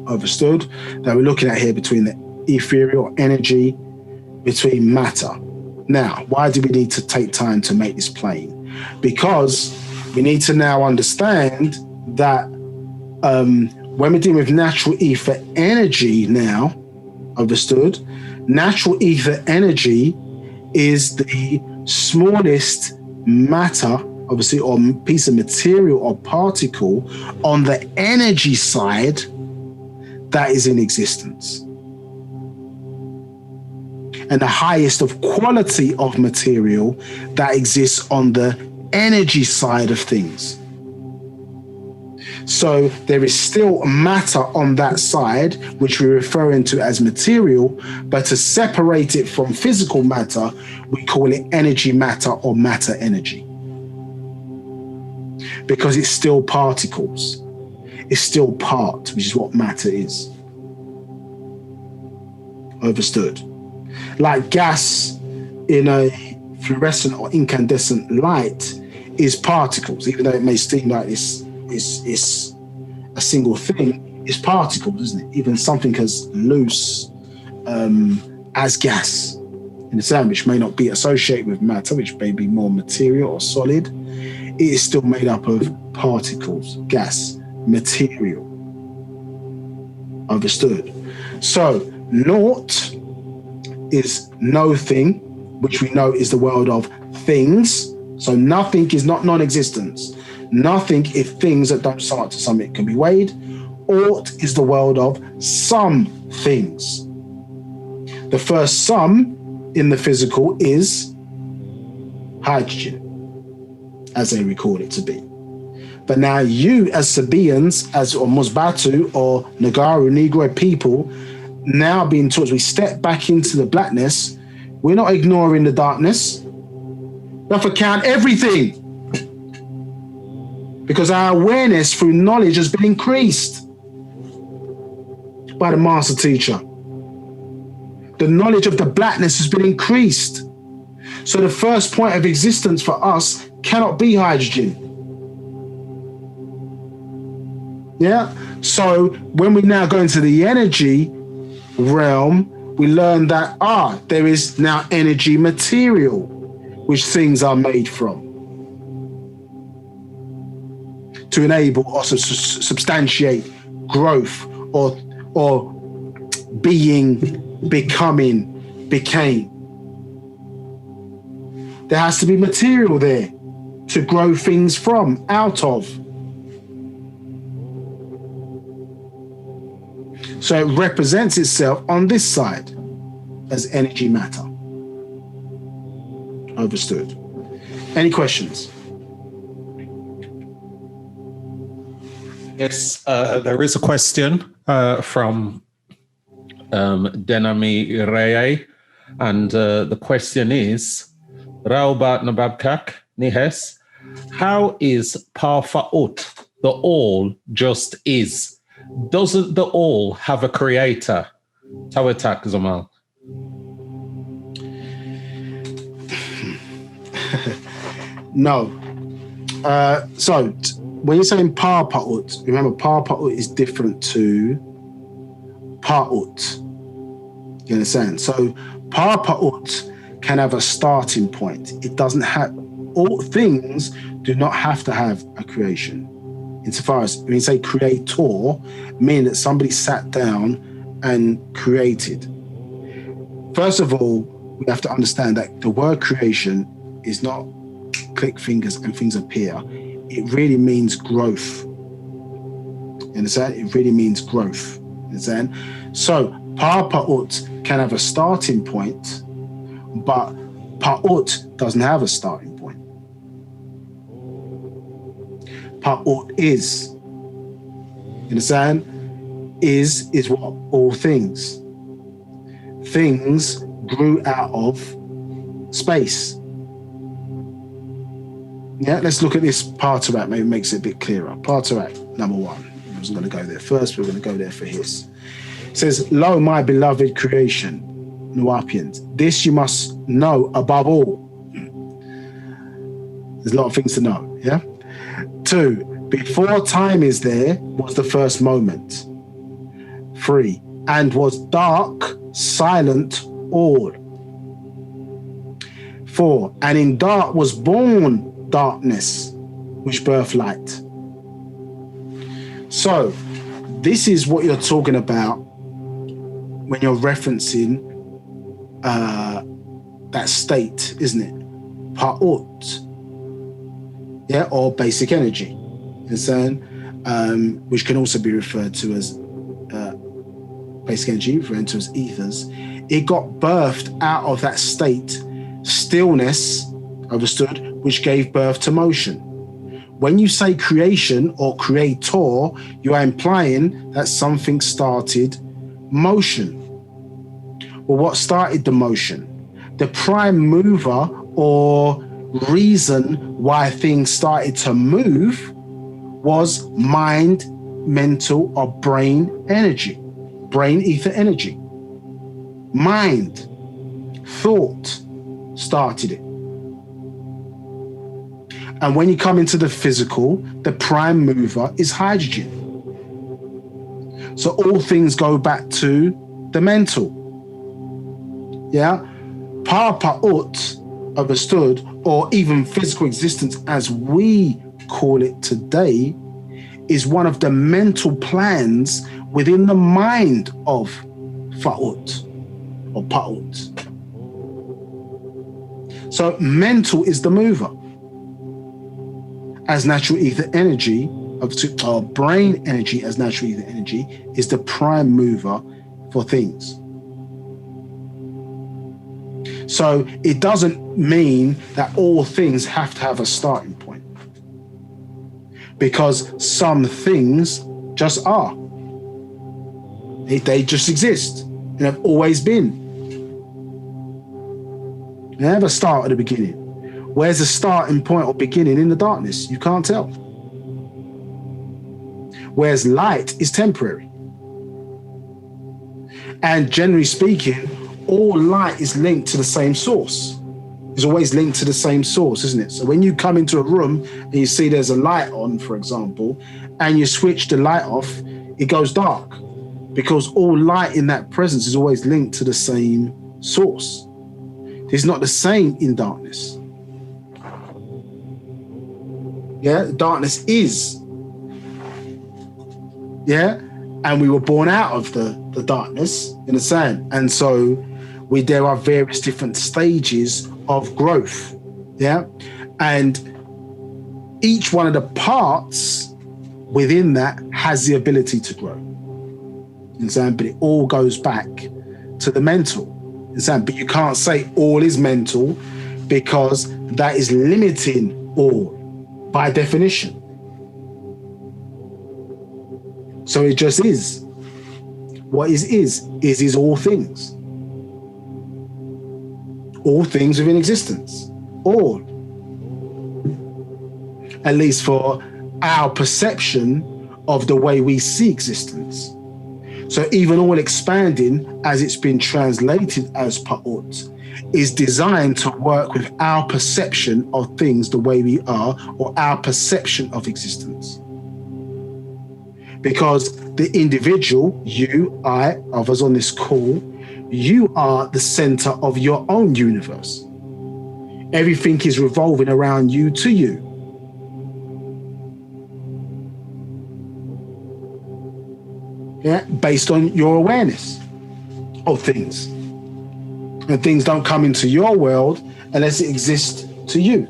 understood, that we're looking at here between the ethereal energy, between matter. Now, why do we need to take time to make this plain? Because we need to now understand that when we're dealing with natural ether energy now, understood, natural ether energy is the smallest matter, obviously, or piece of material or particle on the energy side that is in existence. And the highest of quality of material that exists on the energy side of things. So there is still matter on that side, which we're referring to as material, but to separate it from physical matter, we call it energy matter or matter energy. Because it's still particles. It's still part, which is what matter is. Understood? Like gas in a fluorescent or incandescent light is particles, even though it may seem like it's a single thing, it's particles, isn't it? Even something as loose as gas, in the sound, which may not be associated with matter, which may be more material or solid, it is still made up of particles, gas, material. Understood? So, naught is no thing, which we know is the world of things. So nothing is not non-existence. Nothing, if things that don't sum up to something, can be weighed. Ought is the world of some things. The first sum in the physical is hydrogen. as they record it to be. But now you as Sabaeans, or Musbatu or Nagaru, Negroid people, now being taught as we step back into the blackness, we're not ignoring the darkness. We have to count everything. Because our awareness through knowledge has been increased by the master teacher. The knowledge of the blackness has been increased. So the first point of existence for us cannot be hydrogen. Yeah. So when we now go into the energy realm, we learn that there is now energy material which things are made from to enable or substantiate growth or being, becoming, became. There has to be material there to grow things from, out of. So it represents itself on this side as energy matter. Understood. Any questions? Yes, there is a question from Denami Reye, and the question is, Raubat Nababkak Nihes, how is Paa Pau'ut, the all just is? Doesn't the all have a creator? Tawatak Zamal. No. So when you're saying Paa Pau'ut, remember Paa Pau'ut is different to Pau'ut. You understand? So Paa Pau'ut can have a starting point. It doesn't have, all things do not have to have a creation. Insofar as when you say creator, meaning that somebody sat down and created. First of all, we have to understand that the word creation is not click fingers and things appear. It really means growth. You understand? It really means growth. You understand? So Paa Pau'ut can have a starting point, but Pau'ut doesn't have a starting point. Pau'ut is. You understand? Is what? All things. Things grew out of space. Yeah, let's look at this Paa Pau'ut, maybe it makes it a bit clearer. Paa Pau'ut, number one. I wasn't going to go there first, we're going to go there for his. It says, lo, my beloved creation, Nuapians, this you must know above all. There's a lot of things to know, yeah? 2, before time is there was the first moment. 3, and was dark, silent, all. 4, and in dark was born darkness, which birthed light. So, this is what you're talking about when you're referencing that state, isn't it? Pau'ut, yeah, or basic energy, which can also be referred to as basic energy, referred to as ethers. It got birthed out of that state, stillness, understood, which gave birth to motion. When you say creation or creator, you are implying that something started motion. Well, what started the motion? The prime mover or reason why things started to move was mind, mental, or brain energy, brain ether energy. Mind, thought started it. And when you come into the physical, the prime mover is hydrogen. So all things go back to the mental. Yeah? Paa Pau'ut, understood, or even physical existence as we call it today, is one of the mental plans within the mind of Fa'ut or Pau'ut. So mental is the mover. As natural ether energy, or brain energy as natural ether energy, is the prime mover for things. So it doesn't mean that all things have to have a starting point. because some things just are. They just exist and have always been. They never start at the beginning. Where's the starting point or beginning in the darkness? You can't tell. Whereas light is temporary. And generally speaking, all light is linked to the same source. It's always linked to the same source, isn't it? So when you come into a room and you see there's a light on, for example, and you switch the light off, it goes dark, because all light in that presence is always linked to the same source. It's not the same in darkness. Yeah, darkness is. Yeah, and we were born out of the darkness, in a sense. And so there are various different stages of growth. Yeah, and each one of the parts within that has the ability to grow. But it all goes back to the mental. But you can't say all is mental, because that is limiting all by definition. So it just is. What is all things. All things within existence. All. At least for our perception of the way we see existence. So even all expanding, as it's been translated as Pau'ut, is designed to work with our perception of things the way we are, or our perception of existence. Because the individual, you, I, others on this call, you are the center of your own universe. Everything is revolving around you to you. Yeah, based on your awareness of things. And things don't come into your world unless it exists to you.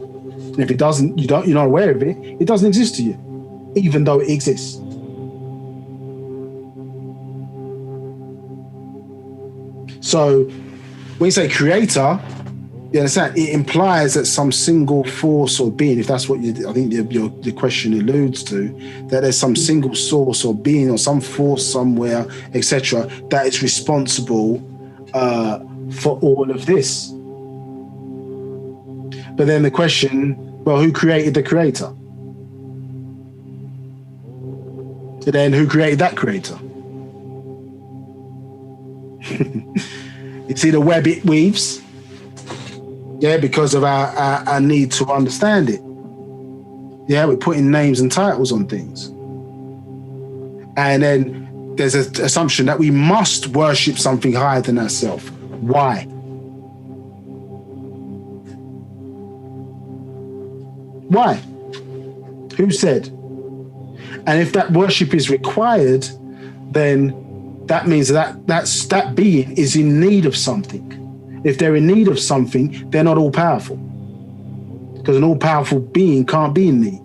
And if it doesn't, you're not aware of it, it doesn't exist to you, even though it exists. So when you say creator, you understand, it implies that some single force or being, if that's what I think your question alludes to, that there's some single source or being or some force somewhere, etc., that is responsible for all of this. But then the question, well, who created the creator? So then who created that creator? You see the web it weaves? Yeah, because of our need to understand it. Yeah, we're putting names and titles on things. And then there's an assumption that we must worship something higher than ourselves. Why? Why? Who said? And if that worship is required, then that means that being is in need of something. If they're in need of something, they're not all powerful. Because an all-powerful being can't be in need.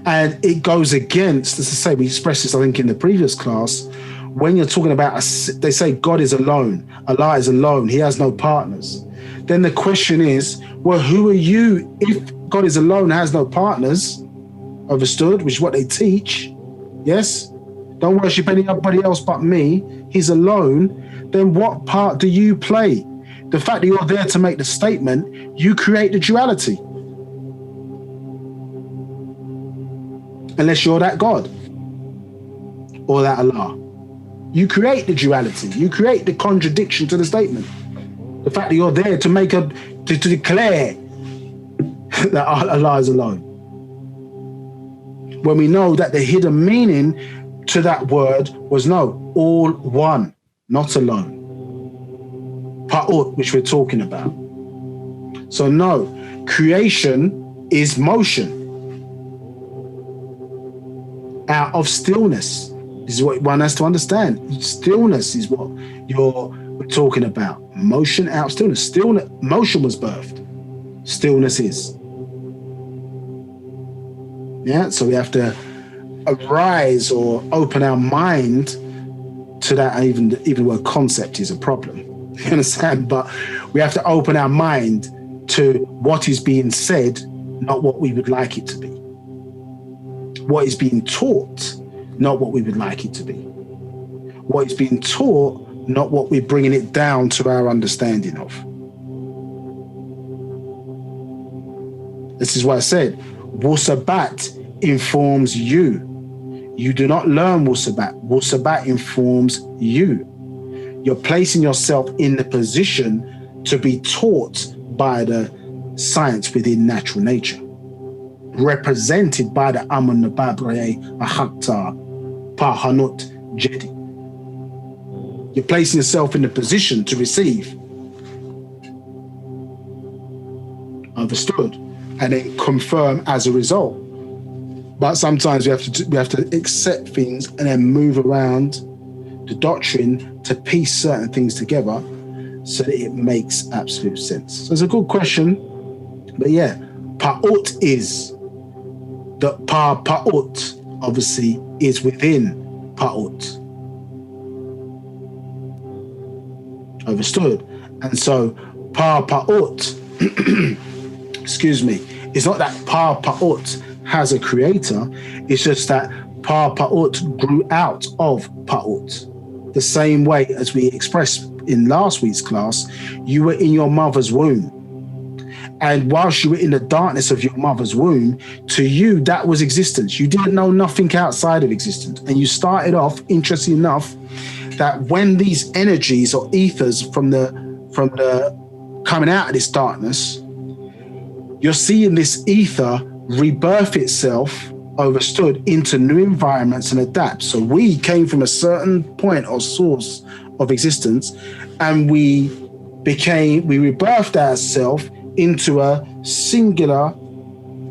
And it goes against, as I say, we expressed this, I think, in the previous class, when you're talking about, they say God is alone, Allah is alone, he has no partners. Then the question is, well, who are you if God is alone, has no partners? Understood, which is what they teach. Yes? Don't worship anybody else but me. He's alone. Then what part do you play? The fact that you're there to make the statement, you create the duality. Unless you're that God or that Allah. You create the duality. You create the contradiction to the statement. The fact that you're there to make to declare that Allah is alone. When we know that the hidden meaning to that word was no, all one, not alone. Pau'ut, which we're talking about. So no, creation is motion. Out of stillness. This is what one has to understand. Stillness is what we're talking about. Motion out of stillness. Motion was birthed. Stillness is. Yeah, so we have to arise or open our mind to that. Even the word concept is a problem. You understand? But we have to open our mind to what is being said not what we would like it to be. What is being taught, not what we would like it to be. What is being taught, not what we're bringing it down to our understanding of. This is what I said. Wu-Sabat informs you. You do not learn Wu-Sabat. Wu-Sabat informs you. You're placing yourself in the position to be taught by the science within natural nature, represented by the Amun Nababre Ahakta Paa Pau'ut Jedi. You're placing yourself in the position to receive. Understood? And then confirm as a result. But sometimes we have to accept things and then move around the doctrine to piece certain things together so that it makes absolute sense. So it's a good question. But yeah, Pau'ut is the Paa Pau'ut, obviously, is within Pau'ut. Understood? And so Paa Pau'ut, excuse me, it's not that Paa Pau'ut has a creator, it's just that Paa Pau'ut grew out of Pau'ut. The same way as we expressed in last week's class, you were in your mother's womb. And whilst you were in the darkness of your mother's womb, to you, that was existence. You didn't know nothing outside of existence. And you started off, interesting enough, that when these energies or ethers from the coming out of this darkness, you're seeing this ether rebirth itself, understood, into new environments and adapt. So we came from a certain point or source of existence, and we rebirthed ourselves into a singular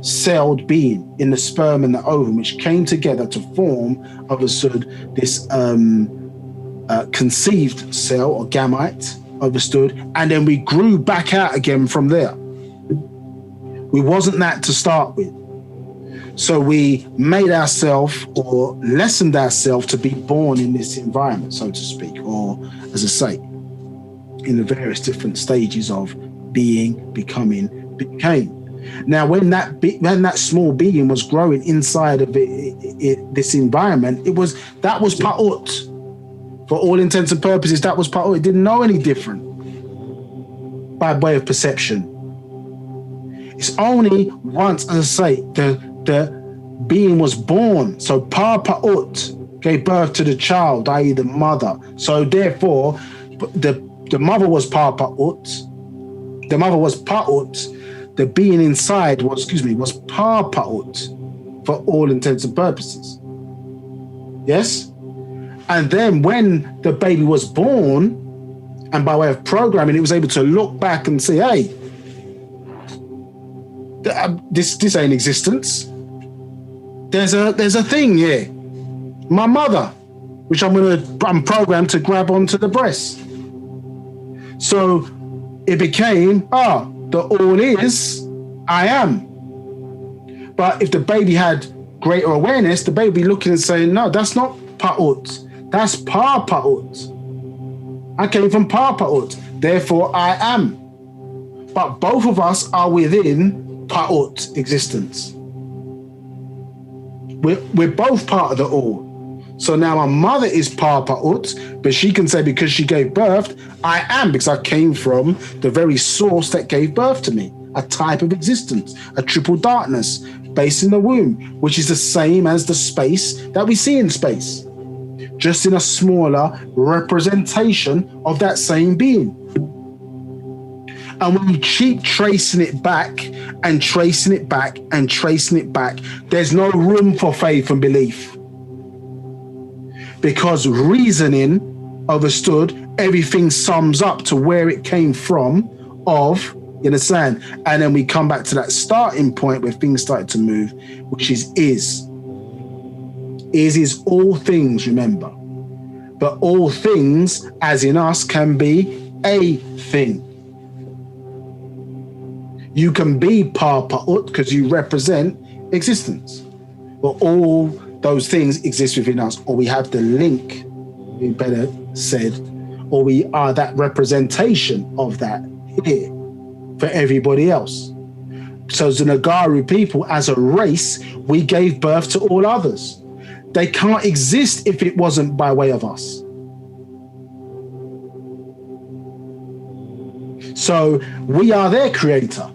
celled being in the sperm and the ovum, which came together to form, understood, this conceived cell or gamete, understood, and then we grew back out again from there. We wasn't that to start with. So we made ourselves or lessened ourselves to be born in this environment, so to speak, or as I say, in the various different stages of being, becoming, became. Now, when that small being was growing inside of this environment, that was Pau'ut. For all intents and purposes, that was Pau'ut. It didn't know any different by way of perception. It's only once, as I say, the being was born. So Paa Pau'ut gave birth to the child, i.e. the mother. So therefore, the mother was Paa Pau'ut. The mother was Pau'ut. The being inside was Paa Pau'ut for all intents and purposes. Yes? And then when the baby was born, and by way of programming, it was able to look back and say, hey, this ain't existence. There's a thing here. My mother, which I'm programmed to grab onto the breast. So it became, the all is, I am. But if the baby had greater awareness, the baby looking and saying, no, that's not Pau'ut. That's Paa Pau'ut. I came from Paa Pau'ut. Therefore, I am. But both of us are within Pau'ut existence. We're both part of the all. So now my mother is Paa Pau'ut, but she can say because she gave birth, I am, because I came from the very source that gave birth to me, a type of existence, a triple darkness based in the womb, which is the same as the space that we see in space, just in a smaller representation of that same being. And when you keep tracing it back and tracing it back and tracing it back, there's no room for faith and belief. Because reasoning, understood, everything sums up to where it came from you understand? And then we come back to that starting point where things started to move, which is. Is all things, remember. But all things, as in us, can be a thing. You can be Paa Pau'ut because you represent existence. But all those things exist within us, or we have the link, we better said, or we are that representation of that here for everybody else. So the Nagaru people, as a race, we gave birth to all others. They can't exist if it wasn't by way of us. So we are their creator.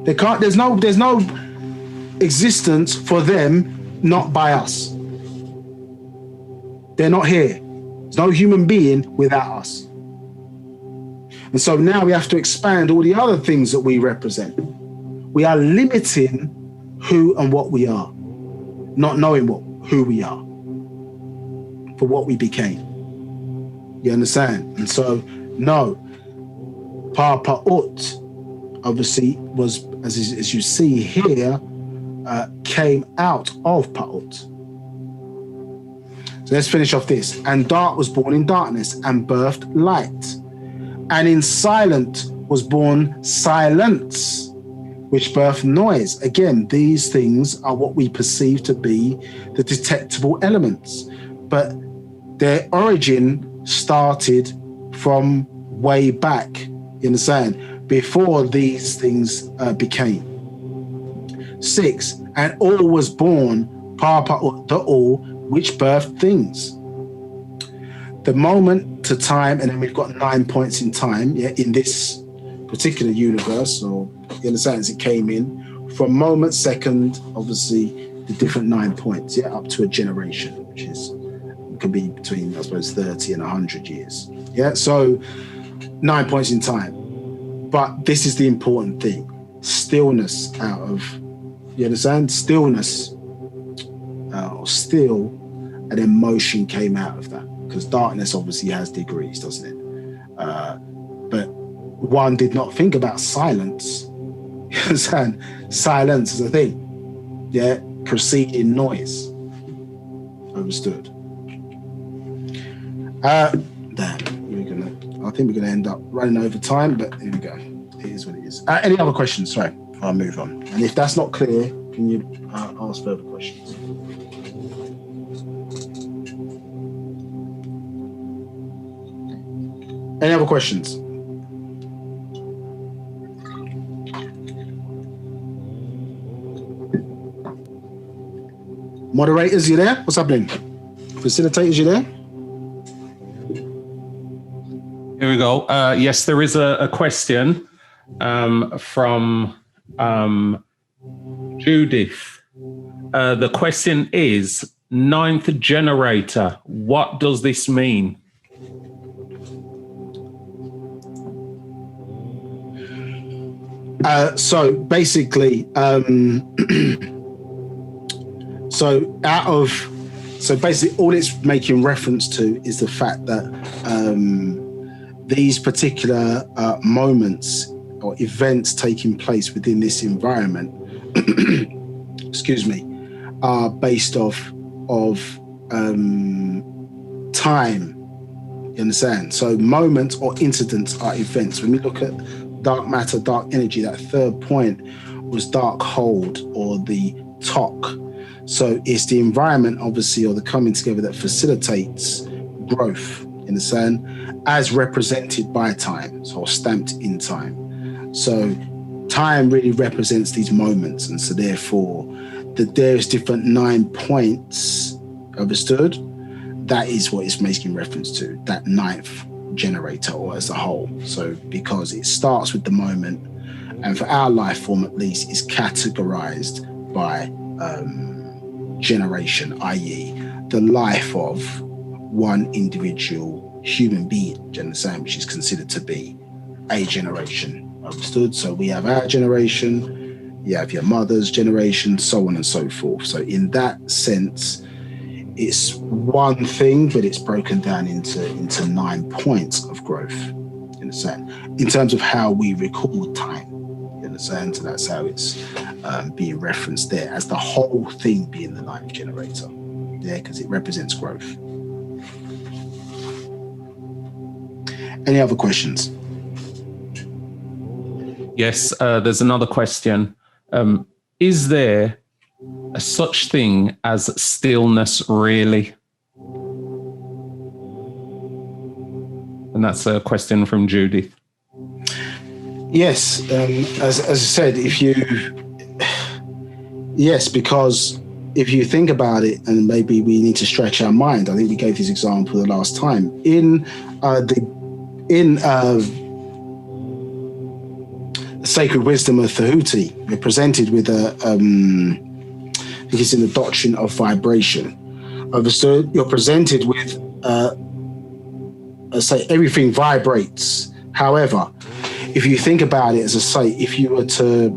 There's no existence for them not by us. They're not here. There's no human being without us. And so now we have to expand all the other things that we represent. We are limiting who and what we are, not knowing who we are for what we became. You understand? And so, no, Paa Pau'ut obviously was, as you see here, came out of Pau'ut. So let's finish off this. And dark was born in darkness and birthed light. And in silent was born silence, which birthed noise. Again, these things are what we perceive to be the detectable elements, but their origin started from way back, you understand, before these things became. 6, and all was born, Paa Pau'ut, the all, which birthed things. The moment to time, and then we've got 9 points in time, in this particular universe, or you understand, as it came in, from moment, second, obviously, the different 9 points, up to a generation, which could be between, I suppose, 30 and 100 years. So 9 points in time. But this is the important thing. Stillness out of, you understand? Stillness, or still, and then motion came out of that. Because darkness obviously has degrees, doesn't it? But one did not think about silence. You understand? Silence is a thing. Preceding noise. Understood. I think we're gonna end up running over time, but here we go. It is what it is. Any other questions? Sorry, I'll move on. And if that's not clear, can you ask further questions? Any other questions? Moderators, you there? What's happening? Facilitators, you there? Here we go. Yes, there is a question from Judith. The question is, 9th generator, what does this mean? So basically, basically all it's making reference to is the fact that these particular moments or events taking place within this environment, excuse me, are based off of time. You understand? So moments or incidents are events. When we look at dark matter, dark energy, that third point was dark hold or the talk. So it's the environment, obviously, or the coming together that facilitates growth, you understand, as represented by time, or stamped in time. So time really represents these moments, and so therefore that there's different 9 points, understood? That is what it's making reference to, that 9th generator or as a whole. So because it starts with the moment, and for our life form at least, is categorized by generation, i.e. the life of one individual human being, do you understand, which is considered to be a generation, understood? So we have our generation, you have your mother's generation, so on and so forth. So in that sense, it's one thing, but it's broken down into 9 points of growth, you understand? In terms of how we record time, you understand? So that's how it's being referenced there, as the whole thing being the 9th generator, because it represents growth. Any other questions? Yes, there's another question. Is there a such thing as stillness, really? And that's a question from Judith. Yes, as I said, yes, because if you think about it, and maybe we need to stretch our mind. I think we gave this example the last time in Sacred Wisdom of Tahuti. We're presented with I think it's in the doctrine of vibration. Understood? You're presented with, say, everything vibrates. However, if you think about it, as I say, if you were to,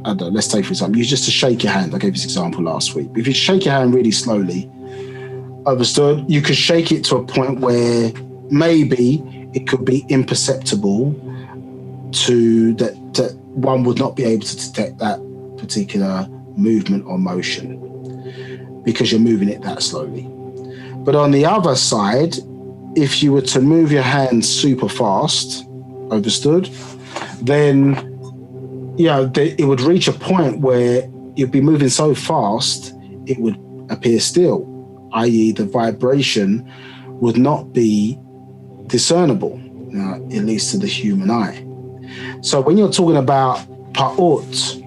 I don't know, let's take for example, you just to shake your hand. I gave this example last week. If you shake your hand really slowly, understood, you could shake it to a point where maybe it could be imperceptible to that one would not be able to detect that particular movement or motion because you're moving it that slowly. But on the other side, if you were to move your hand super fast, understood, then it would reach a point where you'd be moving so fast it would appear still, i.e. the vibration would not be discernible, at least to the human eye. So when you're talking about Pau'ut,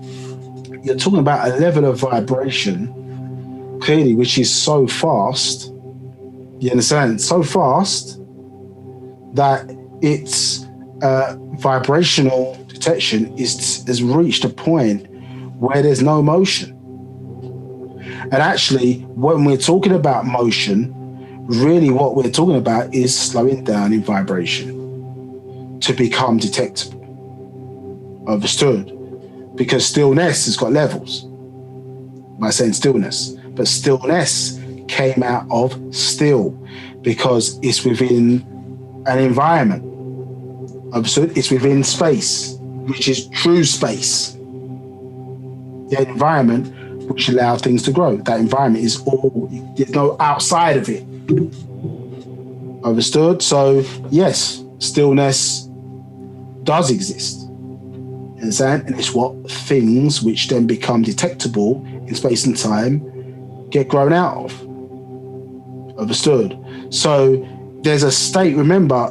you're talking about a level of vibration, clearly, which is so fast, you understand, so fast that its vibrational detection has reached a point where there's no motion. And actually, when we're talking about motion, really what we're talking about is slowing down in vibration to become detectable. Understood? Because stillness has got levels by saying stillness, but stillness came out of still because it's within an environment. Understood? It's within space, which is true space. The environment which allows things to grow. That environment is all, there's no outside of it. Understood? So yes, stillness does exist. Understand? And it's what things which then become detectable in space and time get grown out of. Understood? So there's a state, remember,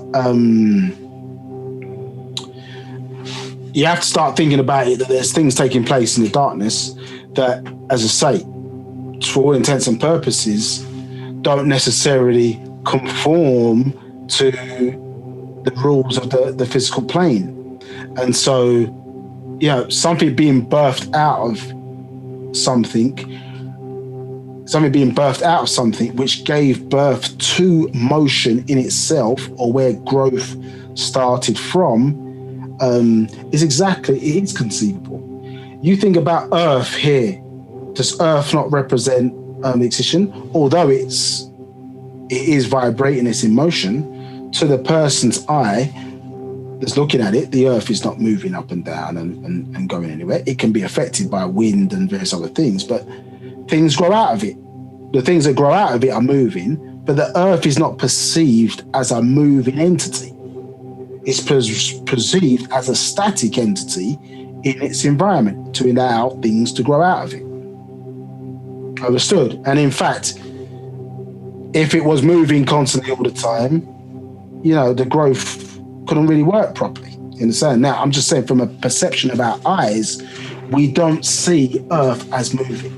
you have to start thinking about it, that there's things taking place in the darkness that, as I say, for all intents and purposes, don't necessarily conform to the rules of the physical plane. And so, something being birthed out of something which gave birth to motion in itself, or where growth started from, is conceivable. You think about Earth here. Does Earth not represent excision? Although it is vibrating, it's in motion, to the person's eye that's looking at it, the Earth is not moving up and down and going anywhere. It can be affected by wind and various other things, but things grow out of it. The things that grow out of it are moving, but the Earth is not perceived as a moving entity. It's perceived as a static entity in its environment to allow things to grow out of it. Understood? And in fact, if it was moving constantly all the time, the growth couldn't really work properly. You understand? Now, I'm just saying, from a perception of our eyes, we don't see Earth as moving.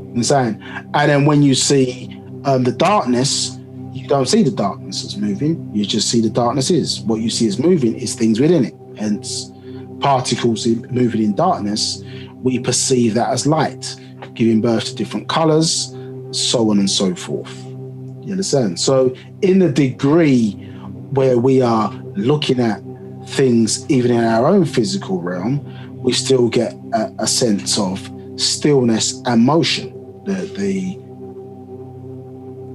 You understand? And then when you see the darkness, you don't see the darkness as moving. You just see the darkness is. What you see as moving is things within it. Hence, particles moving in darkness, we perceive that as light, giving birth to different colors, so on and so forth. You understand? So in the degree where we are looking at things, even in our own physical realm, we still get a sense of stillness and motion, the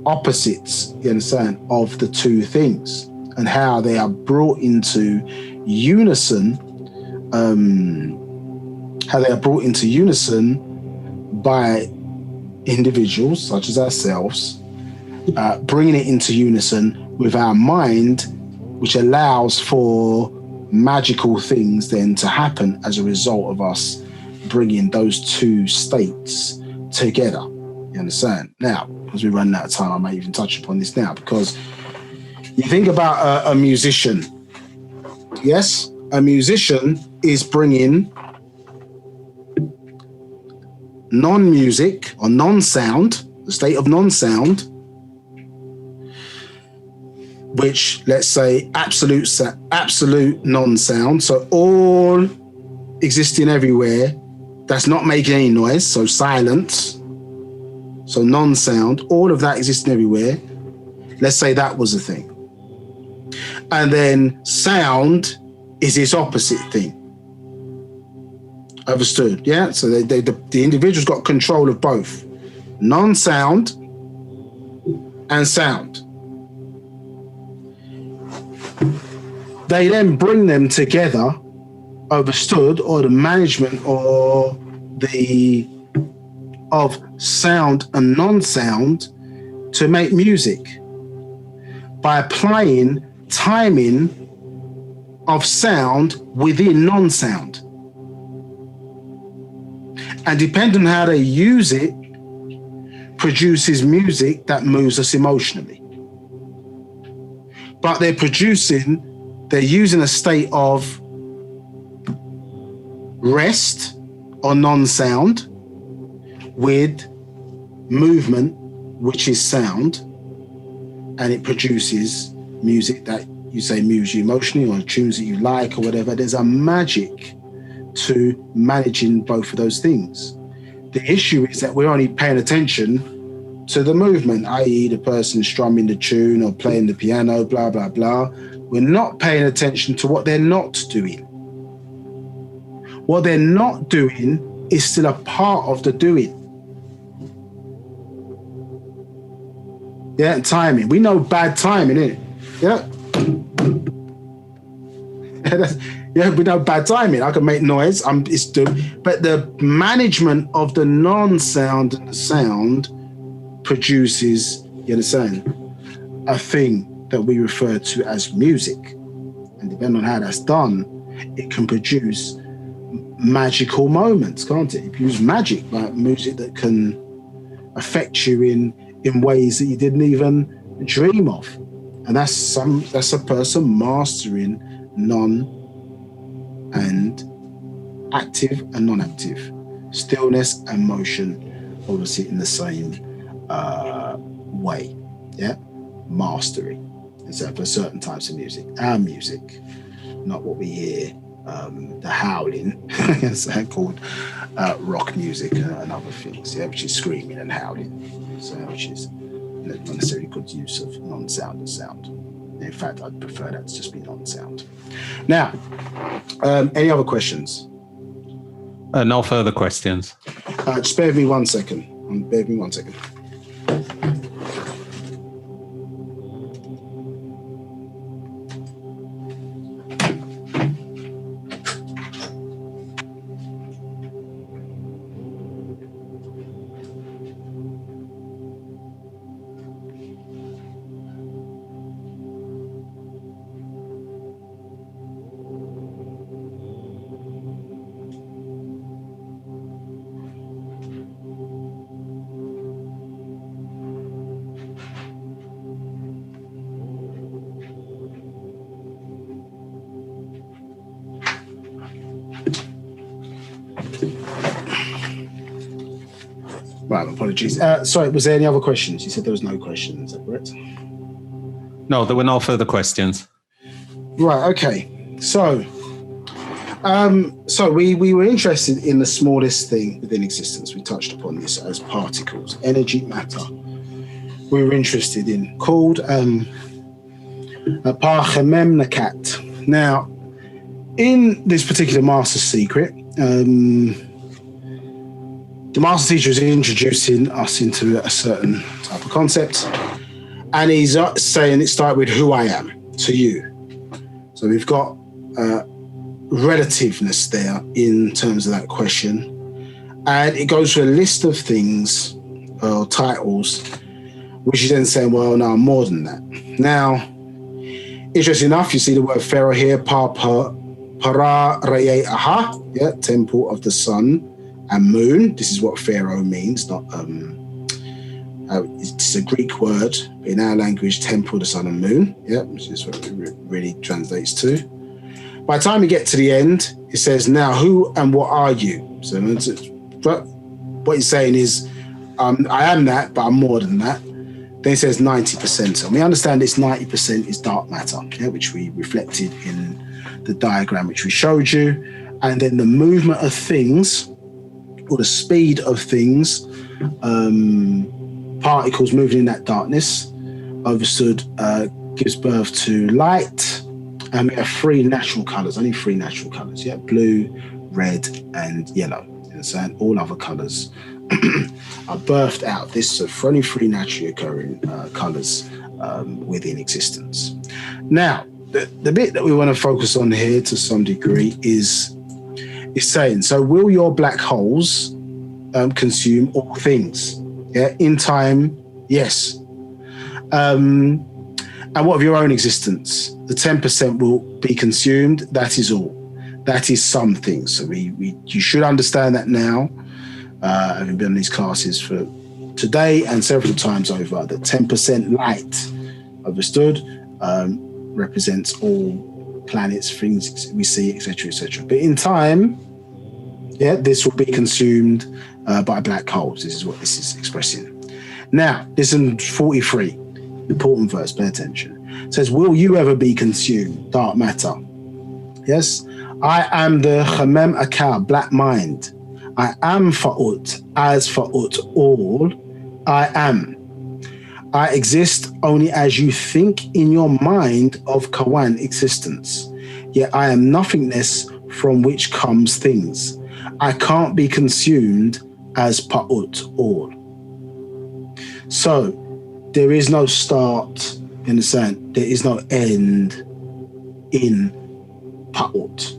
opposites, you understand, of the two things, and how they are brought into unison, by individuals such as ourselves, bringing it into unison with our mind, which allows for magical things then to happen as a result of us bringing those two states together. You understand? Now, as we run out of time, I might even touch upon this now, because you think about a musician, Yes, a musician is bringing non-music or non-sound, the state of non-sound, which, let's say, absolute non-sound, so all existing everywhere, that's not making any noise, so silence, so non-sound, all of that existing everywhere. Let's say that was a thing. And then sound is its opposite thing. Understood? Yeah. So the individual's got control of both non-sound and sound. They then bring them together, understood, or the management or of sound and non-sound to make music by applying timing of sound within non-sound. And depending on how they use it, produces music that moves us emotionally. But they're using a state of rest or non-sound with movement, which is sound, and it produces music that you say moves you emotionally or tunes that you like or whatever. There's a magic to managing both of those things. The issue is that we're only paying attention to the movement, i.e. the person strumming the tune or playing the piano, blah, blah, blah. We're not paying attention to what they're not doing. What they're not doing is still a part of the doing. Yeah, and timing. We know bad timing, innit? Yeah. Yeah, we know bad timing. I can make noise. But the management of the non-sound and the sound produces, you understand, a thing that we refer to as music. And depending on how that's done, it can produce magical moments, can't it? If you use magic, like music that can affect you in ways that you didn't even dream of. And that's a person mastering non and active and non-active, stillness and motion, obviously in the same way. Yeah, mastery. And so for certain types of music, our music, not what we hear, the howling, called rock music and other things, yeah, which is screaming and howling, so which is not necessarily good use of non-sound and sound. In fact, I'd prefer that to just be non-sound. Now, any other questions? No further questions. Just bear with me 1 second. Bear with me 1 second. Right, apologies. Sorry, was there any other questions? You said there was no questions, is that correct? No, there were no further questions. Right, okay. So we were interested in the smallest thing within existence. We touched upon this as particles, energy, matter. We were interested in called Paa Pau'ut. Now, in this particular master secret, the master teacher is introducing us into a certain type of concept, and he's saying it started with who I am to you. So we've got relativeness there in terms of that question, and it goes through a list of things or titles, which is then saying, well, no, I'm more than that. Now, interesting enough, you see the word Pharaoh here, Para Aha, yeah, temple of the sun and moon. This is what Pharaoh means, not it's a Greek word, but in our language, temple, the sun and moon, yeah, which is what it really translates to. By the time you get to the end, it says, now who and what are you? So what he's saying is, I am that, but I'm more than that. Then it says 90%. So we understand this 90% is dark matter, which we reflected in the diagram which we showed you. And then the movement of things, or the speed of things, particles moving in that darkness, understood, gives birth to light. And we have three natural colours, only three natural colours, blue, red, and yellow. You understand? All other colours are birthed out of this, so for only three naturally occurring colours within existence. Now, the bit that we want to focus on here to some degree is saying, so will your black holes consume all things? In time, yes. And what of your own existence? The 10% will be consumed. That is all. That is some things. So you should understand that now. Having been in these classes for today and several times over, that 10% light, understood, represents all planets, things we see, etc., etc. But in time, this will be consumed by black holes. This is what this is expressing. Now, listen, 43, important verse, pay attention. It says, will you ever be consumed, dark matter? Yes, I am the Chamem Akal, black mind. I am Fa'ut, as Fa'ut, all. I am. I exist only as you think in your mind of Kawan existence. Yet I am nothingness from which comes things. I can't be consumed as Pa'ut, all. So there is no start in the sense, there is no end in Pa'ut.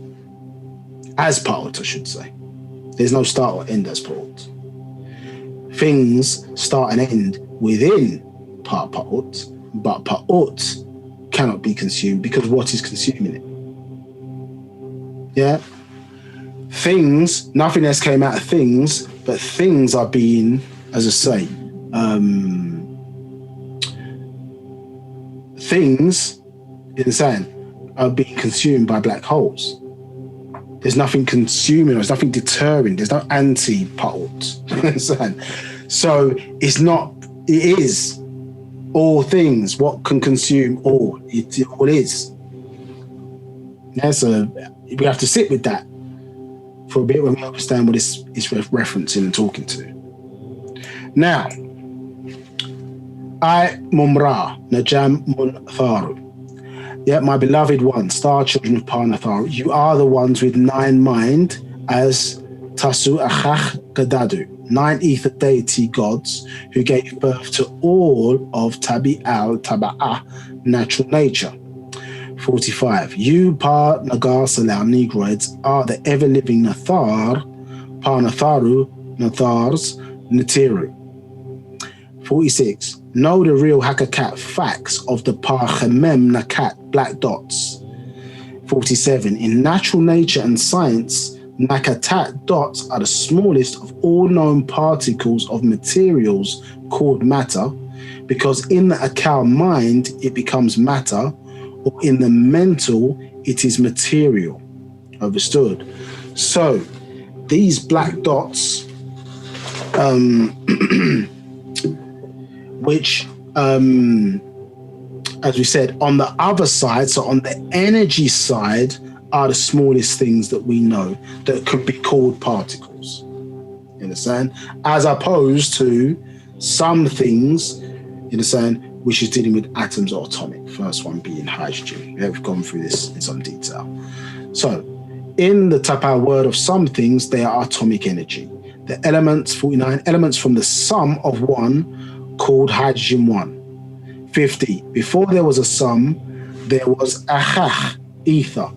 As Pa'ut, I should say. There's no start or end as Pa'ut. Things start and end within Paa Pau'ut, but Pa'ut cannot be consumed because what is consuming it? Things, nothing else came out of things, but things are being, as I say, things, in the saying, are being consumed by black holes. There's nothing consuming, there's nothing deterring, there's no anti-Pau'ut. So it's not, it is all things. What can consume all? It all is. So we have to sit with that for a bit when we understand what it's referencing and talking to. Now, I Mumra Najam Muntharu. My beloved one, star children of Parnatharu, you are the ones with 9 mind as Tasu Achach Gadadu, 9 ether deity gods who gave birth to all of Tabi al-Taba'ah, natural nature. 45. You Paa Nagar Salau Negroids are the ever-living Nathar, Parnatharu, Nathars, Natiru. 46. Know the real Hakakat facts of the Parchemem Nakat black dots. 47. In natural nature and science, Nakatat dots are the smallest of all known particles of materials called matter, because in the Akal mind it becomes matter, or in the mental it is material. Understood? So these black dots, which, as we said, on the other side, so on the energy side, are the smallest things that we know that could be called particles. You understand? As opposed to some things, you understand, which is dealing with atoms or atomic. First one being hydrogen. We've gone through this in some detail. So, in the Tapa word of some things, they are atomic energy. The elements, 49, elements from the sum of one called hydrogen 1. 50. Before there was a sum, there was achach, ether.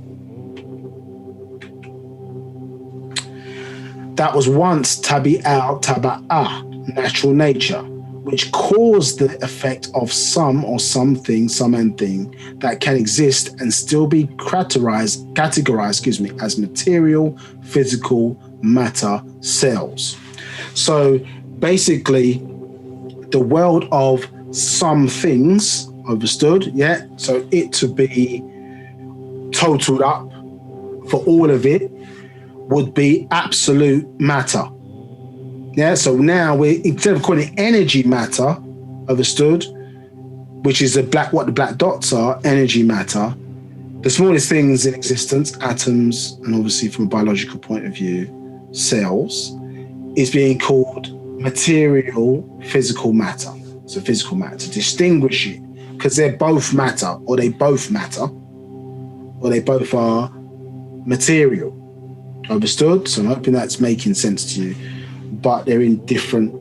That was once tabi al-taba'ah, natural nature, which caused the effect of some or something, some and thing, that can exist and still be categorized, as material, physical, matter, cells. So basically, the world of some things, understood, So it to be totaled up, for all of it would be absolute matter. Yeah, so now we, instead of calling it energy matter, understood, which is what the black dots are, energy matter, the smallest things in existence, atoms, and obviously from a biological point of view, cells, is being called material physical matter. So physical matter, to distinguish it, because they're both matter, or they both matter, or they both are material. Understood? So I'm hoping that's making sense to you. But they're in different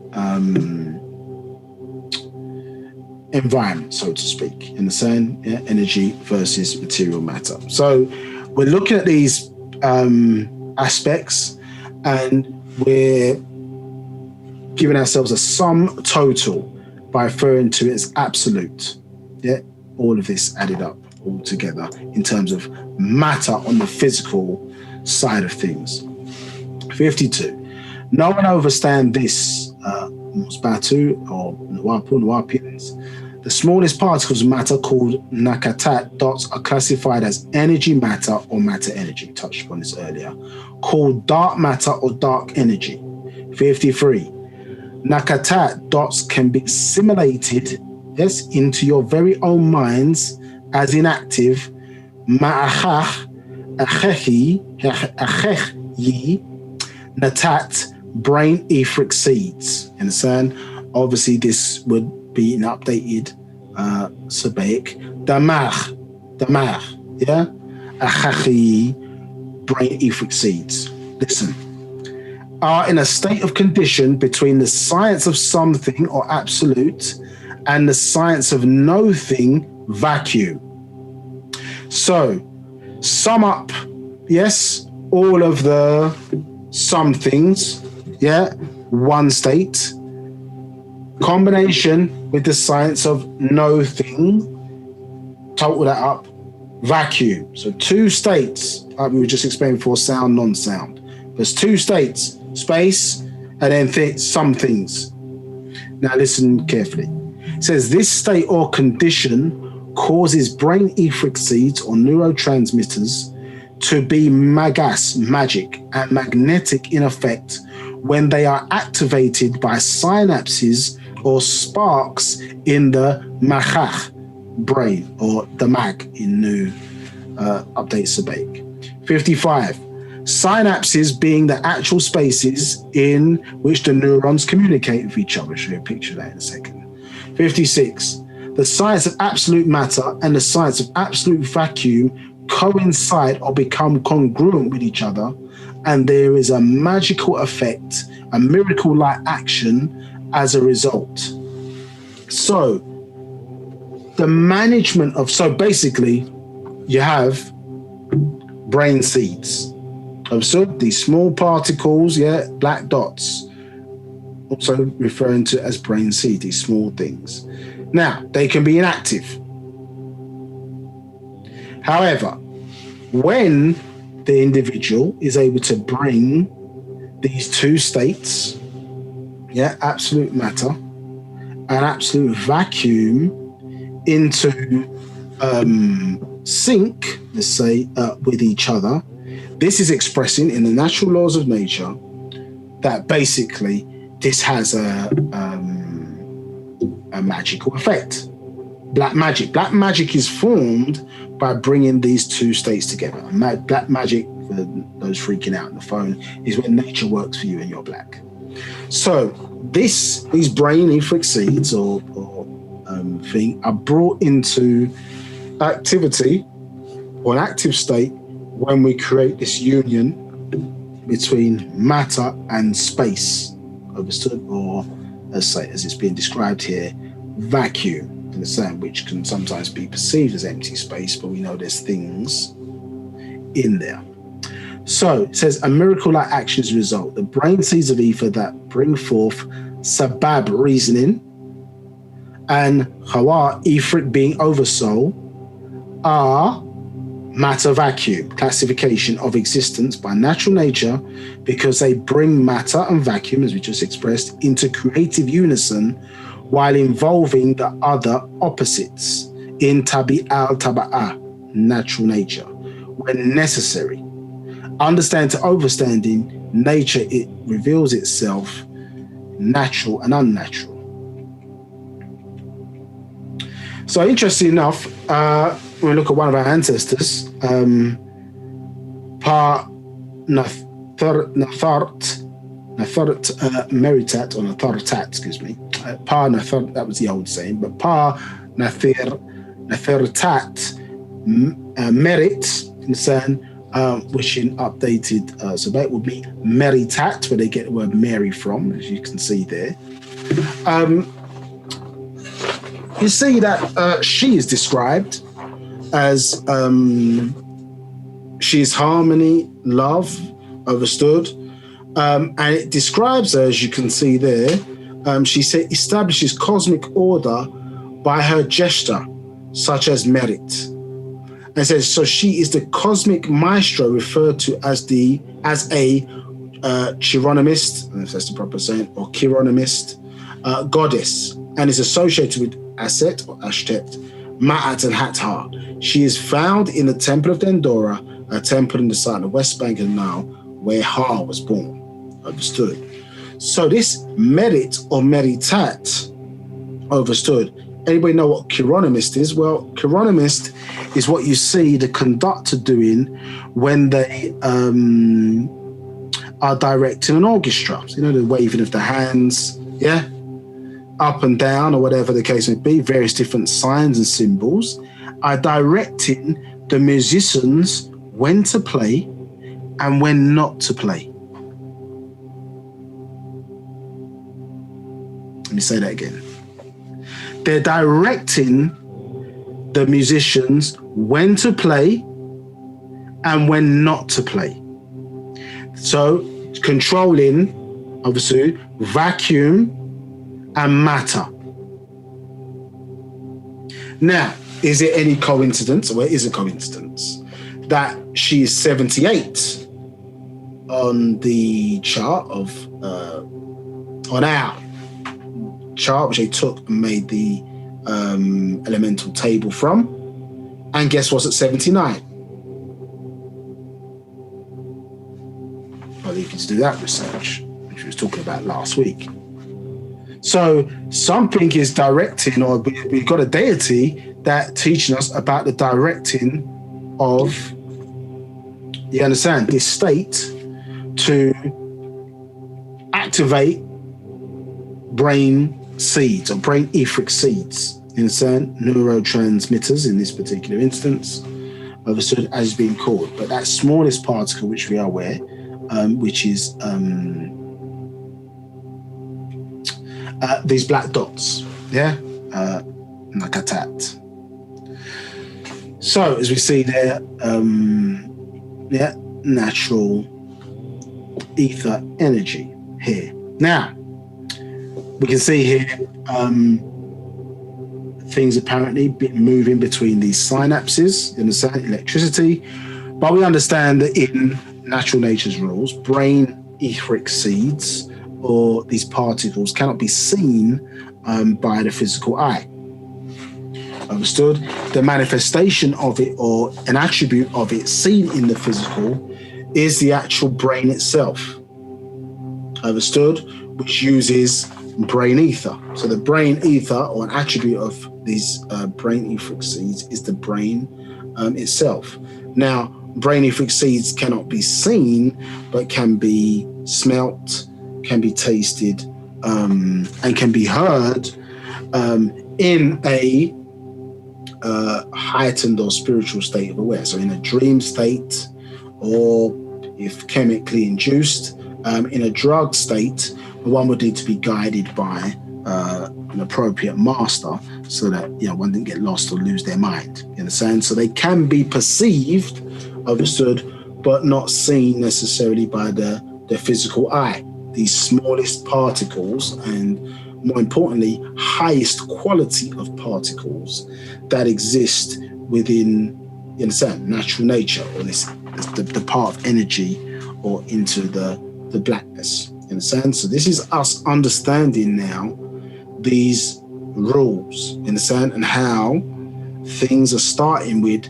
environment, so to speak, in the same energy versus material matter. So we're looking at these aspects, and we're giving ourselves a sum total by referring to it as absolute. Yeah, all of this added up all together in terms of matter on the physical side of things. 52. No one understand this, Musbatu or Nuwapians. The smallest particles of matter, called nakatat dots, are classified as energy matter or matter energy. Touched upon this earlier. Called dark matter or dark energy. 53. Nakatat dots can be assimilated, yes, into your very own minds as inactive ma'achach achechi natat brain etheric seeds. Understand? Obviously, this would be an updated Sabaic. Damach, yeah? Achachi, brain etheric seeds. Listen. Are in a state of condition between the science of something or absolute and the science of no thing, vacuum. So, sum up, yes, all of the some things, yeah, one state, combination with the science of no thing, total that up, vacuum. So two states, like we were just explaining before, sound, non-sound. There's two states, space, and then some things. Now listen carefully. It says this state or condition causes brain etheric seeds or neurotransmitters to be magic, and magnetic in effect when they are activated by synapses or sparks in the machach brain, or the mag in new update Sabaic. 55. Synapses being the actual spaces in which the neurons communicate with each other. I'll show you a picture of that in a second. 56. The science of absolute matter and the science of absolute vacuum coincide or become congruent with each other, and there is a magical effect, a miracle-like action as a result. So, the management of, so basically, you have brain seeds. So these small particles, yeah, black dots, also referring to as brain seed, these small things. Now, they can be inactive. However, when the individual is able to bring these two states, yeah, absolute matter and absolute vacuum, into sync, let's say, with each other, this is expressing in the natural laws of nature that basically this has a magical effect. Black magic. Black magic is formed by bringing these two states together. Black magic, for those freaking out on the phone, is when nature works for you and you're black. So these brain etheric seeds or thing are brought into activity or an active state when we create this union between matter and space, understood, or as it's being described here, vacuum, understand, which can sometimes be perceived as empty space, but we know there's things in there. So it says a miracle-like action is a result. The brain seeds of ether that bring forth sabab reasoning and hawa etheric being oversoul are matter vacuum, classification of existence by natural nature, because they bring matter and vacuum, as we just expressed, into creative unison while involving the other opposites in tabi al-taba'ah, natural nature, when necessary. Understand to overstanding nature, it reveals itself natural and unnatural. So interesting enough, when we look at one of our ancestors, Paa Meritat, or Nathartat, excuse me. Paa Nathar, that was the old saying, but Paa Nathirtat Merit, which in updated Sabat would be Meritat, where they get the word Mary from, as you can see there. You see that she is described as she is harmony, love, overstood, and it describes her, as you can see there. She establishes cosmic order by her gesture, such as merit. And says, so she is the cosmic maestro, referred to as a chironomist, I don't know if that's the proper saying, or chironomist, goddess, and is associated with Aset or Ashtet, Ma'at and Hathor. She is found in the Temple of Dendora, a temple in the site of the West Bank of Nile, where Ha was born. Understood. So this merit or meritat, overstood. Anybody know what chironomist is? Well, chironomist is what you see the conductor doing when they are directing an orchestra. So, you know, the waving of the hands, yeah? Up and down, or whatever the case may be, various different signs and symbols are directing the musicians when to play and when not to play. Let me say that again. They're directing the musicians when to play and when not to play. So controlling, obviously, vacuum and matter. Now, is it any coincidence, or it is a coincidence, that she is 78 on the chart of, on our chart, which they took and made the elemental table from, and guess what's at 79? I'll leave you to do that research, which we was talking about last week. So something is directing, or we've got a deity that teaching us about the directing of, you understand, this state to activate brain seeds or brain etheric seeds, you understand, neurotransmitters in this particular instance, understood as being called. But that smallest particle, which we are aware, which is these black dots, yeah, nakatat. So as we see there, yeah, natural ether energy here. Now we can see here things apparently moving between these synapses, you understand, electricity, but we understand that in natural nature's rules, brain etheric seeds or these particles cannot be seen by the physical eye. Understood? The manifestation of it, or an attribute of it seen in the physical, is the actual brain itself. Understood? Which uses brain ether. So the brain ether, or an attribute of these brain etheric seeds, is the brain itself. Now, brain etheric seeds cannot be seen, but can be smelt, can be tasted, and can be heard in a heightened or spiritual state of awareness. So in a dream state, or if chemically induced, in a drug state, one would need to be guided by an appropriate master, so that, you know, one didn't get lost or lose their mind. You understand? So they can be perceived, understood, but not seen necessarily by the physical eye. These smallest particles, and more importantly, highest quality of particles that exist within, you understand, natural nature, or the part of energy, or into the blackness. You understand? So this is us understanding now these rules, you understand, and how things are starting with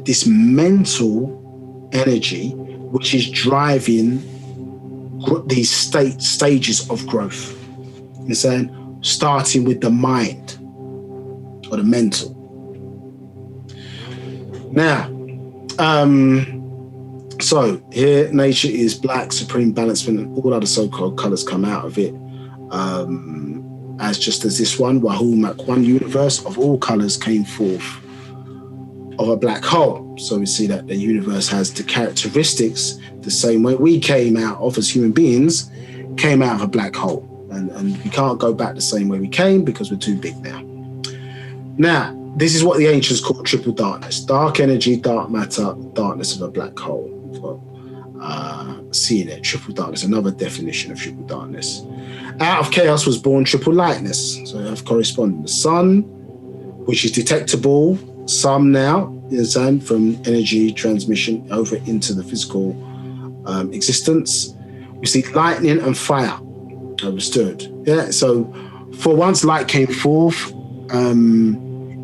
this mental energy which is driving these stages of growth. You're saying, starting with the mind or the mental. Now, so here, nature is black, supreme balancement, and all other so-called colors come out of it. As just as this one, Wahoo Mak, one universe of all colors came forth of a black hole. So we see that the universe has the characteristics the same way we came out of as human beings, came out of a black hole. And we can't go back the same way we came because we're too big now. Now, this is what the ancients called triple darkness: dark energy, dark matter, darkness of a black hole. Seeing it, triple darkness, another definition of triple darkness. Out of chaos was born triple lightness. So you have corresponding the sun, which is detectable, some now, you know, from energy transmission over into the physical existence. We see lightning and fire, understood. Yeah, so for once light came forth,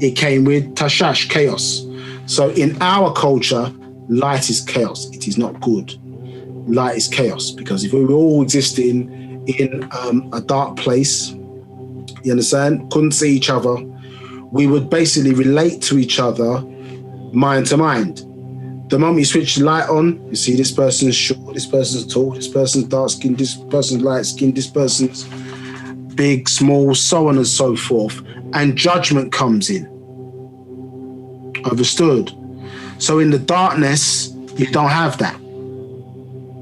it came with tashash, chaos. So in our culture, light is chaos. It is not good. Light is chaos, because if we were all existing in a dark place, you understand, couldn't see each other, we would basically relate to each other mind to mind. The moment you switch the light on, you see this person's short, this person's tall, this person's dark skinned, this person's light skinned, this person's big, small, so on and so forth. And judgment comes in. Understood? So in the darkness, you don't have that.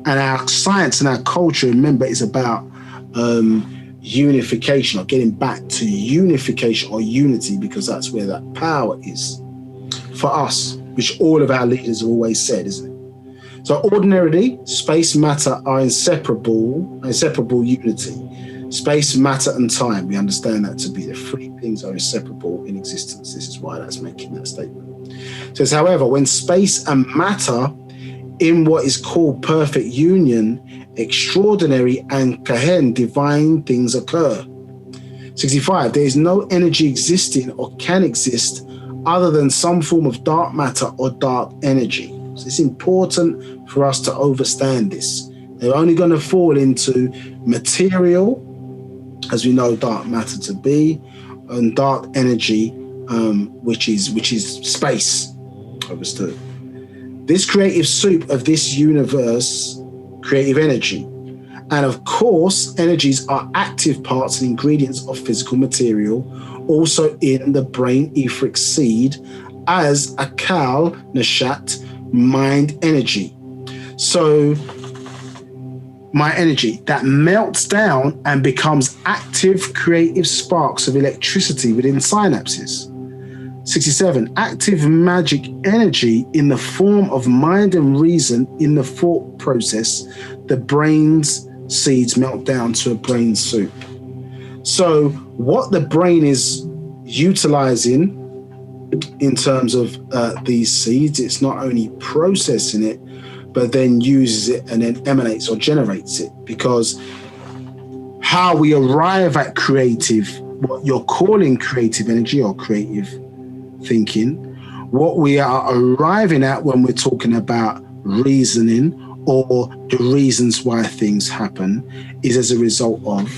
And our science and our culture, remember, is about unification, or getting back to unification or unity, because that's where that power is for us, which all of our leaders have always said, isn't it? So ordinarily, space, matter are inseparable unity. Space, matter, and time, we understand that to be the three things are inseparable in existence. This is why that's making that statement. It says, however, when space and matter in what is called perfect union, extraordinary and coherent divine things occur. 65, there is no energy existing or can exist other than some form of dark matter or dark energy. So it's important for us to understand this. They're only going to fall into material, as we know dark matter to be, and dark energy, which is space. Understood? This creative soup of this universe, creative energy. And of course, energies are active parts and ingredients of physical material, also in the brain etheric seed as a kal nashat mind energy. So my energy that melts down and becomes active creative sparks of electricity within synapses. 67, active magic energy in the form of mind and reason in the thought process. The brain's seeds melt down to a brain soup. So what the brain is utilizing in terms of these seeds, it's not only processing it, but then uses it and then emanates or generates it. Because how we arrive at creative, what you're calling creative energy or creative thinking, what we are arriving at when we're talking about reasoning or the reasons why things happen, is as a result of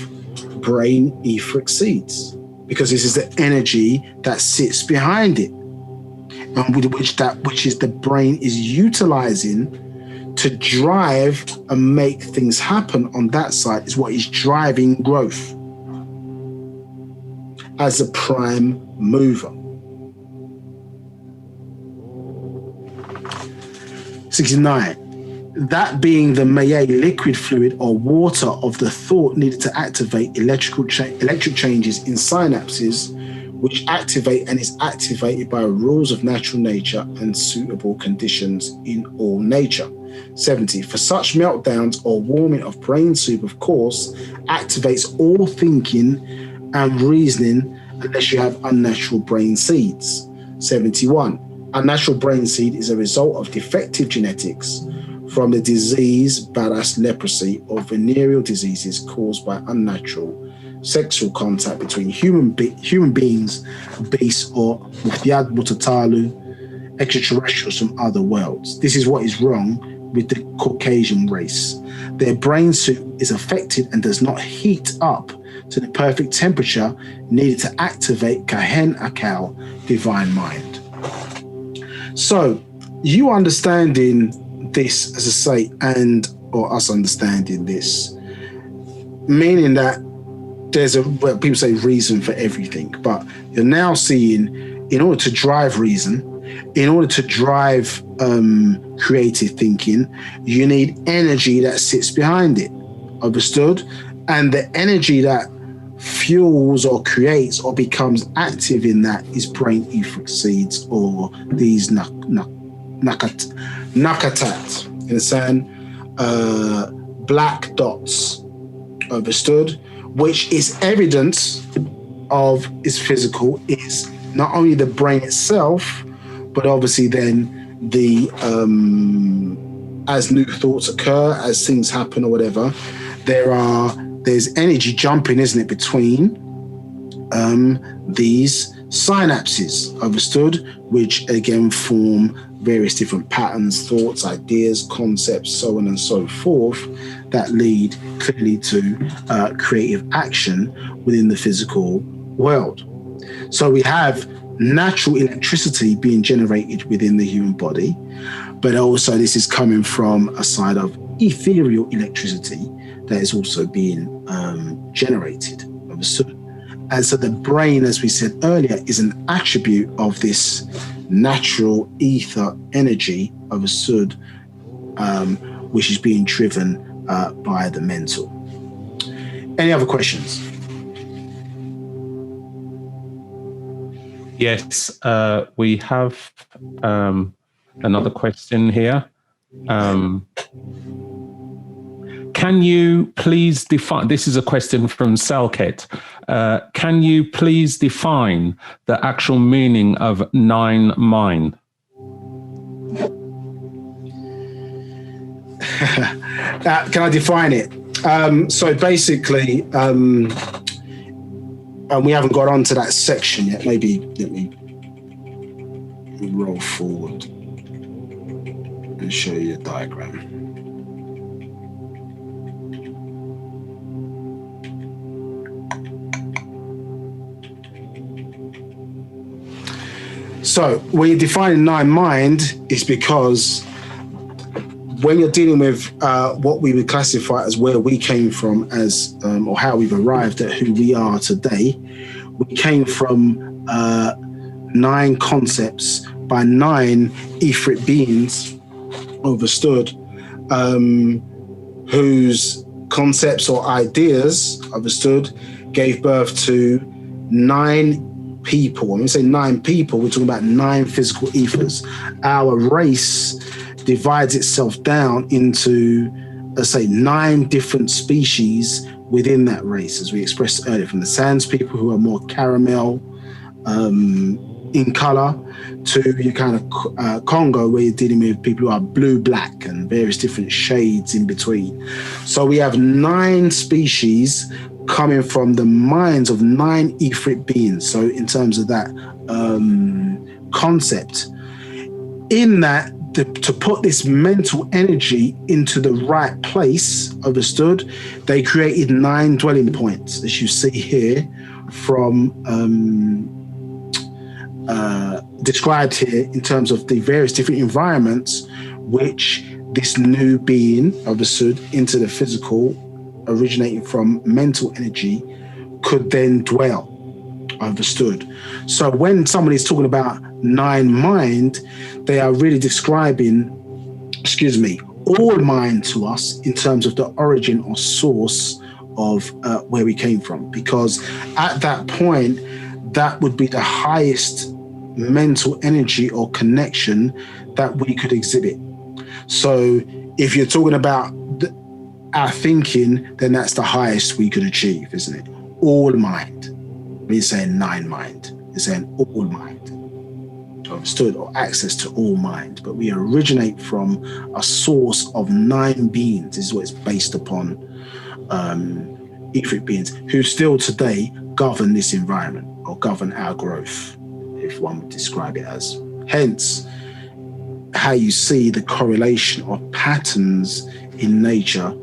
brain etheric seeds, because this is the energy that sits behind it, and with which is the brain is utilizing to drive and make things happen on that side, is what is driving growth as a prime mover. 69, that being the Maya liquid fluid or water of the thought needed to activate electric changes in synapses, which activate and is activated by rules of natural nature and suitable conditions in all nature. 70, for such meltdowns or warming of brain soup, of course, activates all thinking and reasoning unless you have unnatural brain seeds. 71, unnatural brain seed is a result of defective genetics from the disease Baras leprosy or venereal diseases caused by unnatural sexual contact between human beings, beasts, or extraterrestrials from other worlds. This is what is wrong with the Caucasian race. Their brain suit is affected and does not heat up to the perfect temperature needed to activate Kahen Akal, divine mind. So you understanding this, as I say, or us understanding this, meaning that there's people say reason for everything, but you're now seeing, in order to drive reason, in order to drive creative thinking, you need energy that sits behind it. Understood? And the energy that fuels or creates or becomes active in that is brain etheric seeds, or these nakatat. You understand? Black dots. Understood? Which is evidence of is physical, is not only the brain itself, but obviously then the as new thoughts occur, as things happen or whatever, there's energy jumping, isn't it, between these synapses, understood, which again form various different patterns, thoughts, ideas, concepts, so on and so forth, that lead clearly to creative action within the physical world. So we have natural electricity being generated within the human body, but also this is coming from a side of ethereal electricity that is also being generated. Understood? And so the brain, as we said earlier, is an attribute of this natural ether energy, understood, which is being driven by the mental. Any other questions? Yes, we have another question here. Can you please define, this is a question from Salket, can you please define the actual meaning of nine mind? Can I define it? So basically, and we haven't got onto that section yet. Maybe let me roll forward and show you a diagram. So when you define nine mind, is because when you're dealing with what we would classify as where we came from, as or how we've arrived at who we are today, we came from nine concepts by nine etheric beings, understood, whose concepts or ideas, understood, gave birth to nine people. When we say nine people, we're talking about nine physical ethers. Our race divides itself down into, let's say, nine different species within that race, as we expressed earlier, from the Sands people, who are more caramel in color, to your kind of Congo, where you're dealing with people who are blue, black, and various different shades in between. So we have nine species coming from the minds of nine etheric beings. So in terms of that concept, in that, to put this mental energy into the right place, understood, they created nine dwelling points, as you see here, from described here in terms of the various different environments which this new being, understood, into the physical, originating from mental energy, could then dwell, understood. So when somebody's talking about nine mind, they are really describing, all mind to us in terms of the origin or source of where we came from. Because at that point, that would be the highest mental energy or connection that we could exhibit. So if you're talking about our thinking, then that's the highest we could achieve, isn't it? All mind. We're saying nine mind. We're saying all mind. Understood, or access to all mind. But we originate from a source of nine beings. This is what it's based upon. Etheric beings who still today govern this environment, or govern our growth, if one would describe it as. Hence, how you see the correlation of patterns in nature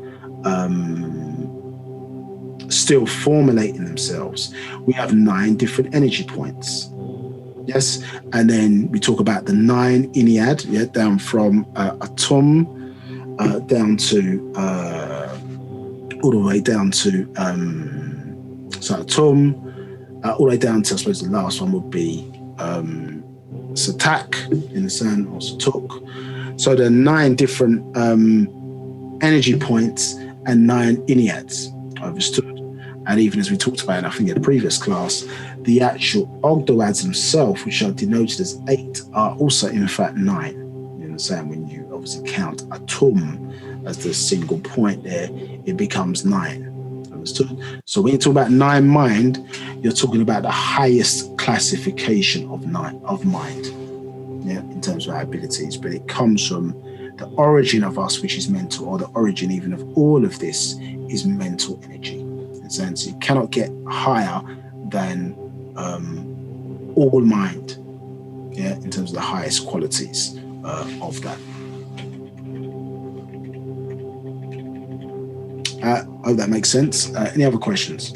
still formulating themselves. We have 9 different energy points. Yes, and then we talk about the 9 Iliad, down from Atum down to all the way down to Atum, all the way down to, I suppose the last one would be Satak in the sun, or Satuk. So there are 9 different energy points and 9 Iliads, understood. And even as we talked about, I think in the previous class, the actual Ogdoads themselves, which are denoted as 8, are also in fact 9. You understand? When you obviously count Atum as the single point there, it becomes 9. Understood? So when you talk about 9 mind, you're talking about the highest classification of mind, in terms of our abilities. But it comes from the origin of us, which is mental, or the origin even of all of this is mental energy. So you cannot get higher than all mind, in terms of the highest qualities of that. I hope that makes sense. Any other questions?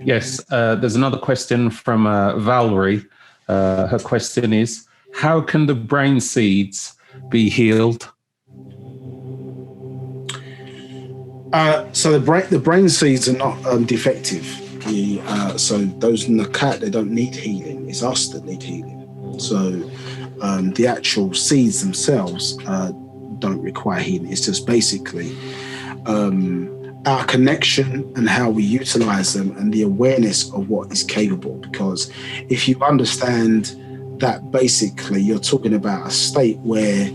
Yes, there's another question from Valerie. Her question is, how can the brain seeds be healed? So the brain seeds are not defective. So those nakat, they don't need healing. It's us that need healing. So the actual seeds themselves don't require healing. It's just basically our connection and how we utilize them and the awareness of what is capable. Because if you understand that basically you're talking about a state where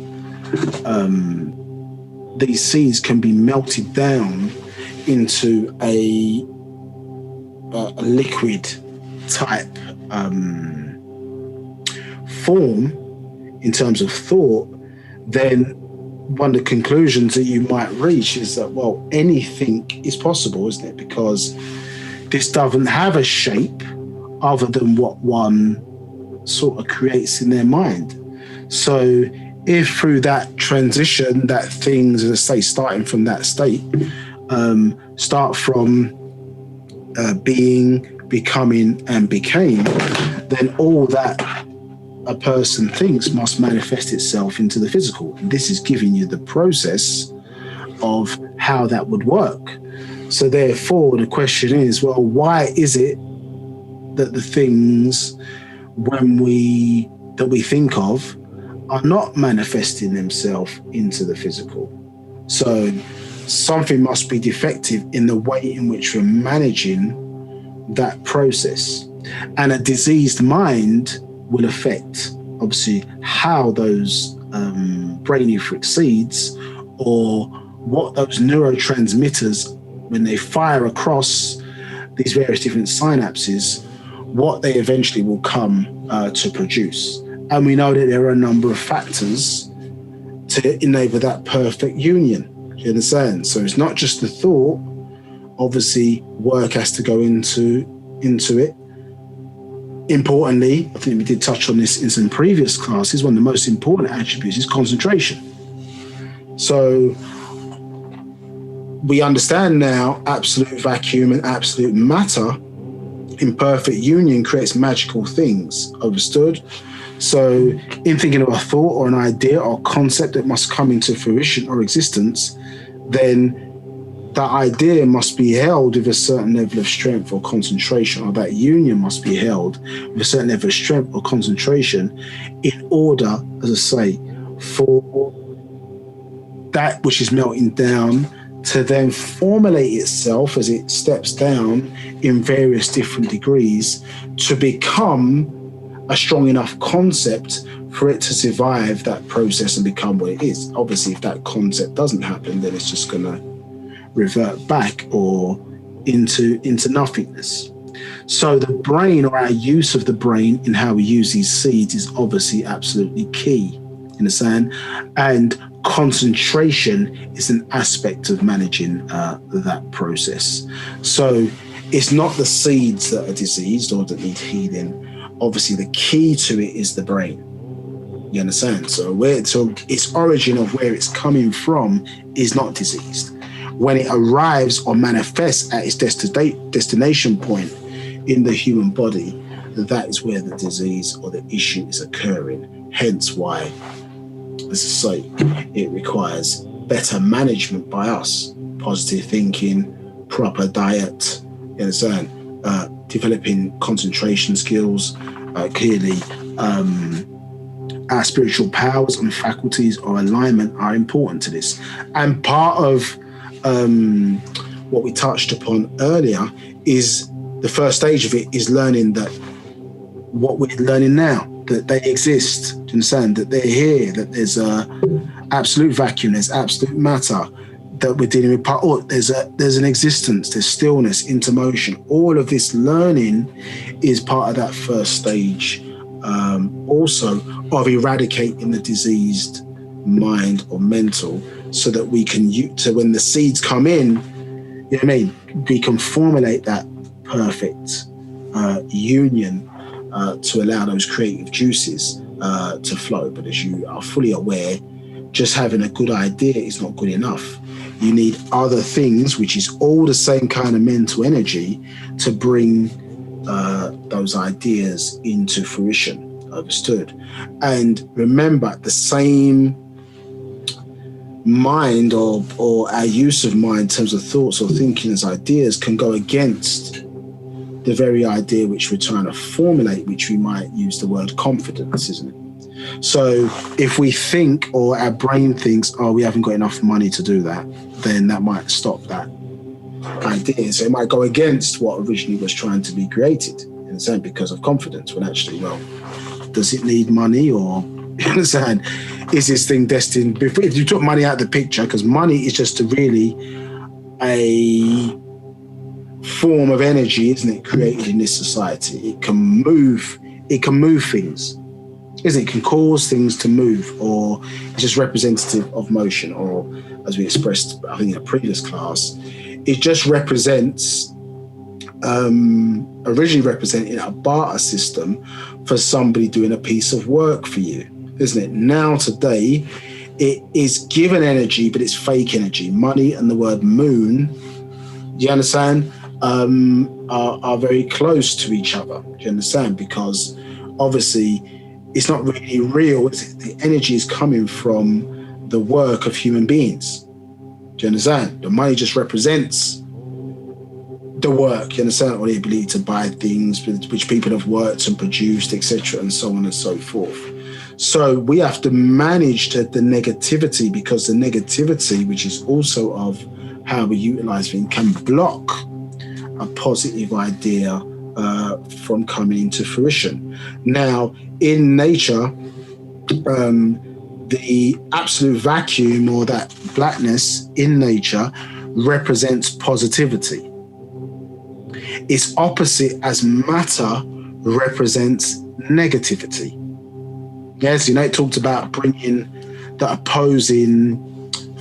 these seeds can be melted down into a liquid type form in terms of thought, then one of the conclusions that you might reach is that, well, anything is possible, isn't it? Because this doesn't have a shape other than what one sort of creates in their mind. So if through that transition, that things, as I say, starting from that state, start from being, becoming, and became, then all that a person thinks must manifest itself into the physical. And this is giving you the process of how that would work. So therefore, the question is, well, why is it that the things that we think of are not manifesting themselves into the physical? So something must be defective in the way in which we're managing that process. And a diseased mind will affect, obviously, how those brain etheric seeds, or what those neurotransmitters, when they fire across these various different synapses, what they eventually will come to produce. And we know that there are a number of factors to enable that perfect union. You understand? So it's not just the thought. Obviously, work has to go into it. Importantly, I think we did touch on this in some previous classes, one of the most important attributes is concentration. So we understand now absolute vacuum and absolute matter in perfect union creates magical things, understood? So in thinking of a thought or an idea or concept that must come into fruition or existence, then that idea must be held with a certain level of strength or concentration, or that union must be held with a certain level of strength or concentration in order, as I say, for that which is melting down to then formulate itself as it steps down in various different degrees to become a strong enough concept for it to survive that process and become what it is. Obviously, if that concept doesn't happen, then it's just going to revert back or into nothingness. So the brain, or our use of the brain in how we use these seeds, is obviously absolutely key, understand? And concentration is an aspect of managing that process. So it's not the seeds that are diseased or that need healing. Obviously, the key to it is the brain. You understand? So its origin of where it's coming from is not diseased. When it arrives or manifests at its destination point in the human body, that is where the disease or the issue is occurring. Hence why, as I say, it requires better management by us, positive thinking, proper diet, you understand, developing concentration skills, clearly our spiritual powers and faculties or alignment are important to this. And part of what we touched upon earlier is the first stage of it is learning that what we're learning now, that they exist, do you understand, that they're here, that there's a absolute vacuum, there's absolute matter, that we're dealing with Paa Pau'ut, there's an existence, there's stillness, intermotion. All of this learning is part of that first stage also of eradicating the diseased mind or mental, so that we can so when the seeds come in, you know what I mean, we can formulate that perfect union to allow those creative juices to flow. But as you are fully aware, just having a good idea is not good enough. You need other things, which is all the same kind of mental energy, to bring those ideas into fruition. Understood? And remember, the same mind or our use of mind in terms of thoughts or thinking as ideas can go against the very idea which we're trying to formulate, which we might use the word confidence, isn't it? So if we think, or our brain thinks, oh, we haven't got enough money to do that, then that might stop that idea. So it might go against what originally was trying to be created, in a sense, because of confidence, when actually, well, does it need money, or, you understand, is this thing destined, if you took money out of the picture, because money is just really a form of energy, isn't it, created in this society. It can move things, isn't it? It can cause things to move, or it's just representative of motion, or as we expressed, I think in a previous class, it just represents, originally representing a barter system for somebody doing a piece of work for you, isn't it? Now today, it is given energy, but it's fake energy. Money and the word moon, do you understand, are very close to each other. Do you understand? Because obviously it's not really real, is it? The energy is coming from the work of human beings. Do you understand? The money just represents the work, you understand, or the ability to buy things which people have worked and produced, etc., and so on and so forth. So we have to manage the negativity, because the negativity, which is also of how we utilize things, can block a positive idea from coming into fruition. Now, in nature, the absolute vacuum, or that blackness in nature, represents positivity. Its opposite as matter represents negativity. Yes, it talked about bringing the opposing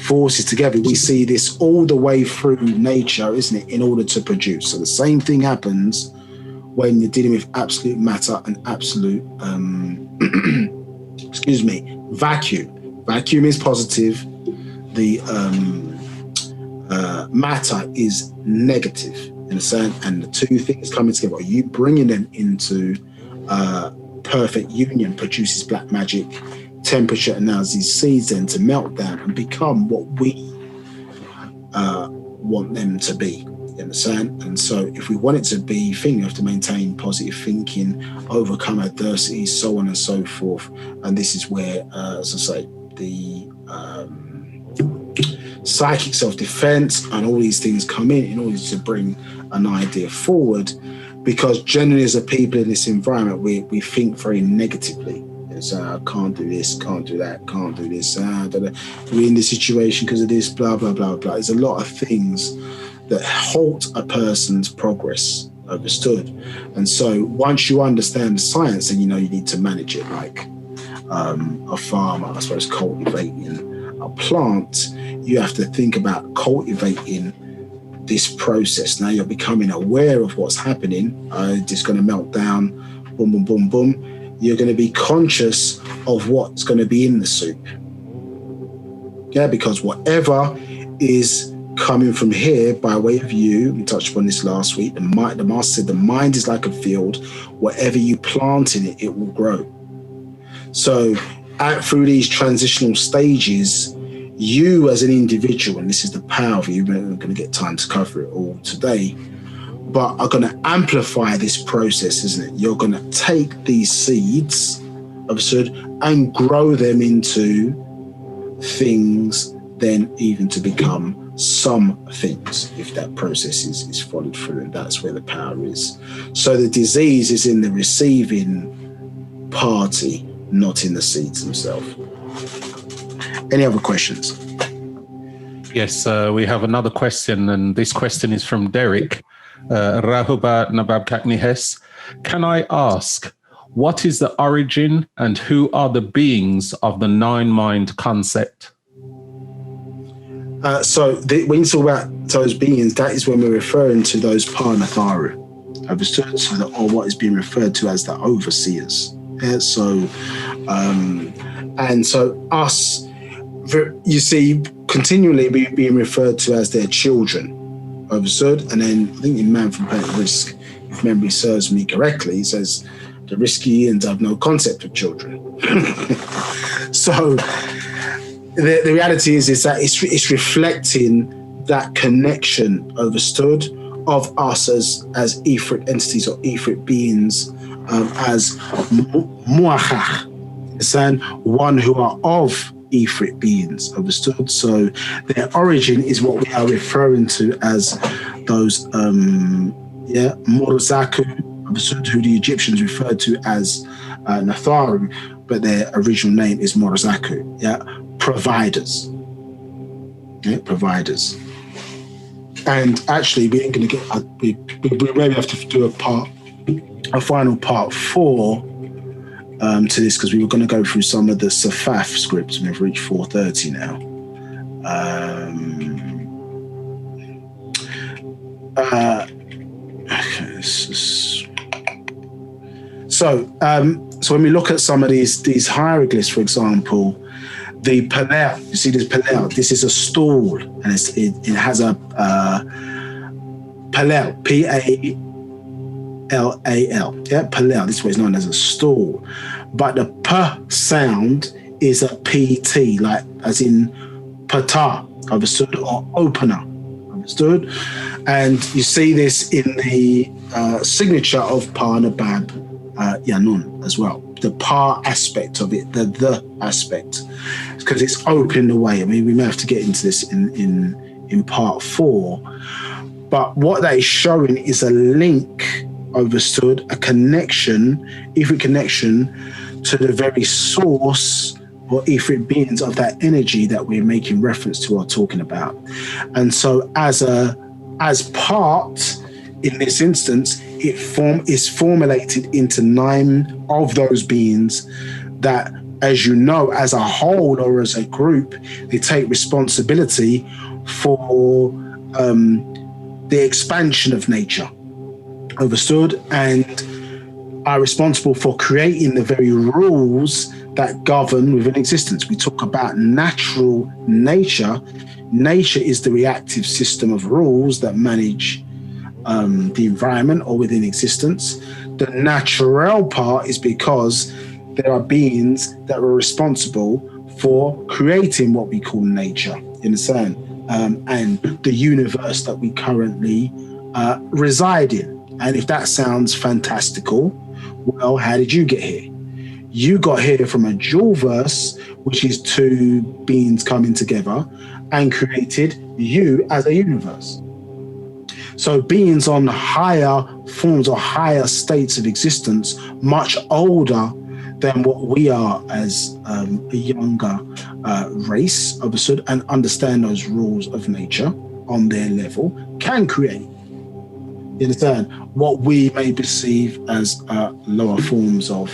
forces together. We see this all the way through nature, isn't it, in order to produce. So the same thing happens when you're dealing with absolute matter and absolute, vacuum. Vacuum is positive. The matter is negative, in a sense, and the two things coming together, you bringing them into perfect union, produces black magic temperature, and allows these seeds then to melt down and become what we want them to be, you understand? And so if we want it to be thing, you have to maintain positive thinking, overcome adversity, so on and so forth. And this is where, as I say, the psychic self-defense and all these things come in order to bring an idea forward, because generally as a people in this environment, we think very negatively. So I can't do this, can't do that, can't do this, we're in this situation because of this, blah, blah, blah, blah. There's a lot of things that halt a person's progress, understood? And so once you understand the science, then you know you need to manage it like a farmer, I suppose, cultivating a plant. You have to think about cultivating this process. Now you're becoming aware of what's happening. It's going to melt down, boom, boom, boom, boom. you're going to be conscious of what's going to be in the soup. Yeah, because whatever is coming from here by way of you, we touched upon this last week, the master said the mind is like a field. Whatever you plant in it, it will grow. So through these transitional stages, you as an individual, and this is the power of you, we're not going to get time to cover it all today, but are going to amplify this process, isn't it? You're going to take these seeds, understood, and grow them into things, then even to become some things, if that process is followed through, and that's where the power is. So the disease is in the receiving party, not in the seeds themselves. Any other questions? Yes, we have another question, and this question is from Derek. Rahuba Nabab Kaknihes. Can I ask, what is the origin and who are the beings of the nine-mind concept? When you talk about those beings, that is when we're referring to those Paa Natharu, understood? So or what is being referred to as the overseers. Yeah, so us, you see, continually being referred to as their children, understood? And then I think in Man from Planet Risk, if memory serves me correctly, it says the Riskians have no concept of children. So the reality is that it's reflecting that connection, understood, of us as Ifrit entities or Ifrit beings, as Mu'achach, one who are of Ifrit beings, understood? So their origin is what we are referring to as those Morozaku, understood, who the Egyptians referred to as Natharu, but their original name is Morozaku, providers. Yeah, providers. And actually, we ain't going to get, we maybe have to do a final part 4 to this, because we were going to go through some of the Safaf scripts, and we've reached 4:30 now. So when we look at some of these hieroglyphs, for example, the Palal, you see this Palal, this is a stool, and it has a Palal, P-A-L-A-L, yeah, Palal, this is what is known as a stool. But the P sound is a P-T, like as in Pata, understood, or opener, understood? And you see this in the signature of Paa B'ah Yaanuwn as well. The Pa aspect of it, the aspect, because it's opening the way. I mean, we may have to get into this in part 4, but what that is showing is a link, understood, a connection, Ifrit connection to the very source or Ifrit beings of that energy that we're making reference to or talking about. And so as part, in this instance, it is formulated into 9 of those beings that, as you know, as a whole or as a group, they take responsibility for the expansion of nature, understood, and are responsible for creating the very rules that govern within existence. We talk about natural nature. Nature is the reactive system of rules that manage the environment or within existence. The natural part is because there are beings that are responsible for creating what we call nature, you understand? And the universe that we currently reside in. And if that sounds fantastical, well, how did you get here? You got here from a dual verse, which is 2 beings coming together and created you as a universe. So beings on higher forms or higher states of existence, much older than what we are as a younger race, understood, and understand those rules of nature on their level, can create, you understand, what we may perceive as lower forms of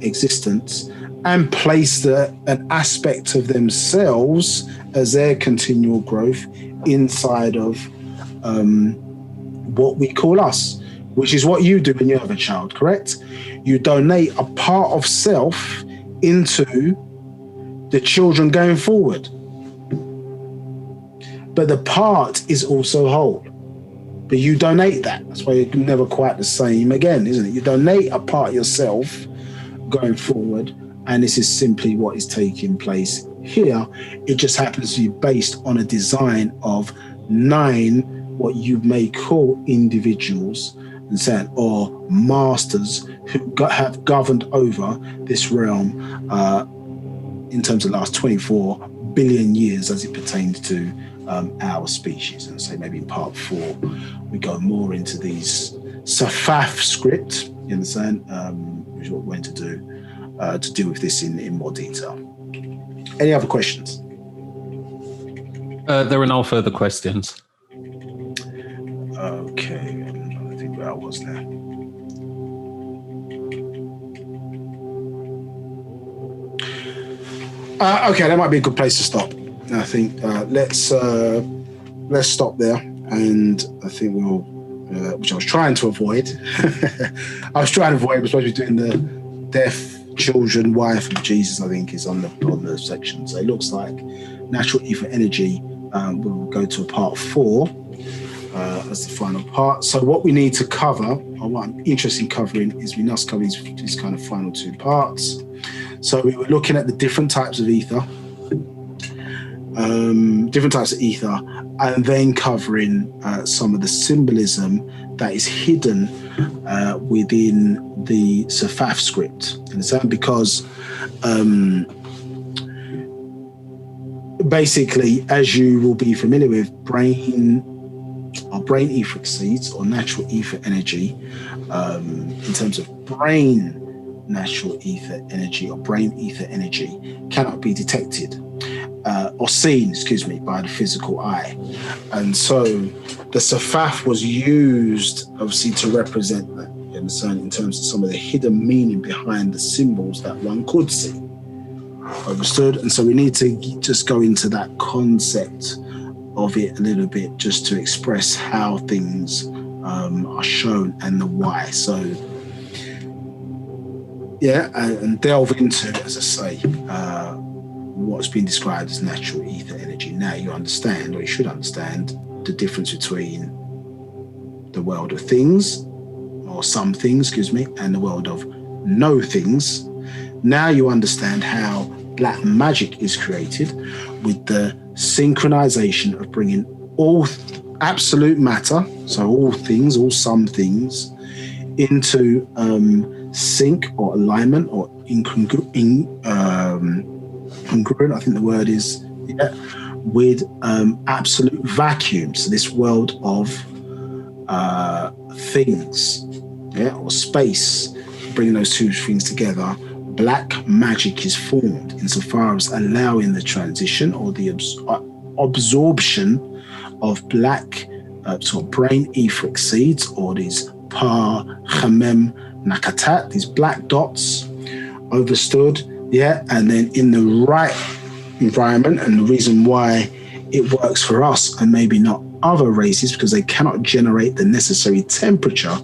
existence, and place an aspect of themselves as their continual growth inside of what we call us, which is what you do when you have a child, correct? You donate a part of self into the children going forward. But the part is also whole. But you donate that. That's why you're never quite the same again, isn't it? You donate a part of yourself going forward, and this is simply what is taking place here. It just happens to be based on a design of 9, what you may call individuals, and saying, or masters who have governed over this realm in terms of the last 24 billion years as it pertains to our species. And so maybe in part 4, we go more into these Safaf script, you understand, which is what we're going to deal with this in more detail. Any other questions? There are no further questions. Okay, I think where I was there. Okay, that might be a good place to stop. I think let's stop there, and I think we'll, which I was trying to avoid. We're supposed to be doing the deaf, children, wife of Jesus, I think, is on the section. So it looks like natural ether energy. We'll go to a part 4 as the final part. So what we need to cover, or what I'm interested in covering, is we must cover these kind of final 2 parts. So we were looking at the different types of ether, and then covering some of the symbolism that is hidden within the Safaf script. Understand? Because basically, as you will be familiar with, brain etheric seeds or natural ether energy, in terms of brain natural ether energy or brain ether energy, cannot be detected or seen, by the physical eye. And so the Safaf was used, obviously, to represent that, you understand, in terms of some of the hidden meaning behind the symbols that one could see. Understood? And so we need to just go into that concept of it a little bit, just to express how things are shown and the why. So, yeah, and delve into, as I say, what's been described as natural ether energy. Now you understand, or you should understand, the difference between the world of things, or some things, and the world of no things. Now you understand how black magic is created with the synchronization of bringing all absolute matter, so all things, all some things, into sync or alignment or congruent, I think the word is, with absolute vacuum. So this world of things, or space, bringing those 2 things together, black magic is formed insofar as allowing the transition or the absorption of black brain etheric seeds, or these Pa Chamem Nakatat, these black dots, overstood, and then in the right environment. And the reason why it works for us and maybe not other races, because they cannot generate the necessary temperature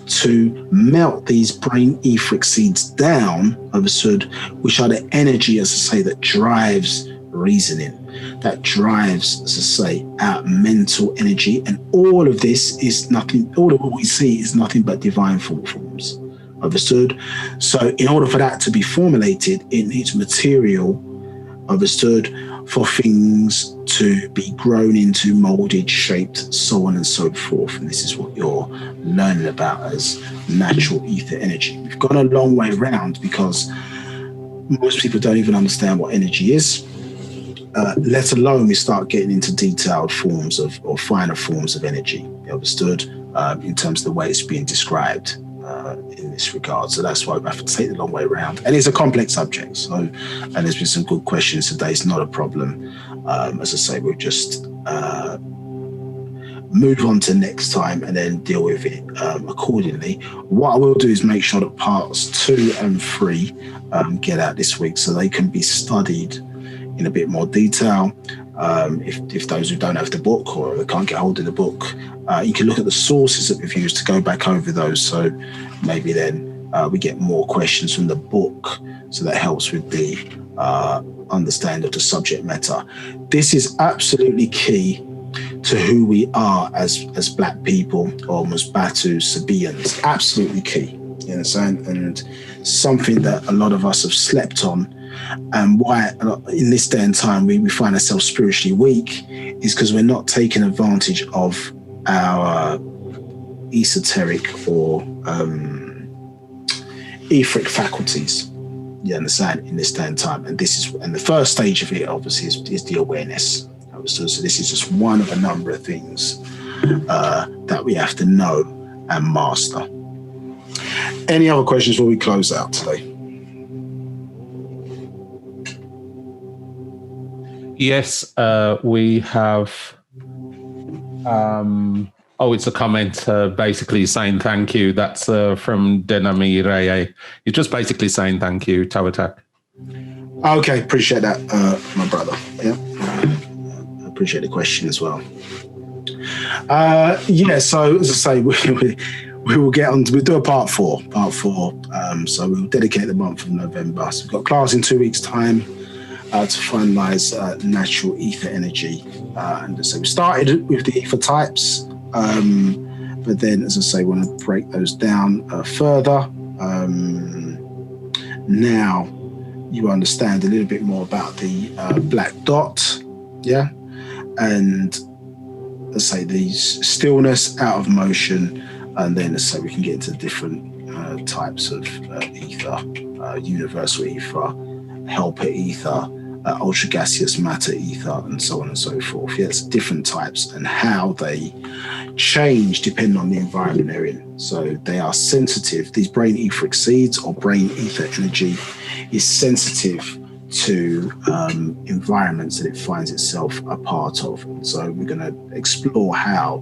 to melt these brain etheric seeds down, understood, which are the energy, as I say, that drives reasoning, that drives, as I say, our mental energy. And all of this is nothing, all of what we see is nothing but divine thought forms. Understood? So in order for that to be formulated, it needs material, understood, for things to be grown into, molded, shaped, so on and so forth. And this is what you're learning about as natural ether energy. We've gone a long way around because most people don't even understand what energy is, let alone we start getting into detailed forms of, or finer forms of energy, understood, in terms of the way it's being described in this regard. So that's why we have to take the long way around. And it's a complex subject. So, and there's been some good questions today. It's not a problem. As I say, we'll just move on to next time and then deal with it accordingly. What I will do is make sure that parts 2 and 3 get out this week so they can be studied in a bit more detail. If those who don't have the book or they can't get hold of the book, you can look at the sources that we've used to go back over those. So maybe then we get more questions from the book, so that helps with the understanding of the subject matter. This is absolutely key to who we are as Black people, or Musbatu Sabians. Absolutely key, you understand? And something that a lot of us have slept on, and why in this day and time we find ourselves spiritually weak, is because we're not taking advantage of our esoteric or etheric faculties, you understand, in this day and time. And the first stage of it obviously is the awareness. So this is just one of a number of things that we have to know and master. Any other questions before we close out today? Yes, we have. It's a comment basically saying thank you. That's from Denami Reye. You're just basically saying thank you, Tawatak. Okay, appreciate that, my brother. Yeah, appreciate the question as well. So as I say, we will get on. We'll do a part four. So we'll dedicate the month of November. So we've got class in 2 weeks' time to finalise natural ether energy. And so we started with the ether types, but then, as I say, we want to break those down further. Now you understand a little bit more about the black dot, yeah, and let's say the stillness, out of motion, and then let's say we can get into different types of ether, universal ether, helper ether, ultra gaseous matter ether, and so on and so forth. Yes, different types and how they change depending on the environment they're in. So they are sensitive. These brain etheric seeds or brain ether energy is sensitive to environments that it finds itself a part of. And so we're going to explore how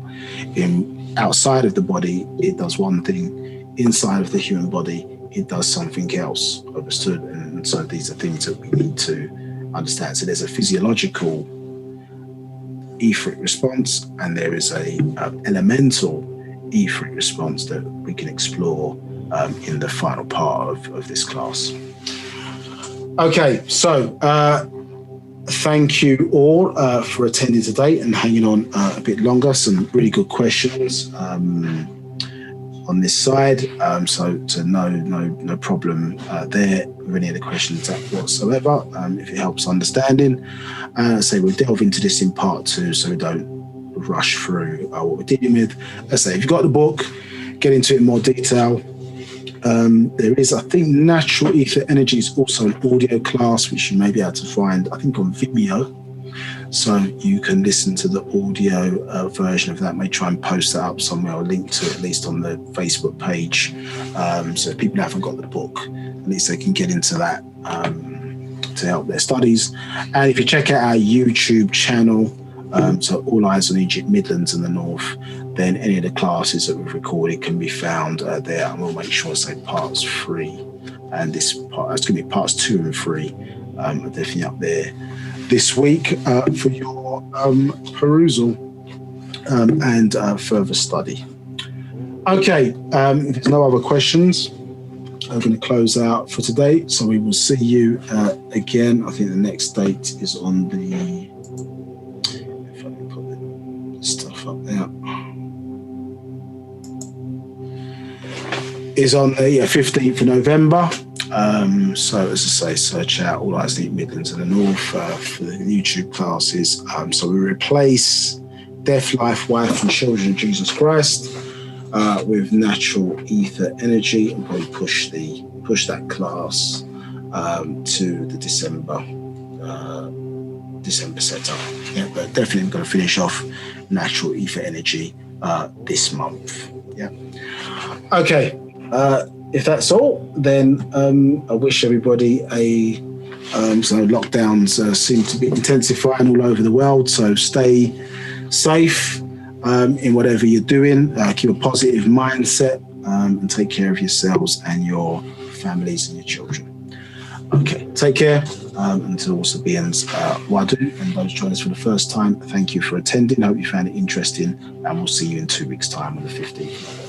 outside of the body it does one thing, inside of the human body it does something else. Understood? And so these are things that we need to understand. So there's a physiological etheric response, and there is a elemental etheric response that we can explore in the final part of this class. Okay, so thank you all for attending today and hanging on a bit longer. Some really good questions on this side. So no problem there with any of the questions whatsoever. If it helps understanding, we'll delve into this in part 2, so we don't rush through what we're dealing with. Let's say if you've got the book, get into it in more detail. There is, I think, natural ether energy is also an audio class which you may be able to find, I think, on Vimeo. So you can listen to the audio version of that. May try and post that up somewhere or link to it, at least on the Facebook page. So if people haven't got the book, at least they can get into that to help their studies. And if you check out our YouTube channel, so All Eyes on Egypt, Midlands and the North, then any of the classes that we've recorded can be found there. And we'll make sure to say parts 3. And this part, it's going to be parts 2 and 3, are definitely up there this week for your perusal and further study. Okay, if there's no other questions, I'm going to close out for today. So we will see you again. I think the next date is on the, if I can put the stuff up there, is on the 15th of November. So as I say, search out All Eyes on Egypt, Midlands and the North for the YouTube classes. So we replace Death, Life, Wife and Children of Jesus Christ with natural ether energy, and probably push that class to the December setup. Yeah, but definitely we're going to finish off natural ether energy this month. Yeah. Okay. If that's all, then I wish everybody so lockdowns seem to be intensifying all over the world. So stay safe in whatever you're doing. Keep a positive mindset and take care of yourselves and your families and your children. Okay, take care. And to all Sabians, Wadu, and those joining us for the first time, thank you for attending. I hope you found it interesting, and we'll see you in 2 weeks' time on the 15th.